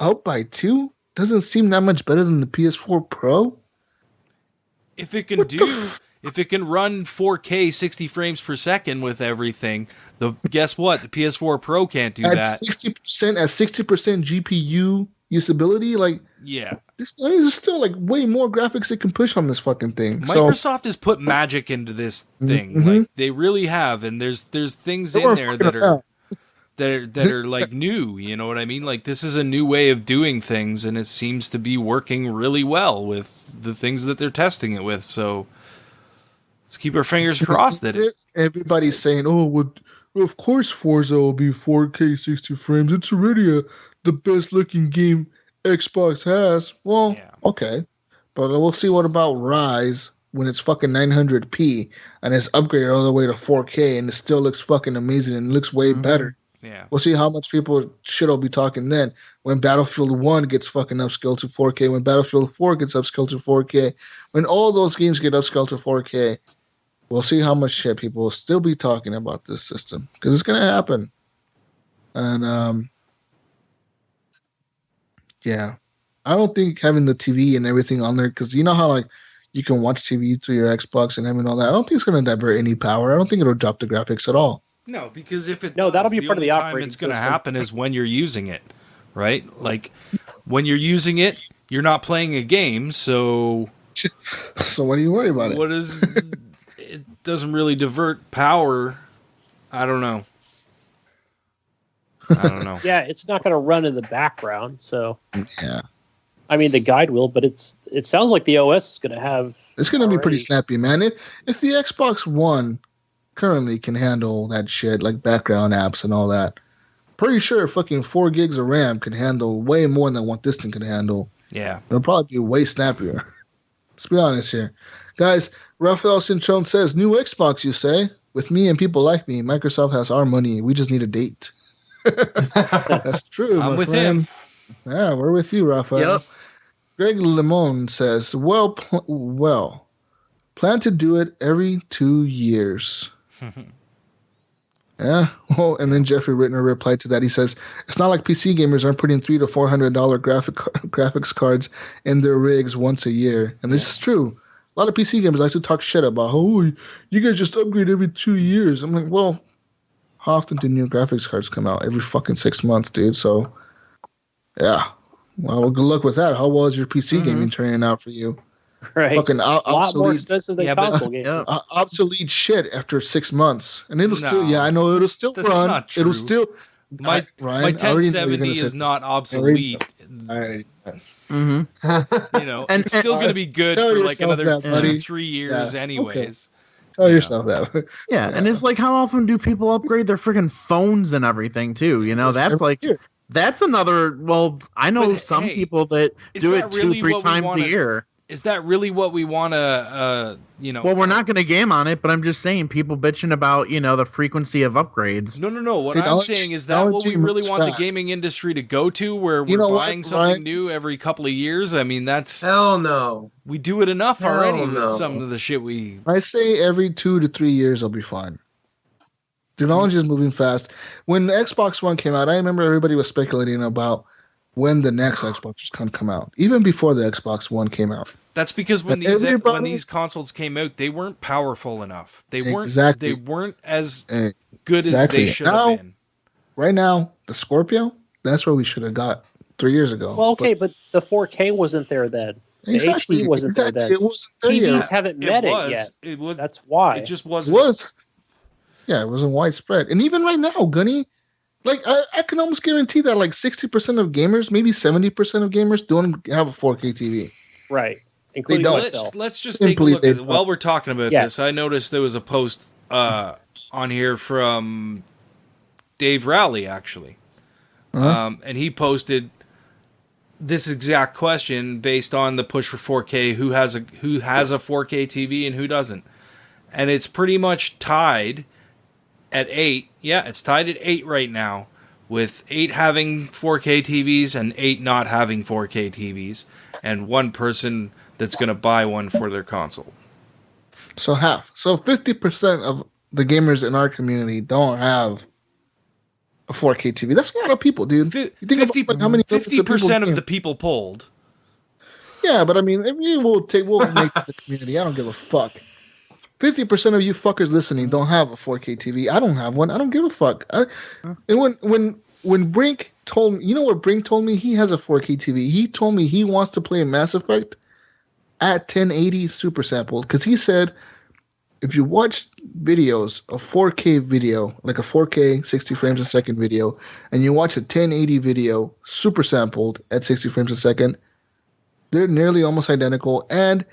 out by 2 doesn't seem that much better than the PS4 Pro. If it can if it can run 4K 60 frames per second with everything, guess what? The PS4 Pro can't do that. At 60% GPU usability, this is still like way more graphics it can push on this fucking thing. Microsoft has put magic into this thing. Like they really have, and there's things in there that are like new, you know what I mean? Like this is a new way of doing things, and it seems to be working really well with the things that they're testing it with. So let's keep our fingers crossed that everybody's saying, well, of course Forza will be 4K 60 frames. It's already the best looking game Xbox has. Well, okay. But we'll see what about Rise when it's fucking 900p and it's upgraded all the way to 4K and it still looks fucking amazing and looks way better. Yeah. We'll see how much shit will be talking then when Battlefield 1 gets fucking upscaled to 4K, when Battlefield 4 gets upscaled to 4K, when all those games get upscaled to 4K. We'll see how much shit people will still be talking about this system, because it's going to happen. And, yeah. I don't think having the TV and everything on there, because you know how, like, you can watch TV through your Xbox and having all that. I don't think it's going to divert any power. I don't think it'll drop the graphics at all. No, because if it that'll be part of the time operating it's going to system. happen is when you're using it, right? Like when you're using it, you're not playing a game, so what do you worry about it? It doesn't really divert power. I don't know. Yeah, it's not going to run in the background, so yeah. I mean, the guide will, but it sounds like the OS is going to have. It's going to be pretty snappy, man. If the Xbox One currently can handle that shit, like background apps and all that, pretty sure fucking 4 gigs of RAM could handle way more than what this thing can handle. Yeah. It'll probably be way snappier. Let's be honest here. Guys, Raphael Cintrone says, new Xbox, you say? With me and people like me, Microsoft has our money. We just need a date. That's true. I'm with friend. him. Yeah, we're with you, Raphael. Yep. Greg Lemon says, well, plan to do it every 2 years. Yeah. Oh, and then Jeffrey Rittner replied to that. He says, it's not like PC gamers aren't putting $300 to $400 graphics cards in their rigs once a year. And this is true. A lot of PC gamers like to talk shit about, oh, you guys just upgrade every 2 years. I'm like, well, how often do new graphics cards come out? Every fucking 6 months, dude. So, yeah. Well, good luck with that. How well is your PC gaming turning out for you? Right. Fucking a lot more expensive than console games. Obsolete shit after 6 months. And it'll still, I know it'll still run. Not true. It'll still. My 1070 is not obsolete. All right. It's still going to be good for like another 2-3 years anyways. Okay. Tell yourself that. Yeah, and it's like, how often do people upgrade their freaking phones and everything too? That's like, that's another. Well, I know some people that do it 2-3 times a year. Is that really what we want to, Well, we're not going to game on it, but I'm just saying people bitching about, the frequency of upgrades. No. What I'm saying is that what we really want the gaming industry to go to, where we're buying something new every couple of years? I mean, that's... Hell no. We do it enough already with some of the shit we... I say every 2 to 3 years will be fine. Technology is moving fast. When the Xbox One came out, I remember everybody was speculating about when the next Xbox was going to come out, even before the Xbox One came out. That's because when these consoles came out, they weren't powerful enough. They weren't as good as they should have been. Right now, the Scorpio, that's what we should have got 3 years ago. Well, okay, but the 4K wasn't there then. The HD wasn't there then. It wasn't there TVs yet. haven't met it yet. That's why. It just wasn't. Yeah, it wasn't widespread. And even right now, Gunny, like I can almost guarantee that like 60% of gamers, maybe 70% of gamers don't have a 4K TV. Right. Including myself. Let's just take a look at it. While we're talking about this, I noticed there was a post on here from Dave Rowley, actually. And he posted this exact question based on the push for 4K, who has a 4K TV and who doesn't. And it's pretty much tied at 8. Yeah, it's tied at 8 right now, with 8 having 4K TVs and 8 not having 4K TVs, and one person that's going to buy one for their console. So half. So 50% of the gamers in our community don't have a 4K TV. That's a lot of people, dude. 50% how many 50% of the people polled. Yeah, but I mean, we'll make the community. I don't give a fuck. 50% of you fuckers listening don't have a 4K TV. I don't have one. I don't give a fuck. And when Brink told me, what Brink told me? He has a 4K TV. He told me he wants to play Mass Effect at 1080 super sampled, because he said if you watch videos, a 4K video, like a 4K 60 frames a second video, and you watch a 1080 video super sampled at 60 frames a second, they're nearly almost identical. And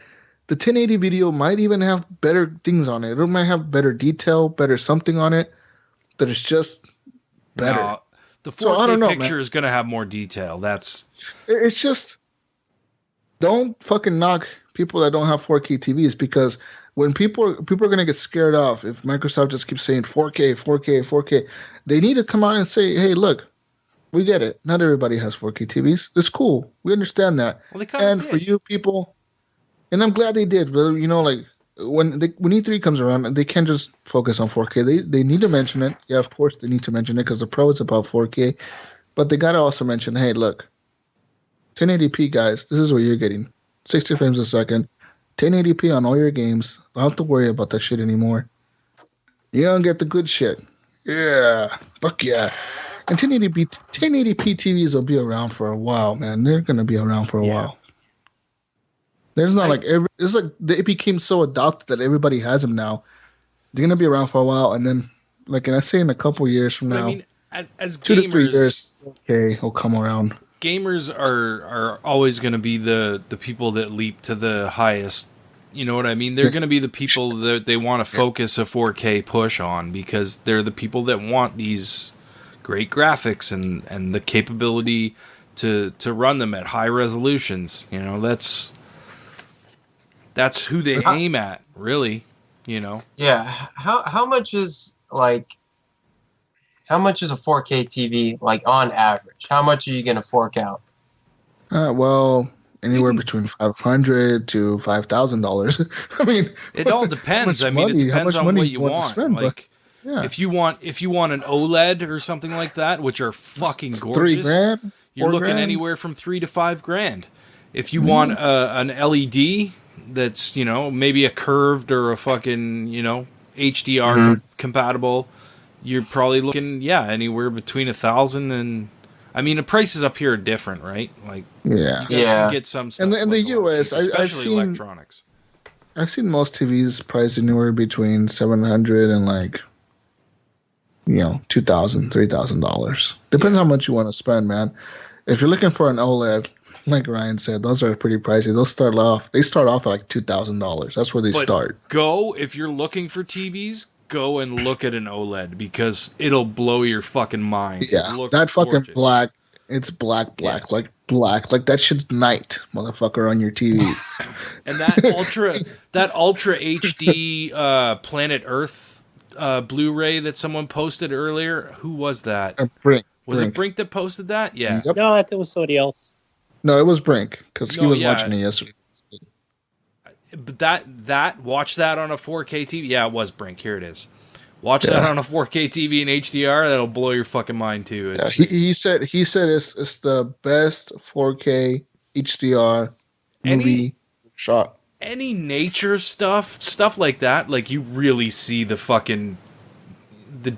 the 1080 video might even have better things on it. It might have better detail, better something on it, that is just better. No, the 4K picture is going to have more detail. It's just, don't fucking knock people that don't have 4K TVs, because when people are going to get scared off if Microsoft just keeps saying 4K, 4K, 4K, they need to come out and say, hey, look, we get it. Not everybody has 4K TVs. It's cool. We understand that. Well, and for you people, and I'm glad they did, but like when E3 comes around, they can't just focus on 4K. They need to mention it. Yeah, of course they need to mention it, because the Pro is about 4K, but they got to also mention, hey, look, 1080p guys, this is what you're getting. 60 frames a second, 1080p on all your games. Don't have to worry about that shit anymore. You're gonna get the good shit. Yeah, fuck yeah. And 1080p TVs will be around for a while, man. They're gonna be around for a while. There's not it's like it became so adopted that everybody has them now. They're gonna be around for a while, and then, like, and I say in a couple years from now, I mean, as 2 gamers, to 3 years, okay, will come around. Gamers are always going to be the people that leap to the highest. You know what I mean? They're going to be the people that they want to focus a 4K push on, because they're the people that want these great graphics and the capability to run them at high resolutions. You know, that's who they aim at, really. You know? Yeah. How much is a 4K TV, like, on average? How much are you going to fork out? Well, anywhere between $500 to $5,000. I mean, it all depends. I mean, it depends on what you want. Like, if you want an OLED or something like that, which are fucking gorgeous, $3,000, you're looking $4,000. anywhere from $3,000 to $5,000. If you want an LED that's, maybe a curved or a fucking, HDR compatible, you're probably looking, anywhere between $1,000 and, I mean, the prices up here are different, right? Like, you can get some stuff. In the US, I've seen electronics. I've seen most TVs priced anywhere between $700 and $2,000, $3,000. Depends how much you want to spend, man. If you're looking for an OLED, like Ryan said, those are pretty pricey. They start off at like $2,000. That's where they start. If you're looking for TVs, go and look at an OLED, because it'll blow your fucking mind. Yeah, that fucking gorgeous. Black. It's black, like black. Like that shit's night, motherfucker, on your TV. And that ultra HD Planet Earth Blu-ray that someone posted earlier. Who was that? Brink. Was it Brink that posted that? Yeah. Yep. No, I think it was somebody else. No, it was Brink because he was watching it yesterday. But watch that on a 4K TV. Yeah, it was Brink. Here it is. Watch that on a 4K TV in HDR. That'll blow your fucking mind too. He said it's the best 4K HDR movie shot. Any nature stuff like that, like you really see the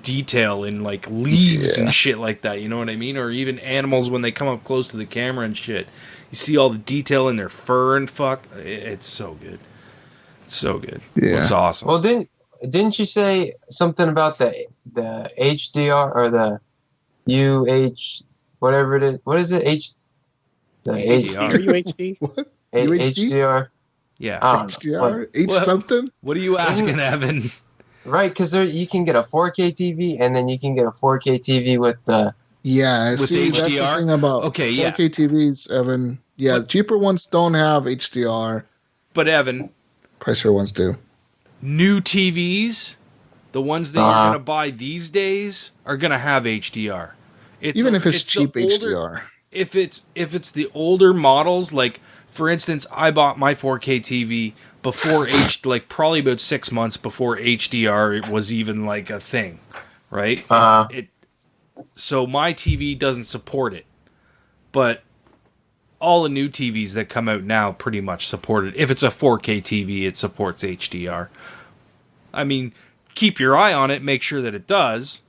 detail in like leaves and shit like that. You know what I mean? Or even animals when they come up close to the camera and shit. You see all the detail in their fur and fuck. It's so good. It's so good. Yeah. Looks awesome. Well, didn't you say something about the HDR or the whatever it is? What is it? HDR. UHD? What? HDR. Yeah. HDR? Something? What are you asking, Evan? Right, because you can get a 4K TV and then you can get a 4K TV with the... Yeah, with HDR? That's the thing about 4K TVs, Evan. Yeah, cheaper ones don't have HDR. But Evan... Pricier ones do. New TVs, the ones that you're going to buy these days, are going to have HDR. Even if it's cheap HDR. If it's the older models, like, for instance, I bought my 4K TV before probably about 6 months before HDR was even like a thing, right? So my TV doesn't support it, but all the new TVs that come out now pretty much support it. If it's a 4K TV, it supports HDR. I mean, keep your eye on it, make sure that it does,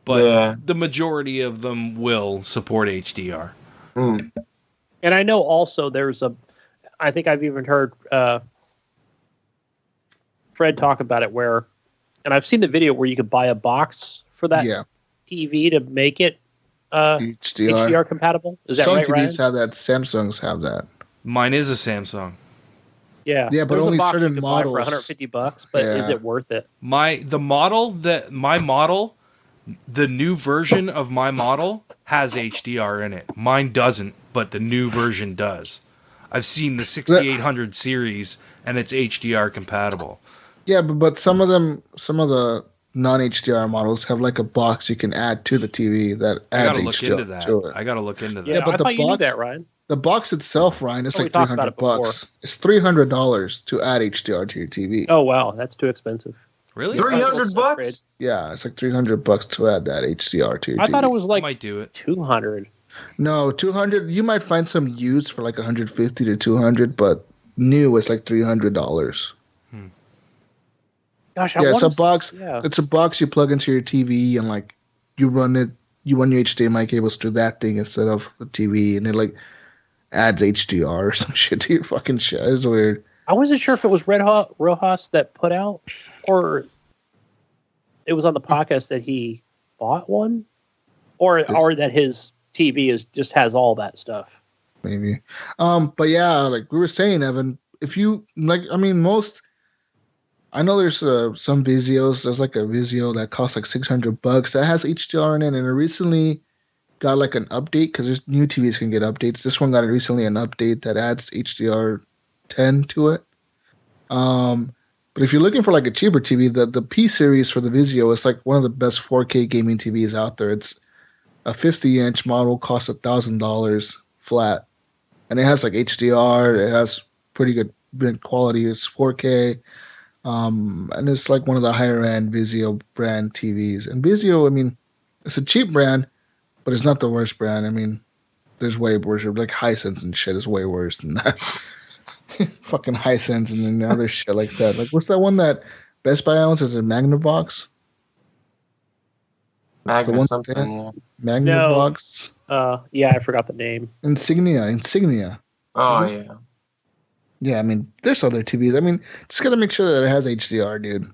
but the majority of them will support HDR. Mm. And I know also I think I've even heard Fred talk about it and I've seen the video where you could buy a box for that TV to make it HDR compatible. Is that Some right, TVs have that. Samsungs have that. Mine is a Samsung. Yeah, but there's only a box certain you can models. buy for $150, but is it worth it? My model, the new version of my model has HDR in it. Mine doesn't, but the new version does. I've seen the 6800 series, and it's HDR compatible. Yeah, but some of the non-HDR models have like a box you can add to the TV that adds HDR to it. I gotta look into that. Yeah, but I thought you knew that, Ryan. The box itself, Ryan, it's like $300. It's $300 to add HDR to your TV. Oh wow, that's too expensive. Really? $300? Yeah, it's like $300 to add that HDR to your TV. I thought it was like might do it. $200. No, $200. You might find some used for like $150 to $200, but new is like $300. Gosh, it's a box. Yeah. It's a box you plug into your TV and like you run your HDMI cables through that thing instead of the TV, and it like adds HDR or some shit to your fucking shit. It's weird. I wasn't sure if it was Red Rojas that put out, or it was on the podcast that he bought one, or that his TV just has all that stuff. Maybe. But yeah, like we were saying, Evan, if you I know there's some Vizios. There's like a Vizio that costs like $600 that has HDR in it, and it recently got like an update because there's new TVs can get updates. This one got recently an update that adds HDR 10 to it. But if you're looking for like a cheaper TV, the P series for the Vizio is like one of the best 4K gaming TVs out there. It's a 50-inch model, costs $1,000 flat, and it has like HDR. It has pretty good quality. It's 4K. And it's like one of the higher end Vizio brand TVs. And Vizio, I mean, it's a cheap brand, but it's not the worst brand. I mean, there's way worse. Like Hisense and shit is way worse than that. Fucking Hisense and then other shit like that. Like, what's that one that Best Buy owns? Is it Magnavox? Magnavox? Yeah, I forgot the name. Insignia. Oh, yeah. Yeah, I mean, there's other TVs. I mean, just gotta make sure that it has HDR, dude.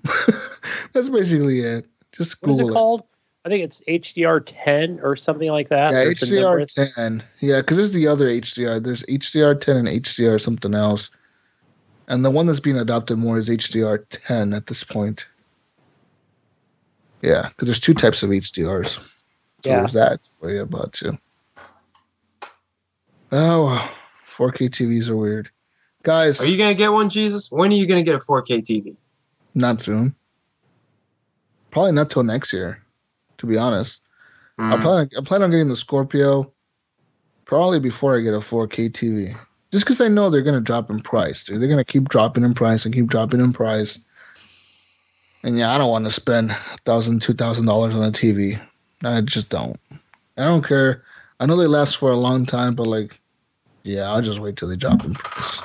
That's basically it. Just Google it. What is it called? I think it's HDR 10 or something like that. Yeah, HDR 10. Yeah, because there's the other HDR. There's HDR 10 and HDR something else. And the one that's being adopted more is HDR 10 at this point. Yeah, because there's two types of HDRs. So there's that to worry about too. Oh, wow. 4K TVs are weird. Guys, are you gonna get one, Jesus? When are you gonna get a 4K TV? Not soon. Probably not till next year, to be honest. I plan on getting the Scorpio probably before I get a 4K TV. Just because I know they're going to drop in price, dude. They're going to keep dropping in price and keep dropping in price. And yeah, I don't want to spend $1,000, $2,000 on a TV. I just don't. I don't care. I know they last for a long time, but like, yeah, I'll just wait till they drop in price.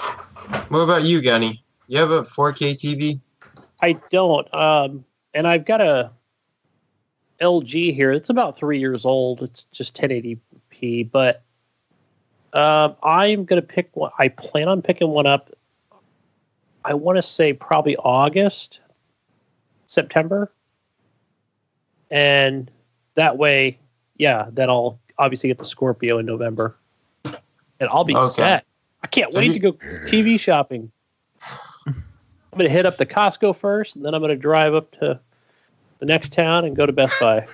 What about you, Gunny? You have a 4K TV? I don't. And I've got a LG here. It's about 3 years old. It's just 1080p, but I'm going to pick one. I plan on picking one up. I want to say probably August, September. And that way, yeah, then I'll obviously get the Scorpio in November. And I'll be set. I can't wait to go TV shopping. I'm going to hit up the Costco first, and then I'm going to drive up to the next town and go to Best Buy.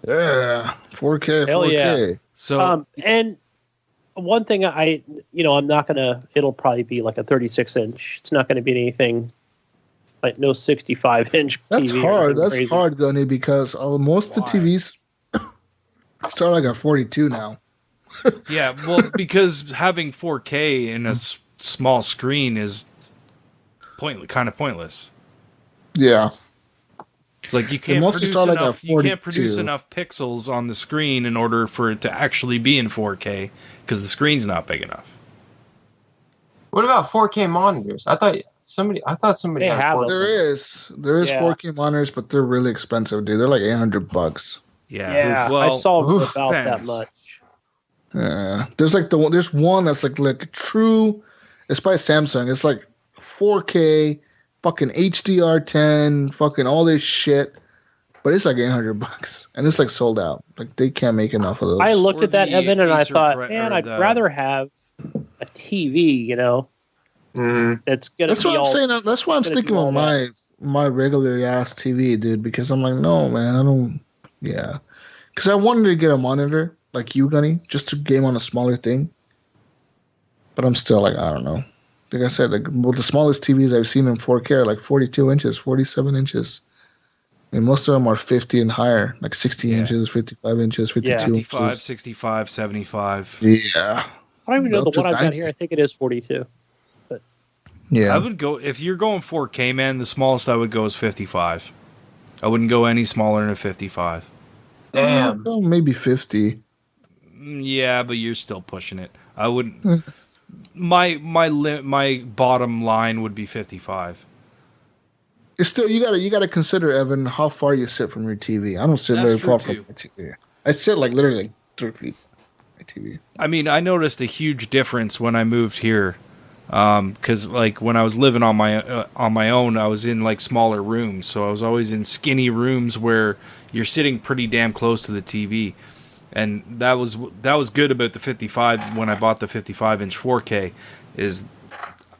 Yeah, 4K, Hell 4K. Yeah. So, and one thing I'm not gonna. It'll probably be like a 36-inch. It's not going to be anything like no 65-inch. That's TV hard. That's crazy. hard, Gunny, because most of the TVs start like at 42 now. yeah, well, because having 4K in a small screen is kind of pointless. Yeah. It's like you can't produce enough pixels on the screen in order for it to actually be in 4K because the screen's not big enough. What about 4K monitors? I thought somebody had 4K. There is 4K monitors, but they're really expensive, dude. They're like $800. Yeah. Well, I saw about that much. Yeah. There's one that's like true. It's by Samsung. It's like 4K. Fucking HDR10, fucking all this shit, but it's like $800, and it's like sold out. Like they can't make enough of those. I looked at that, Evan, and I thought, man, I'd rather have a TV. That's gonna. That's what I'm saying. That's why I'm sticking with my regular ass TV, dude. Because I'm like, no, man, I don't. Yeah, because I wanted to get a monitor like you, Gunny, just to game on a smaller thing. But I'm still like, I don't know. Like I said, the smallest TVs I've seen in 4K are like 42 inches, 47 inches. And most of them are 50 and higher, like 60 inches, 55 inches, 52 55, inches. 65, 75. Yeah. I don't even know the one I've got here. I think it is 42. But yeah. I would go, if you're going 4K, man, the smallest I would go is 55. I wouldn't go any smaller than a 55. Damn. Well, maybe 50. Yeah, but you're still pushing it. I wouldn't. My bottom line would be 55. It's still you gotta consider, Evan, how far you sit from your TV. I don't sit very far from my TV. I sit like literally 3 feet from my TV. I mean, I noticed a huge difference when I moved here, because like when I was living on my own, I was in like smaller rooms, so I was always in skinny rooms where you're sitting pretty damn close to the TV. And that was good about the 55 when I bought the 55-inch 4K is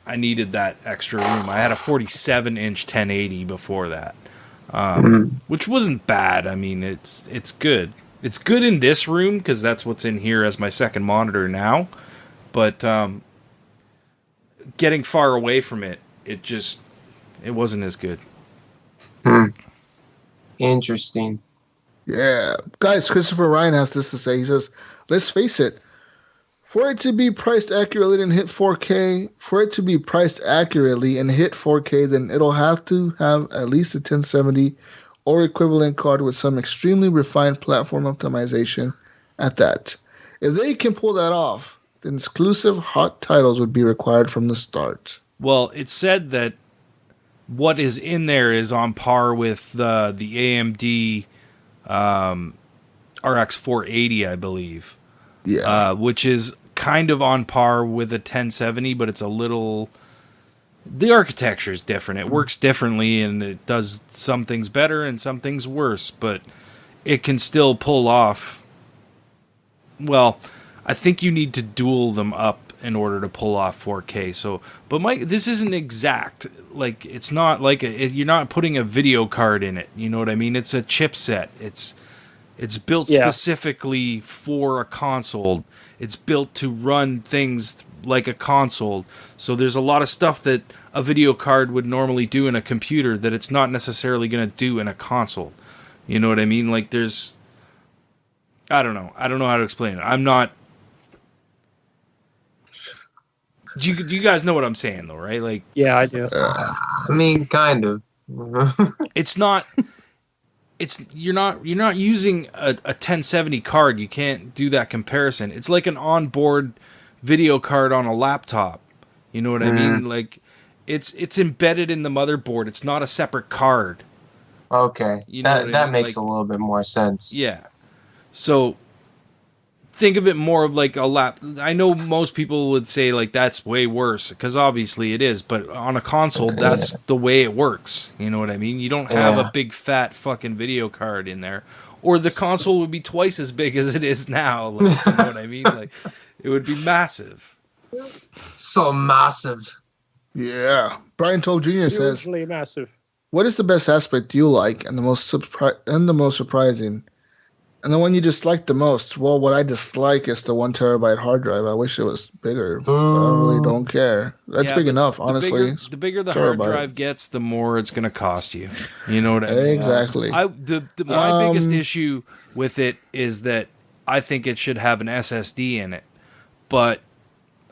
I needed that extra room. I had a 47-inch 1080 before that, which wasn't bad. I mean, it's good. It's good in this room because that's what's in here as my second monitor now. But getting far away from it, it wasn't as good. Interesting. Yeah. Guys, Christopher Ryan has this to say. He says, let's face it, for it to be priced accurately and hit 4K, then it'll have to have at least a 1070 or equivalent card with some extremely refined platform optimization at that. If they can pull that off, then exclusive hot titles would be required from the start. Well, it said that what is in there is on par with the AMD RX 480, I believe. Yeah. Which is kind of on par with a 1070, but it's a little... The architecture is different. It works differently, and it does some things better and some things worse, but it can still pull off... Well, I think you need to dual them up in order to pull off 4K. So, but Mike, this isn't exact. Like, it's not like you're not putting a video card in it. You know what I mean? It's a chipset. It's built specifically for a console. It's built to run things like a console. So there's a lot of stuff that a video card would normally do in a computer that it's not necessarily going to do in a console. You know what I mean? Like there's, I don't know how to explain it. I'm not. Do you guys know what I'm saying though, right? Like, yeah, I do. I mean, kind of. It's not. You're not using a 1070 card. You can't do that comparison. It's like an onboard video card on a laptop. You know what I mean? Like it's embedded in the motherboard. It's not a separate card. Okay, You know that what I mean? makes Like, a little bit more sense. Yeah. So think of it more of like a lap. I know most people would say like that's way worse because obviously it is, but on a console that's the way it works. You know what I mean? You don't have a big fat fucking video card in there, or the console would be twice as big as it is now. Like, you know what I mean? Like it would be massive. So massive. Yeah. Brian Toll Jr. says, Hugely massive. "What is the best aspect you like and the most surprising? And the one you dislike the most?" Well, what I dislike is the 1 terabyte hard drive. I wish it was bigger, but I really don't care. That's big enough, honestly. The bigger the hard drive gets, the more it's going to cost you. You know what I mean? Exactly. My biggest issue with it is that I think it should have an SSD in it. But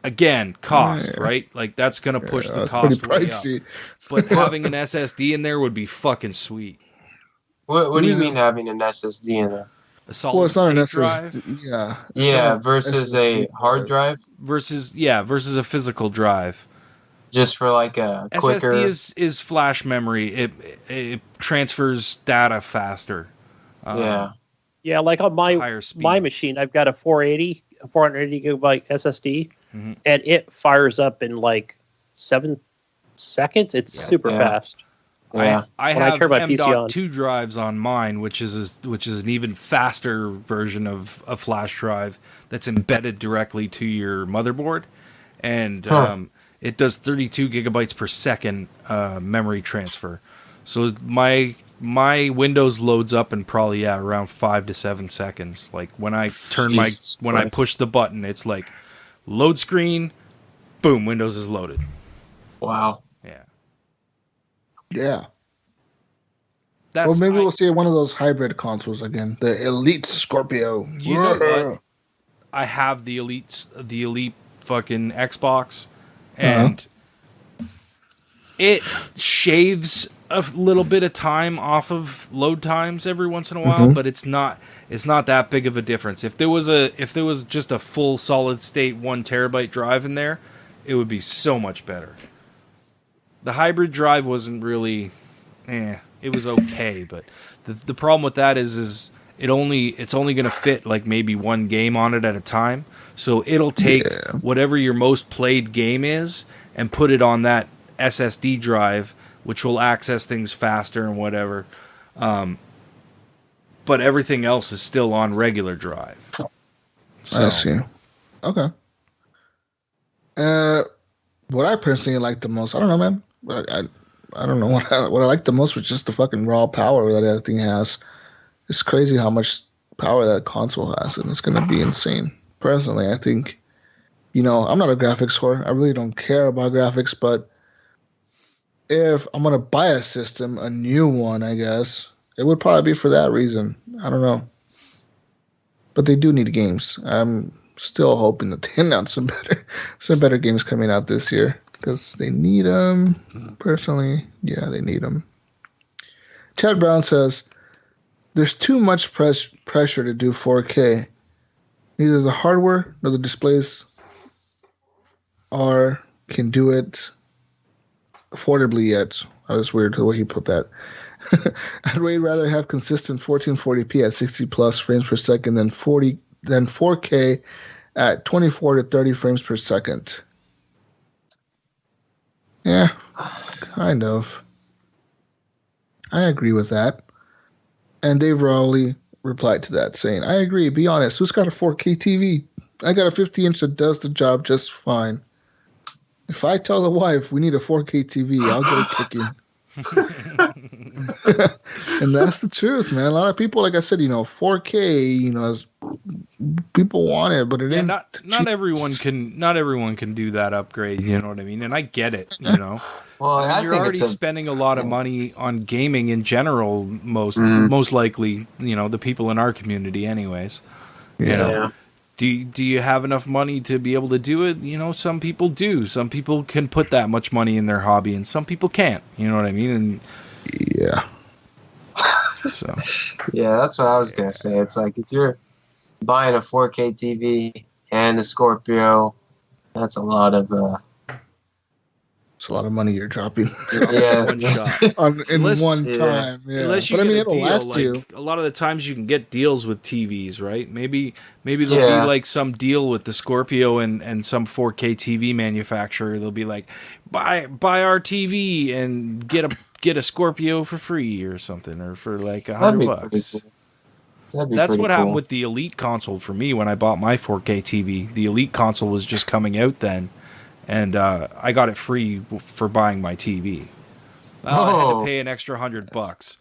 again, cost, right? Like that's going to push the cost way up. But having an SSD in there would be fucking sweet. What do you mean having an SSD in there? A solid state drive? Yeah, versus a hard drive? Versus a physical drive. Just for like a quicker... SSD is flash memory. It transfers data faster. Yeah, like on my machine, I've got a 480 gigabyte SSD, and it fires up in like 7 seconds. It's super fast. Yeah. I have M.2 drives on mine, which is an even faster version of a flash drive that's embedded directly to your motherboard, and it does 32 gigabytes per second memory transfer. So my Windows loads up in probably around 5 to 7 seconds. Like when I I push the button, it's like load screen, boom, Windows is loaded. Wow. Yeah. Well, maybe we'll see one of those hybrid consoles again. The Elite Scorpio. You know what? I have the Elite fucking Xbox, and it shaves a little bit of time off of load times every once in a while, but it's not that big of a difference. If there was just a full solid state 1 terabyte drive in there, it would be so much better. The hybrid drive wasn't really, it was okay, but the problem with that is it's only going to fit like maybe 1 game on it at a time. So it'll take whatever your most played game is and put it on that SSD drive, which will access things faster and whatever. But everything else is still on regular drive. So. I see. Okay. What I personally like the most, I don't know, man. I don't know what I like the most was just the fucking raw power that thing has. It's crazy how much power that console has, and it's going to be insane. Personally, I think, I'm not a graphics whore. I really don't care about graphics, but if I'm going to buy a system, a new one, I guess, it would probably be for that reason. I don't know. But they do need games. I'm still hoping that they announce some better games coming out this year. Because they need them. Personally, they need them. Chad Brown says, "There's too much pressure to do 4K. Neither the hardware nor the displays can do it affordably yet." That was weird the way he put that. I'd way rather have consistent 1440p at 60 plus frames per second than 4K at 24 to 30 frames per second. Yeah, kind of. I agree with that. And Dave Rowley replied to that saying, "I agree, be honest, who's got a 4K TV? I got a 50-inch that does the job just fine. If I tell the wife we need a 4K TV, I'll get it kicking." And that's the truth, man. A lot of people, like I said, 4K, is people want it, but it ain't. Not everyone can do that upgrade. You know what I mean? And I get it. You know. Well, I mean, you're already spending a lot of money on gaming in general. Most likely, you know, the people in our community, anyways. You know. Do you have enough money to be able to do it? You know, some people do. Some people can put that much money in their hobby, and some people can't. You know what I mean? And yeah. So. Yeah, that's what I was gonna say. It's like if you're buying a 4K TV and the Scorpio, that's a lot of. It's a lot of money you're dropping. Yeah, one shot. in one time. Yeah. Unless you but get it'll a deal, last you. a lot of the times you can get deals with TVs, right? Maybe there'll be like some deal with the Scorpio and some 4K TV manufacturer. They'll be like, buy our TV and get a Scorpio for free or something, or for like $100. Cool. That's what happened with the Elite console for me when I bought my 4K TV. The Elite console was just coming out then. And I got it free for buying my TV. I had to pay an extra $100,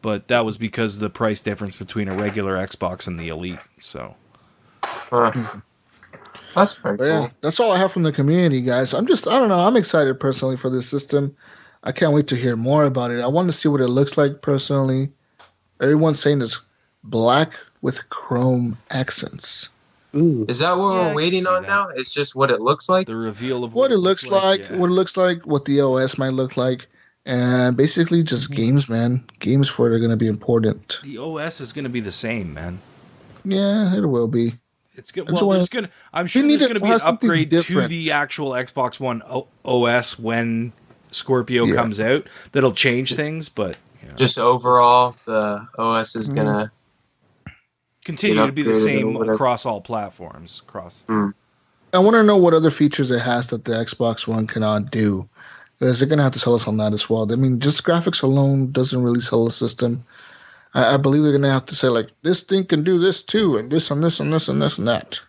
but that was because of the price difference between a regular Xbox and the Elite. So that's very cool. Yeah, that's all I have from the community, guys. I don't know. I'm excited personally for this system. I can't wait to hear more about it. I want to see what it looks like personally. Everyone's saying it's black with chrome accents. Ooh. Is that what we're waiting on now? It's just what it looks like? The reveal of what it looks like, what it looks like, what the OS might look like, and basically just games, man. Games for it are going to be important. The OS is going to be the same, man. Yeah, it will be. It's good. Well, I'm sure there's going to be an upgrade to the actual Xbox One OS when Scorpio comes out. That'll change things, but just overall, the OS is going to continue to be the same across all platforms. I want to know what other features it has that the Xbox One cannot do. Because they're going to have to sell us on that as well. I mean, just graphics alone doesn't really sell a system. I believe they're going to have to say, like, this thing can do this too, and this and this and this and this and that.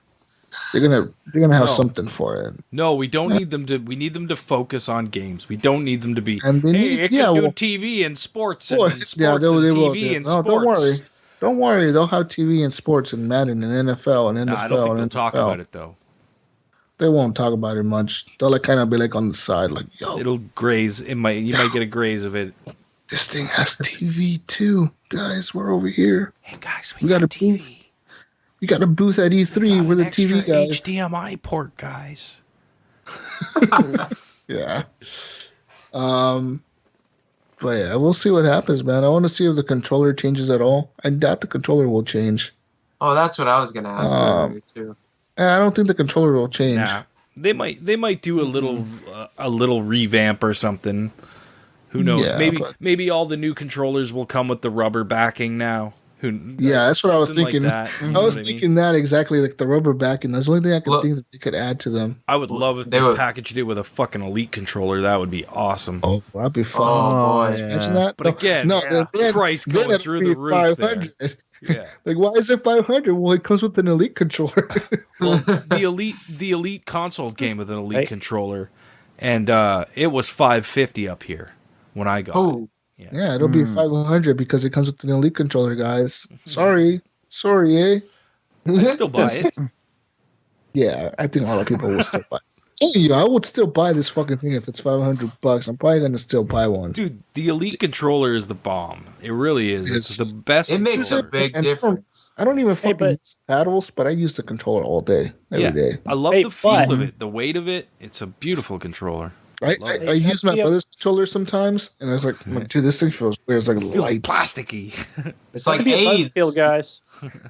They're gonna have something for it. No, we don't need them to. We need them to focus on games. We don't need them to be. And they it can do TV and sports and sports they and TV and no, sports. Don't worry. They'll have TV and sports and Madden and NFL and NFL. I don't think they'll talk about it though. They won't talk about it much. They'll like kind of be like on the side, like, yo. It'll graze. You might get a graze of it. This thing has TV too, guys. We're over here. Hey guys, we got a TV. Booth. We got a booth at E3. We're the TV guys. HDMI port guys. Yeah. But yeah, we'll see what happens, man. I want to see if the controller changes at all. I doubt the controller will change. Oh, that's what I was gonna ask earlier too. I don't think the controller will change. Nah, they might do a little revamp or something. Who knows? Yeah, maybe all the new controllers will come with the rubber backing now. That's what I was thinking. Like I was thinking that exactly, like the rubber backing. That's the only thing I could think that they could add to them. I would love if they packaged it with a fucking Elite controller. That would be awesome. Oh, that'd be fun. Oh, boy. Imagine that. But again, the price going through the roof there. Yeah. Like, why is it $500? Well, it comes with an Elite controller. Well, the Elite console came with an Elite controller, and it was $550 up here when I got it. Yeah, it'll be $500 because it comes with an Elite controller, guys. Sorry, eh? I'd still buy it. Yeah, I think a lot of people will still buy it. I would still buy this fucking thing if it's $500. I'm probably gonna still buy one. Dude, the Elite controller is the bomb. It really is. It's the best. It makes a big difference. I don't even fucking use paddles, but I use the controller all day, every day. I love the feel of it, the weight of it. It's a beautiful controller. I use my brother's controller sometimes, and I was like, dude, this thing feels weird. It's like light, plasticky. It's like AIDS. Buzzkill, guys.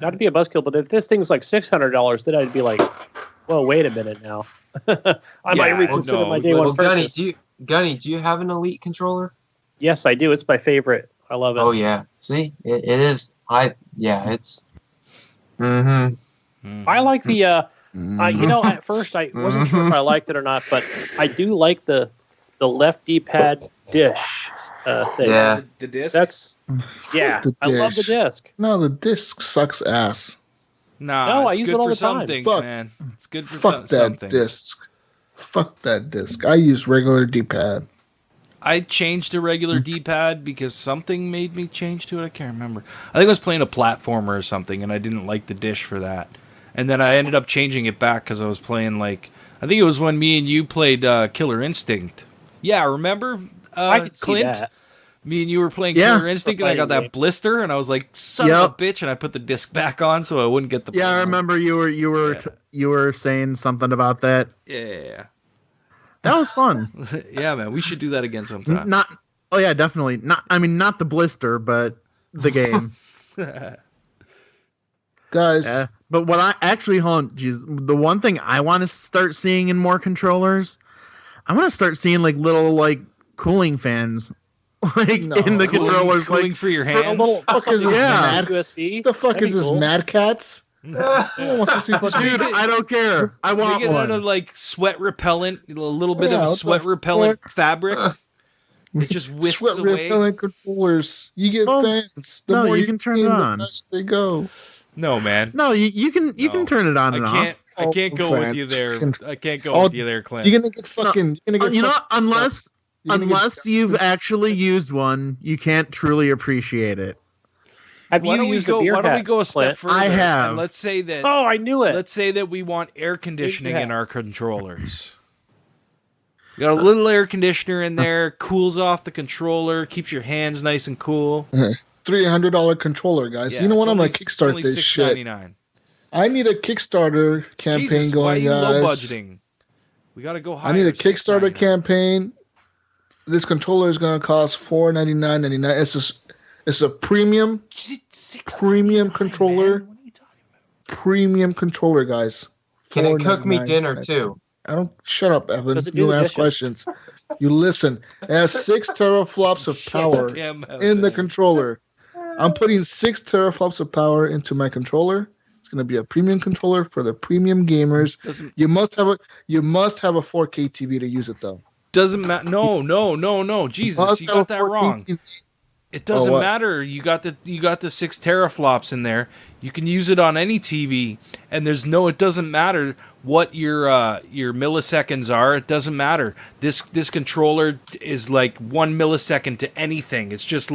Not to be a buzzkill, but if this thing's like $600, then I'd be like, well, wait a minute now. I might reconsider my day one purchase. Gunny, do you have an Elite controller? Yes, I do. It's my favorite. I love it. Oh yeah, see, it is. It's. I like the. At first I wasn't sure if I liked it or not, but I do like the left D-pad dish thing. Yeah, the disc. I love the disc. No, the disc sucks ass. No, I use it all the time. Things, man. It's good for some things. Disc. Fuck that disc. I use regular D-pad. I changed to regular D-pad because something made me change to it. I can't remember. I think I was playing a platformer or something, and I didn't like the dish for that. And then I ended up changing it back because I was playing I think it was when me and you played Killer Instinct. Yeah, remember, I could Clint? see that. Me and you were playing Killer Instinct, and I got that game. blister, and I was like, "Son of a bitch!" And I put the disc back on so I wouldn't get the. Yeah, I remember you were saying something about that. Yeah, that was fun. Yeah, man, we should do that again sometime. Oh yeah, definitely. Not the blister, but the game. Guys. Yeah. But what I actually the one thing I want to start seeing in more controllers, I want to start seeing little cooling fans in the controllers, cooling for your hands. The fuck is this USB? The fuck is this, Mad Cats? Dude, I don't care. I want one. one. Out of sweat repellent, a little bit of sweat repellent fabric. It just whisks sweat away. repellent controllers. You get fans. The more you can turn it on. The faster they go. No, man. No, you can turn it on and off. I can't go with you there. I can't go with you there, Clint. You're gonna get fucking. Unless you've actually used one, you can't truly appreciate it. Why don't we go a step further? I have. And let's say that. Oh, I knew it. Let's say that we want air conditioning in our controllers. You got a little air conditioner in there, cools off the controller, keeps your hands nice and cool. $300 controller, guys. Yeah, you know what? I'm only, gonna kickstart this shit. $6.99. I need a Kickstarter campaign Jesus, going, why are you guys. low budgeting? We got to go higher. I need a Kickstarter campaign. This controller is gonna cost $499.99. It's a premium controller. What are you talking about? Premium controller, guys. Can it cook me dinner too? I don't. Shut up, Evan. Does it do You the ask dishes? questions. You listen. It has 6 teraflops of power in the controller. I'm putting 6 teraflops of power into my controller. It's going to be a premium controller for the premium gamers. You must have a 4K TV to use it though. Doesn't matter. No. Jesus, you got that wrong. It doesn't matter. You got the 6 teraflops in there. You can use it on any TV, and it doesn't matter what your milliseconds are. It doesn't matter. This controller is 1 millisecond to anything. It's just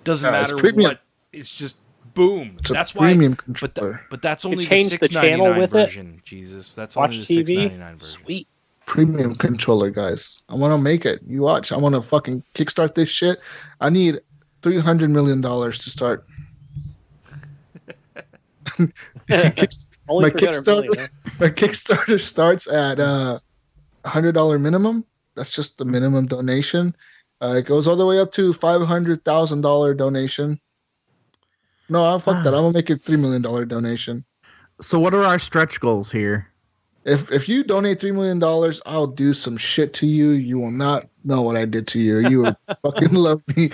doesn't matter what. It's just boom. It's that's a premium why. controller. But that's only the change the channel $6.99 with version. it. Jesus, that's Watch only the TV. $6.99 version. Sweet. Premium controller, guys. I want to make it. You watch. I want to fucking kickstart this shit. I need $300 million to start. My Kickstarter starts at $100 minimum. That's just the minimum donation. It goes all the way up to $500,000 donation. No, fuck that. I'm gonna make it $3 million donation. So what are our stretch goals here? If you donate $3 million, I'll do some shit to you. You will not know what I did to you. You will fucking love me.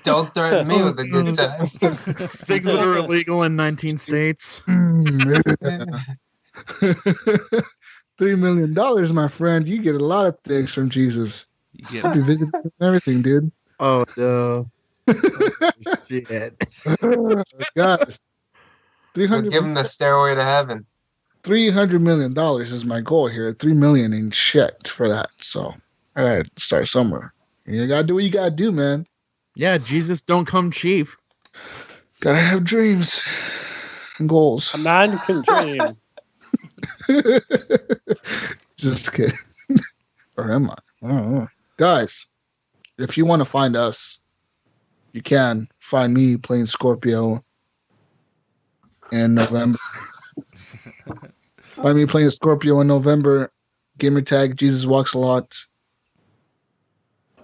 Don't threaten me with a good time. Things that are illegal in 19 states. $3 million, my friend. You get a lot of things from Jesus. I'll be visiting and everything, dude. Oh no. Shit. Guys, Give him the stairway to heaven. $300 million is my goal here. $3 million in shit for that. So I gotta start somewhere. You gotta do what you gotta do, man. Yeah, Jesus don't come cheap. Gotta have dreams and goals. A man can dream. Just kidding. Or am I? I don't know. Guys, if you want to find us, you can find me playing Scorpio in November. Find me playing Scorpio in November. Gamertag Jesus Walks a Lot.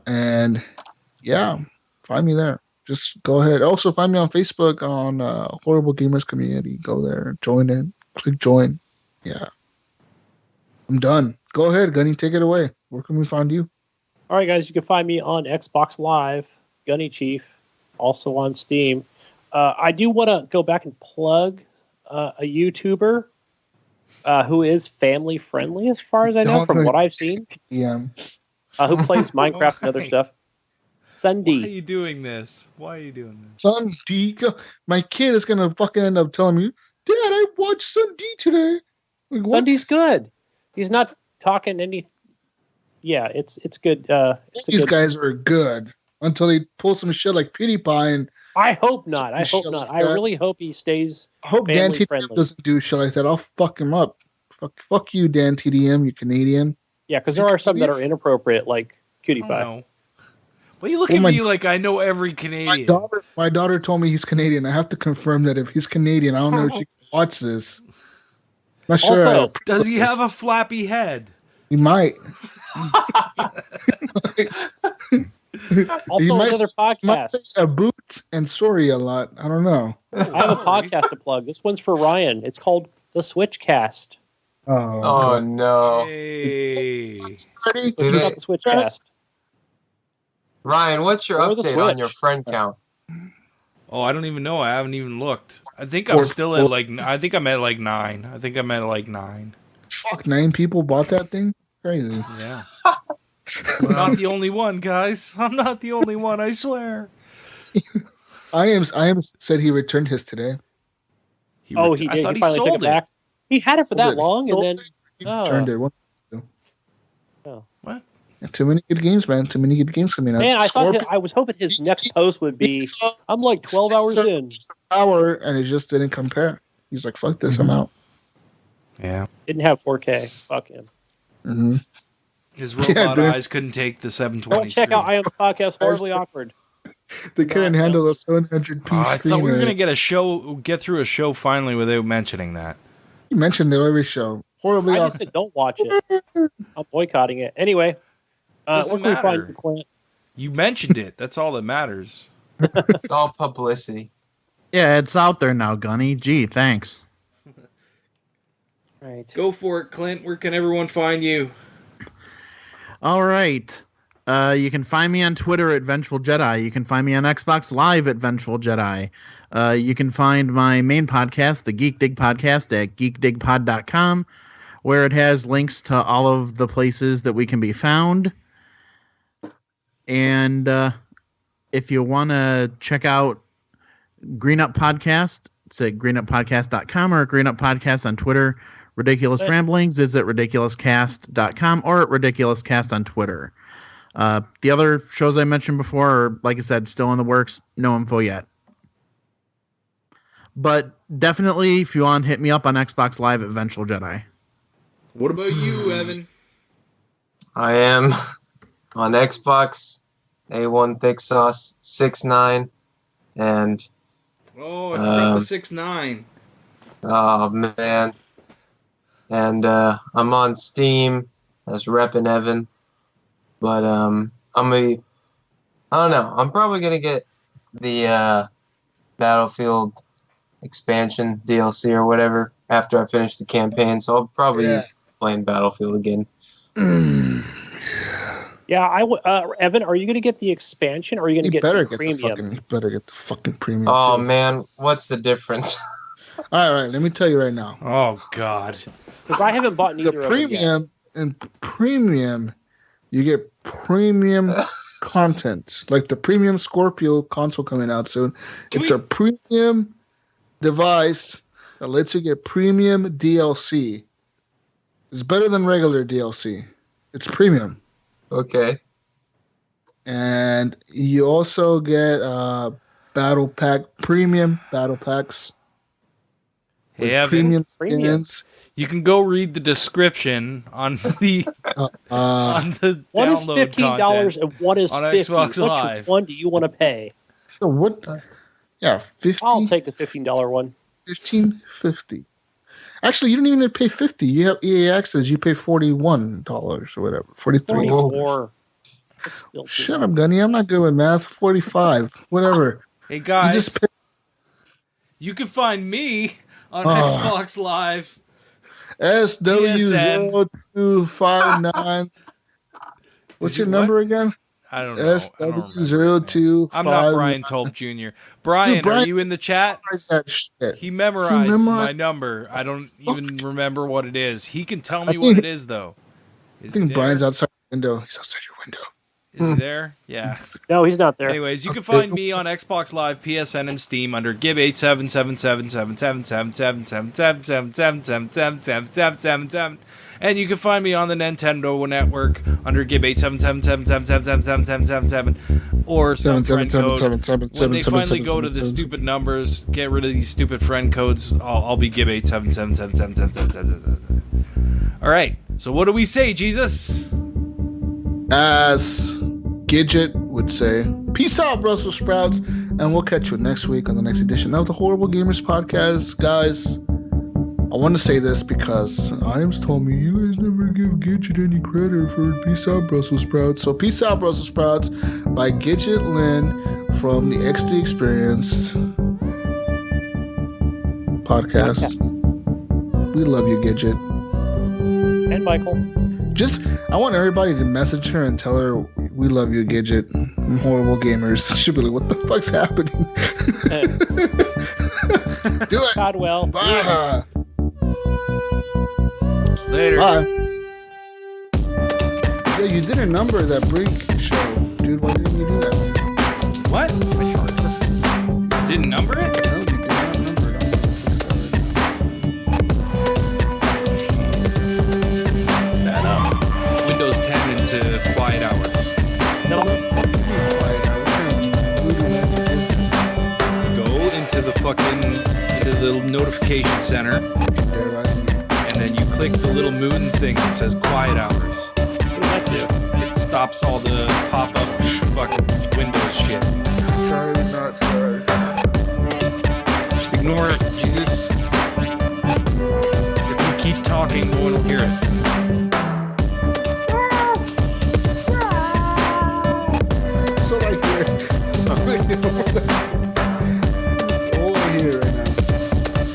And yeah, find me there. Just go ahead. Also find me on Facebook on Horrible Gamers Community. Go there, join in, click join. Yeah. I'm done. Go ahead, Gunny, take it away. Where can we find you? All right, guys, you can find me on Xbox Live, Gunny Chief, also on Steam. I do want to go back and plug a YouTuber who is family friendly, as far as I know, from what I've seen. Yeah. Who plays Minecraft and other stuff. Sunday. Why are you doing this? Sunday. My kid is gonna fucking end up telling me, Dad, I watched Sunday today. Like, what? Sunday's good. He's not talking any. Yeah, it's good. These guys are good until they pull some shit like PewDiePie and I hope not. I hope not. I really hope he stays I hope Dan family TDM friendly. doesn't do shit like that. I'll fuck him up. Fuck you, Dan TDM, you Canadian. Yeah, because there are some that are inappropriate, like Cutie Pie. No. Well, you look at me like I know every Canadian. My daughter told me he's Canadian. I have to confirm that if he's Canadian, I don't know if she can watch this. Not sure. Also, does he have a flappy head? He might. Also, another podcast. Might say a boot and sorry a lot. I don't know. I have a podcast to plug. This one's for Ryan. It's called The Switchcast. Oh no! Hey. The Switchcast. Ryan, what's your update on your friend count? Oh, I don't even know. I haven't even looked. I think I'm still at I think I'm at like 9. I think I'm at like 9. Fuck, 9 people bought that thing? Crazy. Yeah. I'm not the only one, guys. I'm not the only one, I swear. I am said he returned his today. He did. I thought he he finally took sold it back. He had it for that long, and then he returned it. What? What? Too many good games, man. Too many good games coming out. Man, I was hoping his next post would be, I'm like 12 hours in. Hour, and it just didn't compare. He's like, fuck this, I'm out. Yeah. Didn't have 4K. Fuck him. Mm-hmm. His robot eyes couldn't take the 720. Don't check out I Am the Podcast Horribly Awkward. They couldn't handle a 700p screen. I thought we were going to get through a show finally without mentioning that. You mentioned it every show. Horribly I just said don't watch it. I'm boycotting it. Anyway, where can we find you, Clint? You mentioned it. That's all that matters. It's all publicity. Yeah, it's out there now, Gunny. Gee, thanks. Right. Go for it, Clint. Where can everyone find you? All right. You can find me on Twitter at Vengeful Jedi. You can find me on Xbox Live at Vengeful Jedi. You can find my main podcast, the Geek Dig Podcast, at geekdigpod.com, where it has links to all of the places that we can be found. And if you want to check out Green Up Podcast, it's at greenuppodcast.com or Green Up Podcast on Twitter. Ridiculous Ramblings is at ridiculouscast.com or at ridiculouscast on Twitter. The other shows I mentioned before are, like I said, still in the works. No info yet. But definitely, if you want, hit me up on Xbox Live at Vengeful Jedi. What about you, Evan? I am on Xbox, A1 Thick Sauce 6'9", and I forgot the 6'9". Oh man, and I'm on Steam as Reppin' Evan, but I don't know. I'm probably gonna get the Battlefield expansion DLC or whatever after I finish the campaign. So I'll probably be playing Battlefield again. Yeah, Evan, are you going to get the expansion or are you going to get the premium? You better get the fucking premium. Oh, man. What's the difference? All right, let me tell you right now. Oh, God. Because I haven't bought neither of them yet. And premium, you get premium content. Like the premium Scorpio console coming out soon. It's a premium device that lets you get premium DLC. It's better than regular DLC. It's premium. Okay. And you also get battle pack, premium battle packs. Hey, Evan, premium skins. You can go read the description on the on the what is download $15 and what is on $50? Xbox Live. Which one do you want to pay? So what? Yeah, 50. I'll take the $15 one. $15.50. Actually, you don't even pay $50. You have EA access. You pay $41 or whatever. $43. Shut up, Gunny. I'm not good with math. 45. Whatever. Hey guys, you can find me on Xbox Live. SW0259. What's your number again? I don't know. SW0259. I'm not Brian Tulp Jr. Brian, are you in the chat? He memorized my number. I don't even remember what it is. He can tell me what it is, though. I think Brian's outside your window. He's outside your window. Is he there? Yeah. No, he's not there. Anyways, you can find me on Xbox Live, PSN, and Steam under Gib8777777777777777777777777777. And you can find me on the Nintendo Network under Gib877777777777. or some friend code. When they finally go to the 777. stupid numbers, get rid of these stupid friend codes. I'll be Gib 877777777. All right. So what do we say, Jesus? As Gidget would say, peace out, Brussels sprouts, and we'll catch you next week on the next edition of the Horrible Gamers Podcast. Guys, I want to say this because Iams told me you guys never give Gidget any credit for Peace Out, Brussels sprouts. So Peace Out, Brussels sprouts by Gidget Lynn from the XD Experience podcast. We love you, Gidget. And Michael. I want everybody to message her and tell her we love you, Gidget. Horrible Gamers. She'll be like, what the fuck's happening? Do it. God well. Bye. Later. Bye. Yeah, you did a number of that Brink show. Dude, why didn't you do that? What? Didn't number it? No, you did not number it. Set up. Windows 10 into quiet hours. Go into the little notification center, and then you click the little moon thing that says quiet hours. What does that do? It stops all the pop-up fucking Windows shit. Try to not stars. Just ignore it, Jesus. If you keep talking, no one will hear it. So I hear. That's all I hear right now.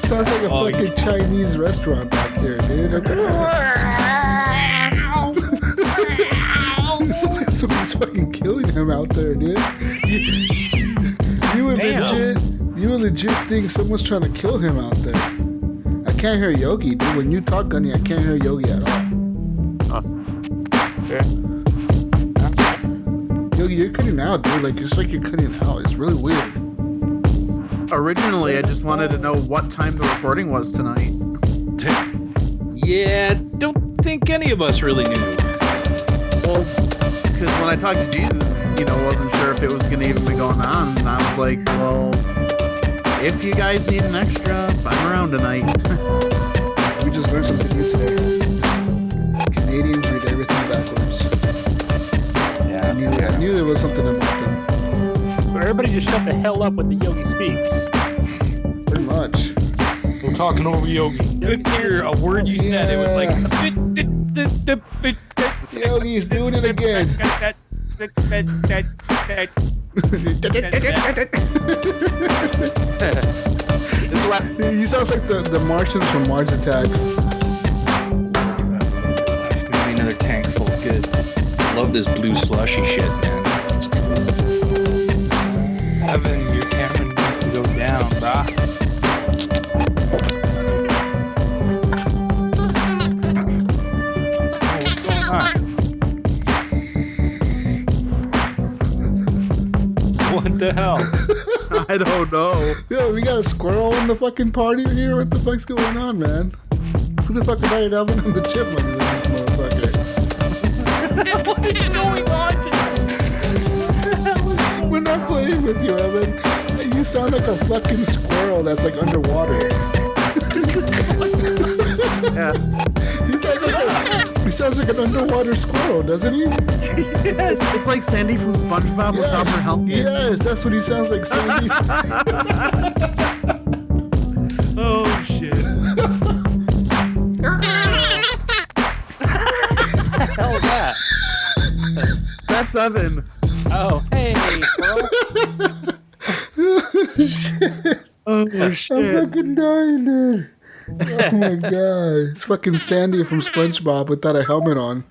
Sounds like a fucking Chinese restaurant back here, dude. Someone's fucking killing him out there, dude. You would legit think someone's trying to kill him out there. I can't hear Yogi, dude. When you talk, Gunny, I can't hear Yogi at all. Yogi, you're cutting out, dude. Like, it's like you're cutting out. It's really weird. Originally, I just wanted to know what time the recording was tonight. Yeah, don't think any of us really knew. Well, because when I talked to Jesus, wasn't sure if it was going to even be going on. And I was like, well, if you guys need an extra, I'm around tonight. We just learned something new today. Canadians read everything backwards. Yeah. I knew there was something about them. So everybody just shut the hell up when the Yogi speaks. Pretty much. We're talking over Yogi. Couldn't hear a word you said. It was like... Yogi's doing it again. He sounds like the Martians from Mars Attacks. There's gonna be another tank full of good. Love this blue slushy shit, man. It's cool. Evan, your camera needs to go down, brah. What's going on? What the hell? I don't know. Yo, we got a squirrel in the fucking party here? What the fuck's going on, man? Who the fuck invited Evan and the Chipmunks in this motherfucker? What is going on tonight? We're not playing with you, Evan. You sound like a fucking squirrel that's like underwater. Yeah. He sounds like an underwater squirrel, doesn't he? Yes. It's like Sandy from SpongeBob without her helmet. Yes, that's what he sounds like, Sandy. Oh, shit. What the hell is that? That's Evan. Oh, hey, squirrel. Oh, I'm shit. fucking dying, dude. Oh my god. It's fucking Sandy from SpongeBob without a helmet on.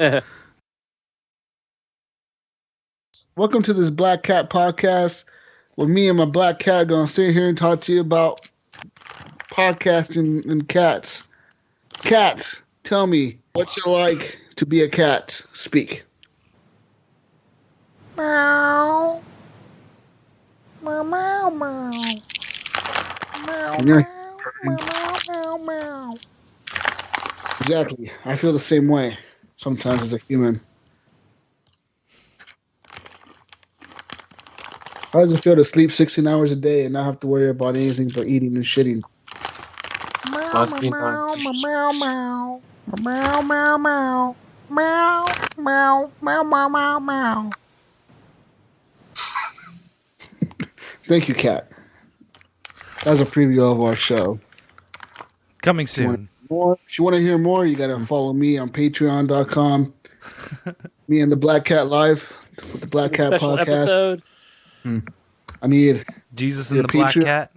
Welcome to this Black Cat podcast where me and my black cat gonna sit here and talk to you about podcasting and cats. Cats, tell me, what's it like to be a cat? Speak. Meow. Meow, meow, meow. Meow, Yeah. meow, meow, meow, meow. Exactly. I feel the same way sometimes as a human. How does it feel to sleep 16 hours a day and not have to worry about anything but eating and shitting? Must be nice. Meow, meow, meow, meow, meow, meow, meow, meow, meow, meow, meow. Thank you, Kat. That's a preview of our show. Coming soon. If you want to hear more, you got to follow me on patreon.com. Me and the Black Cat Live with the Black Cat Special podcast. episode. I need Jesus and the Black Cat.